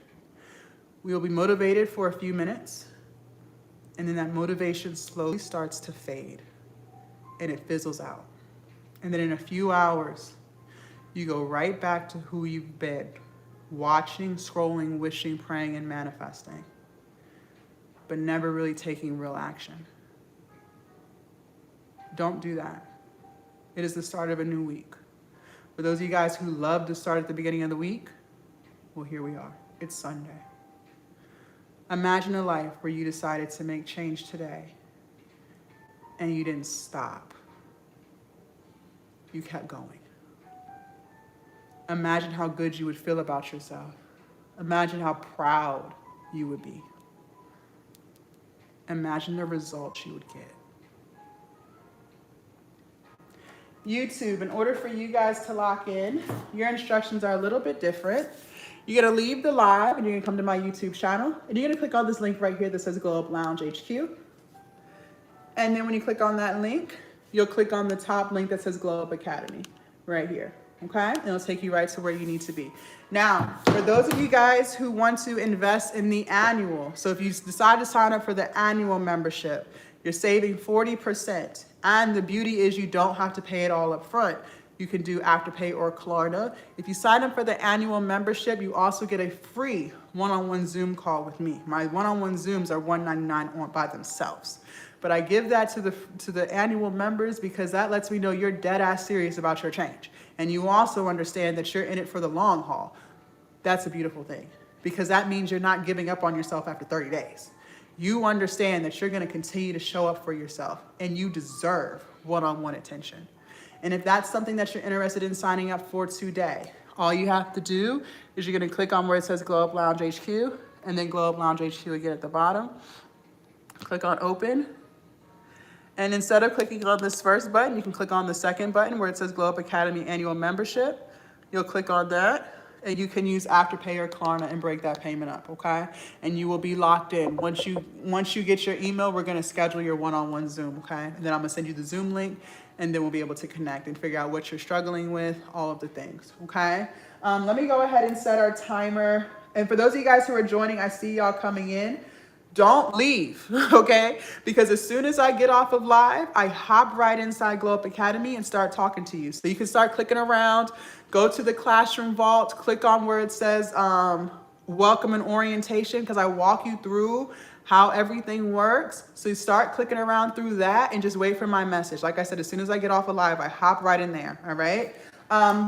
We will be motivated for a few minutes, and then that motivation slowly starts to fade, and it fizzles out. And then in a few hours, you go right back to who you've been, watching, scrolling, wishing, praying, and manifesting, but never really taking real action. Don't do that. It is the start of a new week. For those of you guys who love to start at the beginning of the week, well, here we are. It's Sunday. Imagine a life where you decided to make change today and you didn't stop. You kept going. Imagine how good you would feel about yourself. Imagine how proud you would be. Imagine the results you would get. YouTube, in order for you guys to lock in, your instructions are a little bit different. You're gonna leave the live and you're gonna come to my YouTube channel and you're gonna click on this link right here that says Glow Up Lounge HQ. And then when you click on that link, you'll click on the top link that says Glow Up Academy right here, okay? And it'll take you right to where you need to be. Now, for those of you guys who want to invest in the annual, so if you decide to sign up for the annual membership, you're saving 40%. And the beauty is you don't have to pay it all up front. You can do Afterpay or Klarna. If you sign up for the annual membership, you also get a free one-on-one Zoom call with me. My one-on-one Zooms are $199 by themselves. But I give that to the annual members because that lets me know you're dead ass serious about your change. And you also understand that you're in it for the long haul. That's a beautiful thing because that means you're not giving up on yourself after 30 days. You understand that you're going to continue to show up for yourself and you deserve one-on-one attention. And if that's something that you're interested in signing up for today, all you have to do is you're going to click on where it says Glow Up Lounge HQ and then Glow Up Lounge HQ again at the bottom. Click on open. And instead of clicking on this first button, you can click on the second button where it says Glow Up Academy Annual Membership. You'll click on that and you can use Afterpay or Klarna and break that payment up, okay? And you will be locked in. Once you get your email, we're gonna schedule your one-on-one Zoom, okay? And then I'm gonna send you the Zoom link and then we'll be able to connect and figure out what you're struggling with, all of the things, okay? Let me go ahead and set our timer. And for those of you guys who are joining, I see y'all coming in. Don't leave, okay? Because as soon as I get off of live, I hop right inside Glow Up Academy and start talking to you. So you can start clicking around, go to the classroom vault, click on where it says welcome and orientation because I walk you through how everything works. So you start clicking around through that and just wait for my message. Like I said, as soon as I get off of live, I hop right in there, all right?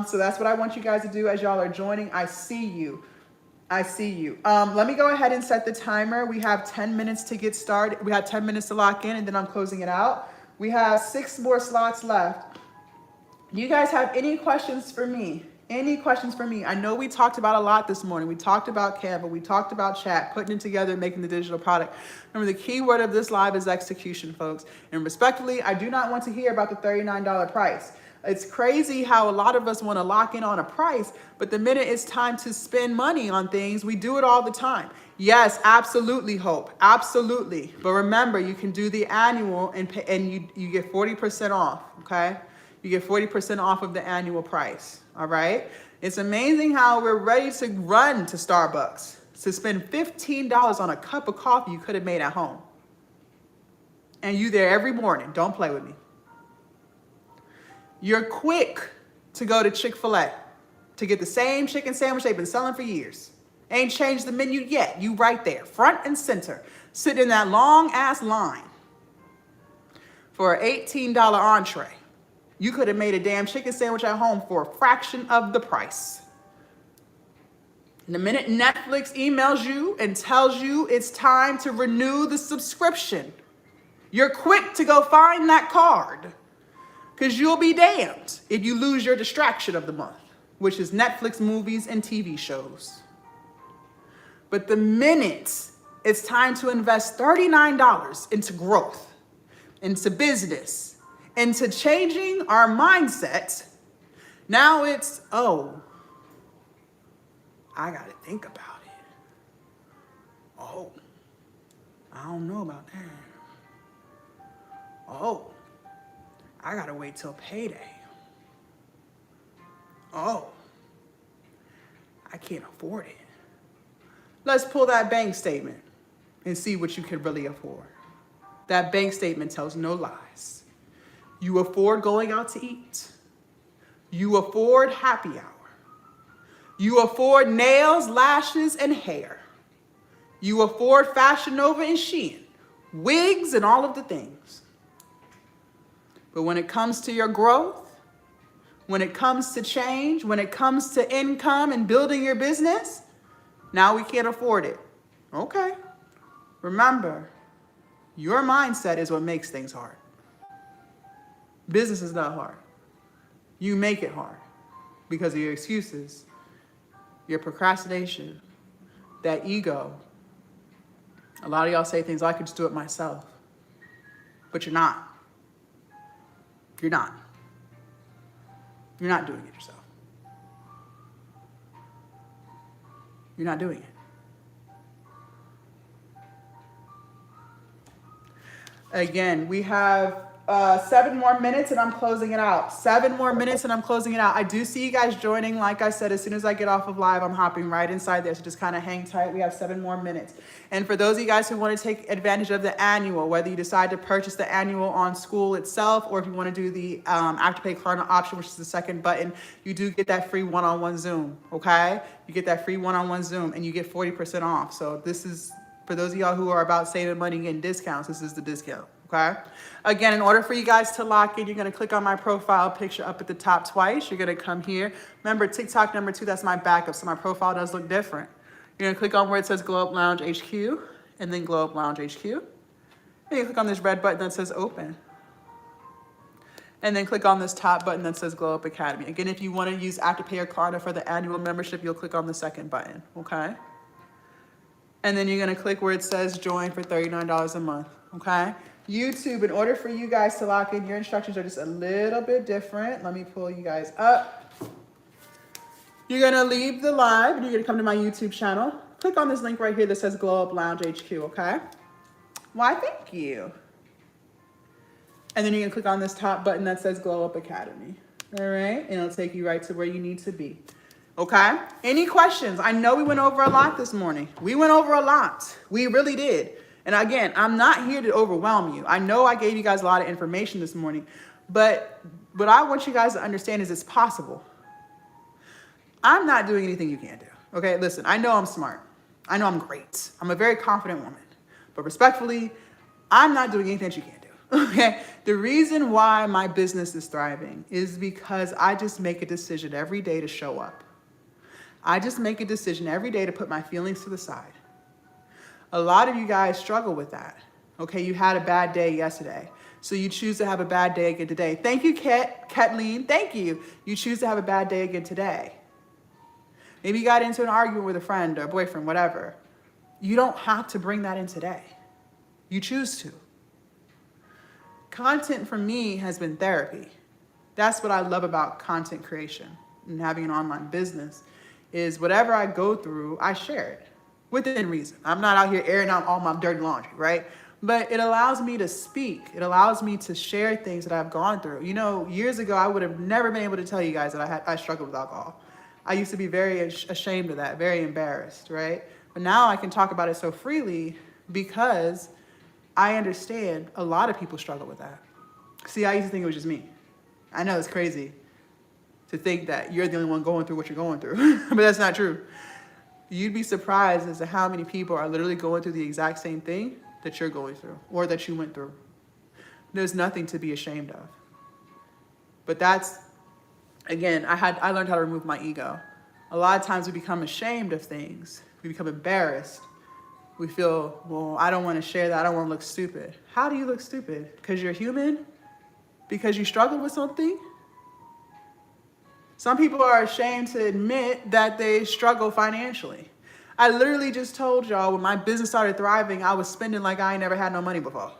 So that's what I want you guys to do as y'all are joining. I see you. I see you. Let me go ahead and set the timer. We have 10 minutes to get started. We have 10 minutes to lock in and then I'm closing it out. We have 6 more slots left. Do you guys have any questions for me? Any questions for me? I know we talked about a lot this morning. We talked about Canva. We talked about chat, putting it together, making the digital product. Remember, the key word of this live is execution, folks. And respectfully, I do not want to hear about the $39 price. It's crazy how a lot of us want to lock in on a price, but the minute it's time to spend money on things, we do it all the time. Yes, absolutely, Hope. Absolutely. But remember, you can do the annual and you get 40% off, okay? You get 40% off of the annual price, all right? It's amazing how we're ready to run to Starbucks to spend $15 on a cup of coffee you could have made at home. And you there every morning. Don't play with me. You're quick to go to Chick-fil-A to get the same chicken sandwich they've been selling for years. Ain't changed the menu yet. You right there, front and center, sitting in that long ass line for an $18 entree. You could have made a damn chicken sandwich at home for a fraction of the price. And the minute Netflix emails you and tells you it's time to renew the subscription, you're quick to go find that card. Because you'll be damned if you lose your distraction of the month, which is Netflix movies and TV shows. But the minute it's time to invest $39 into growth, into business, into changing our mindset, now it's, oh, I got to think about it. Oh, I don't know about that. Oh. I gotta wait till payday. Oh, I can't afford it. Let's pull that bank statement and see what you can really afford. That bank statement tells no lies. You afford going out to eat. You afford happy hour. You afford nails, lashes, and hair. You afford Fashion Nova and Shein, wigs, and all of the things. But when it comes to your growth, when it comes to change, when it comes to income and building your business, now we can't afford it. Okay. Remember, your mindset is what makes things hard. Business is not hard. You make it hard because of your excuses, your procrastination, that ego. A lot of y'all say things, I could just do it myself. But you're not. You're not. You're not doing it yourself. You're not doing it. Again, we have 7 more minutes and I'm closing it out. 7 more minutes and I'm closing it out. I do see you guys joining. Like I said, as soon as I get off of live, I'm hopping right inside there. So just kind of hang tight. We have 7 more minutes. And for those of you guys who want to take advantage of the annual, whether you decide to purchase the annual on Skool itself, or if you want to do the Afterpay Klarna option, which is the second button, you do get that free one-on-one Zoom, okay? You get that free one-on-one Zoom and you get 40% off. So this is, for those of y'all who are about saving money and getting discounts, this is the discount. Okay. Again, in order for you guys to lock in, you're going to click on my profile picture up at the top twice. You're going to come here. Remember, TikTok number 2, that's my backup, so my profile does look different. You're going to click on where it says Glow Up Lounge HQ, and then Glow Up Lounge HQ. And you click on this red button that says Open. And then click on this top button that says Glow Up Academy. Again, if you want to use Afterpay or Klarna for the annual membership, you'll click on the second button. Okay. And then you're going to click where it says Join for $39 a month. Okay. YouTube, in order for you guys to lock in, your instructions are just a little bit different. Let me pull you guys up. You're going to leave the live and you're going to come to my YouTube channel. Click on this link right here that says Glow Up Lounge HQ, okay? Why, thank you. And then you're going to click on this top button that says Glow Up Academy. All right? And it'll take you right to where you need to be. Okay? Any questions? I know we went over a lot this morning. We went over a lot. We really did. And again, I'm not here to overwhelm you. I know I gave you guys a lot of information this morning, but what I want you guys to understand is it's possible. I'm not doing anything you can't do. Okay, listen, I know I'm smart. I know I'm great. I'm a very confident woman. But respectfully, I'm not doing anything that you can't do. Okay, the reason why my business is thriving is because I just make a decision every day to show up. I just make a decision every day to put my feelings to the side. A lot of you guys struggle with that. Okay, you had a bad day yesterday, so you choose to have a bad day again today. Thank you, Kathleen. Thank you. You choose to have a bad day again today. Maybe you got into an argument with a friend or a boyfriend, whatever. You don't have to bring that in today. You choose to. Content for me has been therapy. That's what I love about content creation and having an online business is whatever I go through, I share it. Within reason. I'm not out here airing out all my dirty laundry, right? But it allows me to speak. It allows me to share things that I've gone through. You know, years ago, I would have never been able to tell you guys that I struggled with alcohol. I used to be very ashamed of that, very embarrassed, right? But now I can talk about it so freely because I understand a lot of people struggle with that. See, I used to think it was just me. I know it's crazy to think that you're the only one going through what you're going through, but that's not true. You'd be surprised as to how many people are literally going through the exact same thing that you're going through or that you went through. There's nothing to be ashamed of. But that's, again, I learned how to remove my ego. A lot of times we become ashamed of things. We become embarrassed. We feel, well, I don't want to share that. I don't want to look stupid. How do you look stupid? Because you're human? Because you struggle with something? Some people are ashamed to admit that they struggle financially. I literally just told y'all when my business started thriving, I was spending like I ain't never had no money before.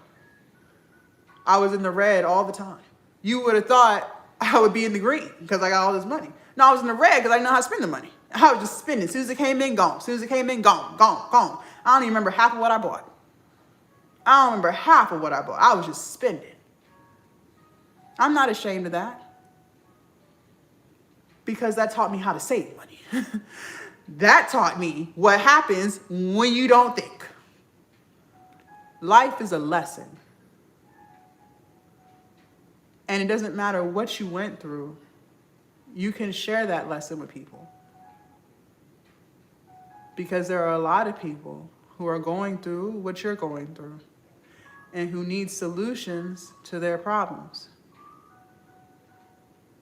I was in the red all the time. You would have thought I would be in the green because I got all this money. No, I was in the red because I didn't know how to spend the money. I was just spending. As soon as it came in, gone. As soon as it came in, gone, gone, gone. I don't even remember half of what I bought. I don't remember half of what I bought. I was just spending. I'm not ashamed of that. Because that taught me how to save money. That taught me what happens when you don't think. Life is a lesson. And it doesn't matter what you went through, you can share that lesson with people. Because there are a lot of people who are going through what you're going through and who need solutions to their problems.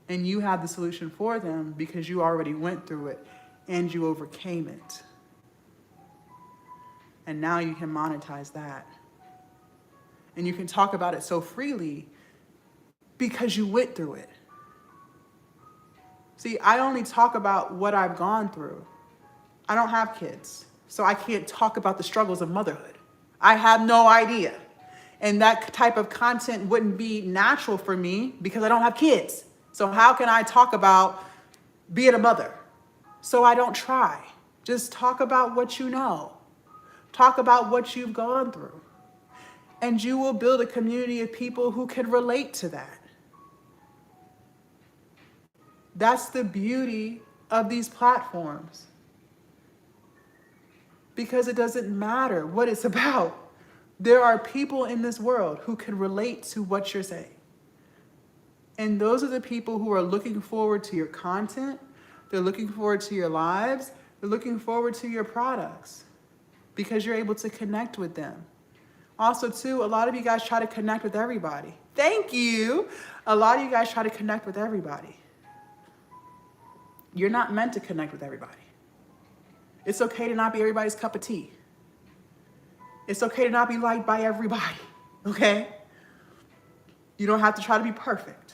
And you have the solution for them because you already went through it and you overcame it. And now you can monetize that. And you can talk about it so freely because you went through it. See, I only talk about what I've gone through. I don't have kids, so I can't talk about the struggles of motherhood. I have no idea. And that type of content wouldn't be natural for me because I don't have kids. So how can I talk about being a mother? So I don't try. Just talk about what you know. Talk about what you've gone through. And you will build a community of people who can relate to that. That's the beauty of these platforms. Because it doesn't matter what it's about. There are people in this world who can relate to what you're saying. And those are the people who are looking forward to your content. They're looking forward to your lives. They're looking forward to your products because you're able to connect with them. Also, too, a lot of you guys try to connect with everybody. Thank you. A lot of you guys try to connect with everybody. You're not meant to connect with everybody. It's okay to not be everybody's cup of tea. It's okay to not be liked by everybody, okay? You don't have to try to be perfect.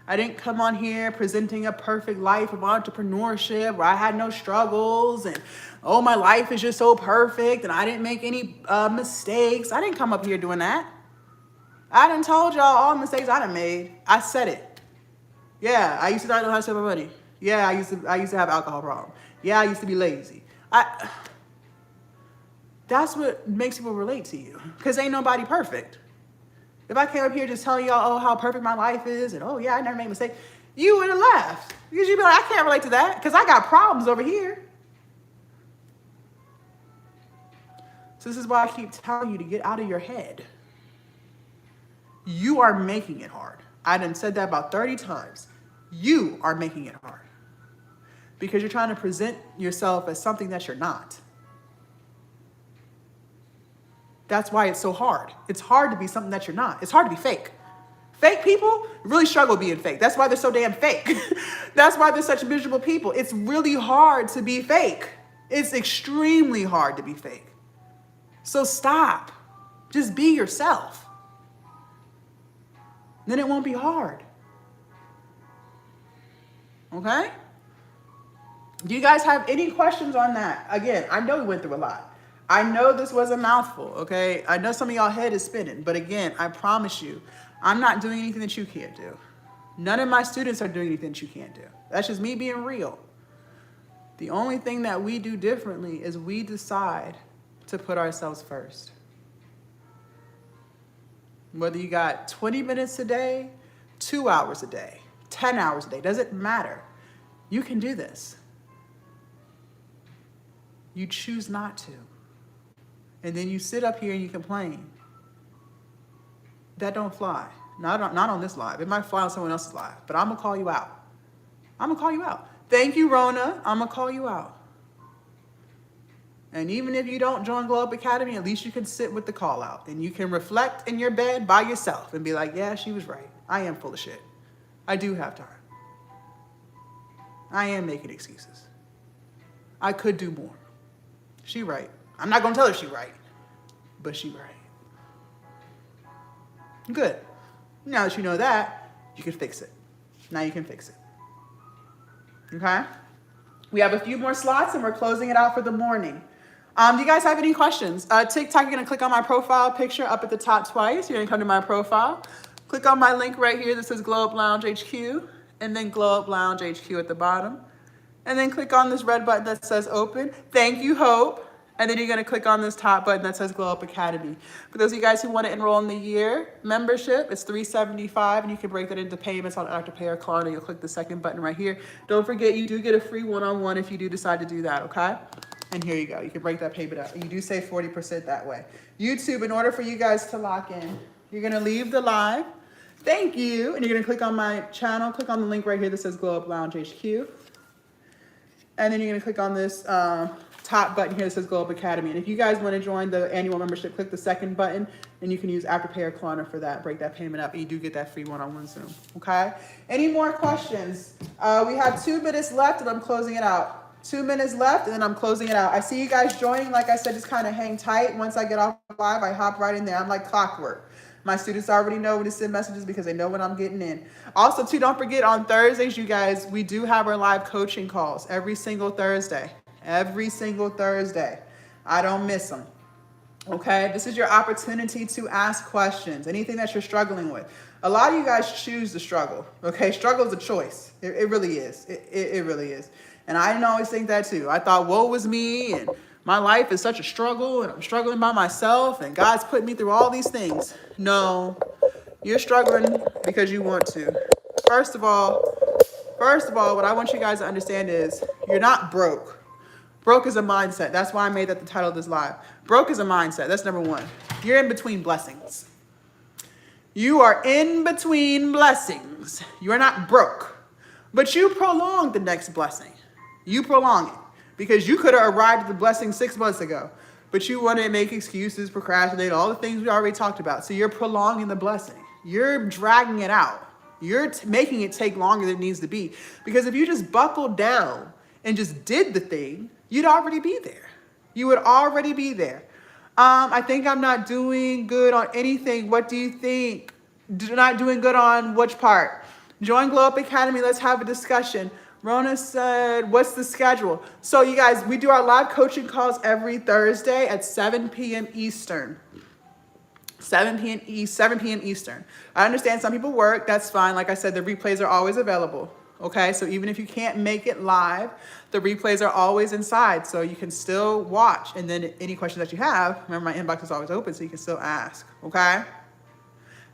I didn't come on here presenting a perfect life of entrepreneurship where I had no struggles and, oh, my life is just so perfect and I didn't make any mistakes. I didn't come up here doing that. I done told y'all all the mistakes I done made. I said it. Yeah, I used to not know how to save my money. Yeah, I used to have alcohol problem. Yeah, I used to be lazy. That's what makes people relate to you, because ain't nobody perfect. If I came up here just telling y'all, oh, how perfect my life is, and oh yeah, I never made a mistake, you would have laughed. Because you'd be like, I can't relate to that, because I got problems over here. So this is why I keep telling you to get out of your head. You are making it hard. I done said that about 30 times. You are making it hard. Because you're trying to present yourself as something that you're not. That's why it's so hard. It's hard to be something that you're not. It's hard to be fake. Fake people really struggle being fake. That's why they're so damn fake. That's why they're such miserable people. It's really hard to be fake. It's extremely hard to be fake. So stop. Just be yourself. Then it won't be hard. Okay? Do you guys have any questions on that? Again, I know we went through a lot. I know this was a mouthful, okay? I know some of y'all head is spinning, but again, I promise you, I'm not doing anything that you can't do. None of my students are doing anything that you can't do. That's just me being real. The only thing that we do differently is we decide to put ourselves first. Whether you got 20 minutes a day, 2 hours a day, 10 hours a day, doesn't matter. You can do this. You choose not to. And then you sit up here and you complain. That don't fly. Not on this live. It might fly on someone else's live, but I'm going to call you out. I'm going to call you out. Thank you, Rona. I'm going to call you out. And even if you don't join Glow Up Academy, at least you can sit with the call out and you can reflect in your bed by yourself and be like, yeah, she was right. I am full of shit. I do have time. I am making excuses. I could do more. She right. I'm not going to tell her she right, but she right. Good. Now that you know that, you can fix it. Now you can fix it. Okay? We have a few more slots and we're closing it out for the morning. Do you guys have any questions? TikTok, you're going to click on my profile picture up at the top twice. You're going to come to my profile. Click on my link right here that says Glow Up Lounge HQ, and then Glow Up Lounge HQ at the bottom. And then click on this red button that says open. Thank you, Hope. And then you're going to click on this top button that says Glow Up Academy. For those of you guys who want to enroll in the year membership, it's $375, and you can break that into payments on Afterpay or Klarna. You'll click the second button right here. Don't forget, you do get a free one-on-one if you do decide to do that, okay? And here you go. You can break that payment up. You do save 40% that way. YouTube, in order for you guys to lock in, you're going to leave the live. Thank you. And you're going to click on my channel. Click on the link right here that says Glow Up Lounge HQ. And then you're going to click on this top button here that says Glow Up Academy. And if you guys want to join the annual membership, click the second button, and you can use Afterpay or Klarna for that. Break that payment up, and you do get that free one-on-one Zoom. Okay? Any more questions? We have 2 minutes left, and I'm closing it out. 2 minutes left, and then I'm closing it out. I see you guys joining. Like I said, just kind of hang tight. Once I get off live, I hop right in there. I'm like clockwork. My students already know when to send messages because they know when I'm getting in. Also, too, don't forget on Thursdays, you guys, we do have our live coaching calls every single Thursday. Every single Thursday. I don't miss them. Okay? This is your opportunity to ask questions. Anything that you're struggling with. A lot of you guys choose to struggle. Okay? Struggle is a choice. It really is. It really is. And I didn't always think that too. I thought, woe was me, and my life is such a struggle and I'm struggling by myself and God's put me through all these things. No, you're struggling because you want to. First of all, what I want you guys to understand is you're not broke. Broke is a mindset. That's why I made that the title of this live. Broke is a mindset. That's number one. You're in between blessings. You are in between blessings. You are not broke, but you prolong the next blessing. You prolong it because you could have arrived at the blessing 6 months ago, but you want to make excuses, procrastinate, all the things we already talked about. So you're prolonging the blessing. You're dragging it out. You're making it take longer than it needs to be. Because if you just buckled down and just did the thing, you'd already be there. You would already be there. I think I'm not doing good on anything. What do you think? Not doing good on which part? Join Glow Up Academy. Let's have a discussion. Rona said, what's the schedule? So you guys, we do our live coaching calls every Thursday at 7 p.m. Eastern. 7 p.m. Eastern. I understand some people work. That's fine. Like I said, the replays are always available. Okay, so even if you can't make it live, the replays are always inside, so you can still watch. And then any questions that you have, remember my inbox is always open, so you can still ask. Okay?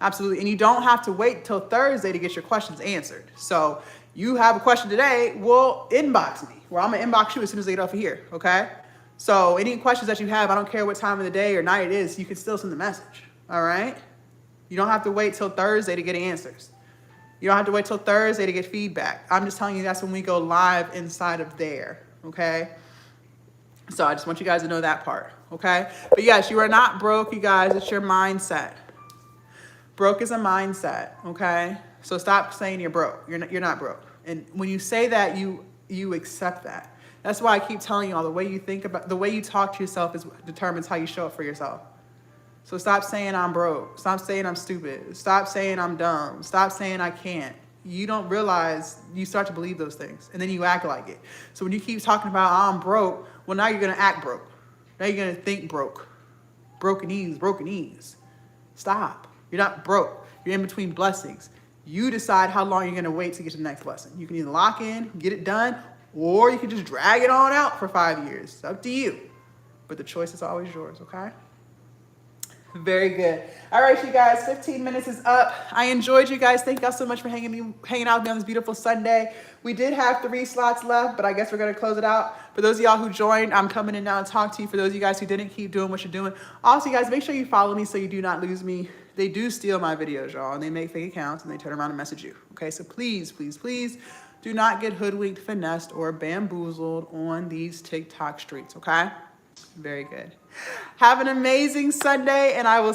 Absolutely. And you don't have to wait till Thursday to get your questions answered. So you have a question today, well, inbox me, where I'm going to inbox you as soon as I get off of here. Okay? So any questions that you have, I don't care what time of the day or night it is, you can still send the message. All right? You don't have to wait till Thursday to get answers. You don't have to wait till Thursday to get feedback. I'm just telling you that's when we go live inside of there, okay? So I just want you guys to know that part, okay? But yes, you are not broke, you guys. It's your mindset. Broke is a mindset, okay? So stop saying you're broke. You're not broke. And when you say that, you accept that. That's why I keep telling you all the way you think about, the way you talk to yourself determines how you show up for yourself. So stop saying I'm broke. Stop saying I'm stupid. Stop saying I'm dumb. Stop saying I can't. You don't realize you start to believe those things and then you act like it. So when you keep talking about I'm broke, well, now you're going to act broke. Now you're going to think broke. Broken ease. Stop. You're not broke. You're in between blessings. You decide how long you're going to wait to get to the next blessing. You can either lock in, get it done, or you can just drag it on out for 5 years. It's up to you. But the choice is always yours, okay? Very good. All right, you guys, 15 minutes is up. I enjoyed you guys. Thank y'all so much for hanging out with me on this beautiful Sunday. We did have 3 slots left, but I guess we're going to close it out. For those of y'all who joined, I'm coming in now and talk to you. For those of you guys who didn't, keep doing what you're doing. Also, you guys, make sure you follow me so you do not lose me. They do steal my videos, y'all, and they make fake accounts, and they turn around and message you. Okay, so please, please, please do not get hoodwinked, finessed, or bamboozled on these TikTok streets, okay? Very good. Have an amazing Sunday, and I will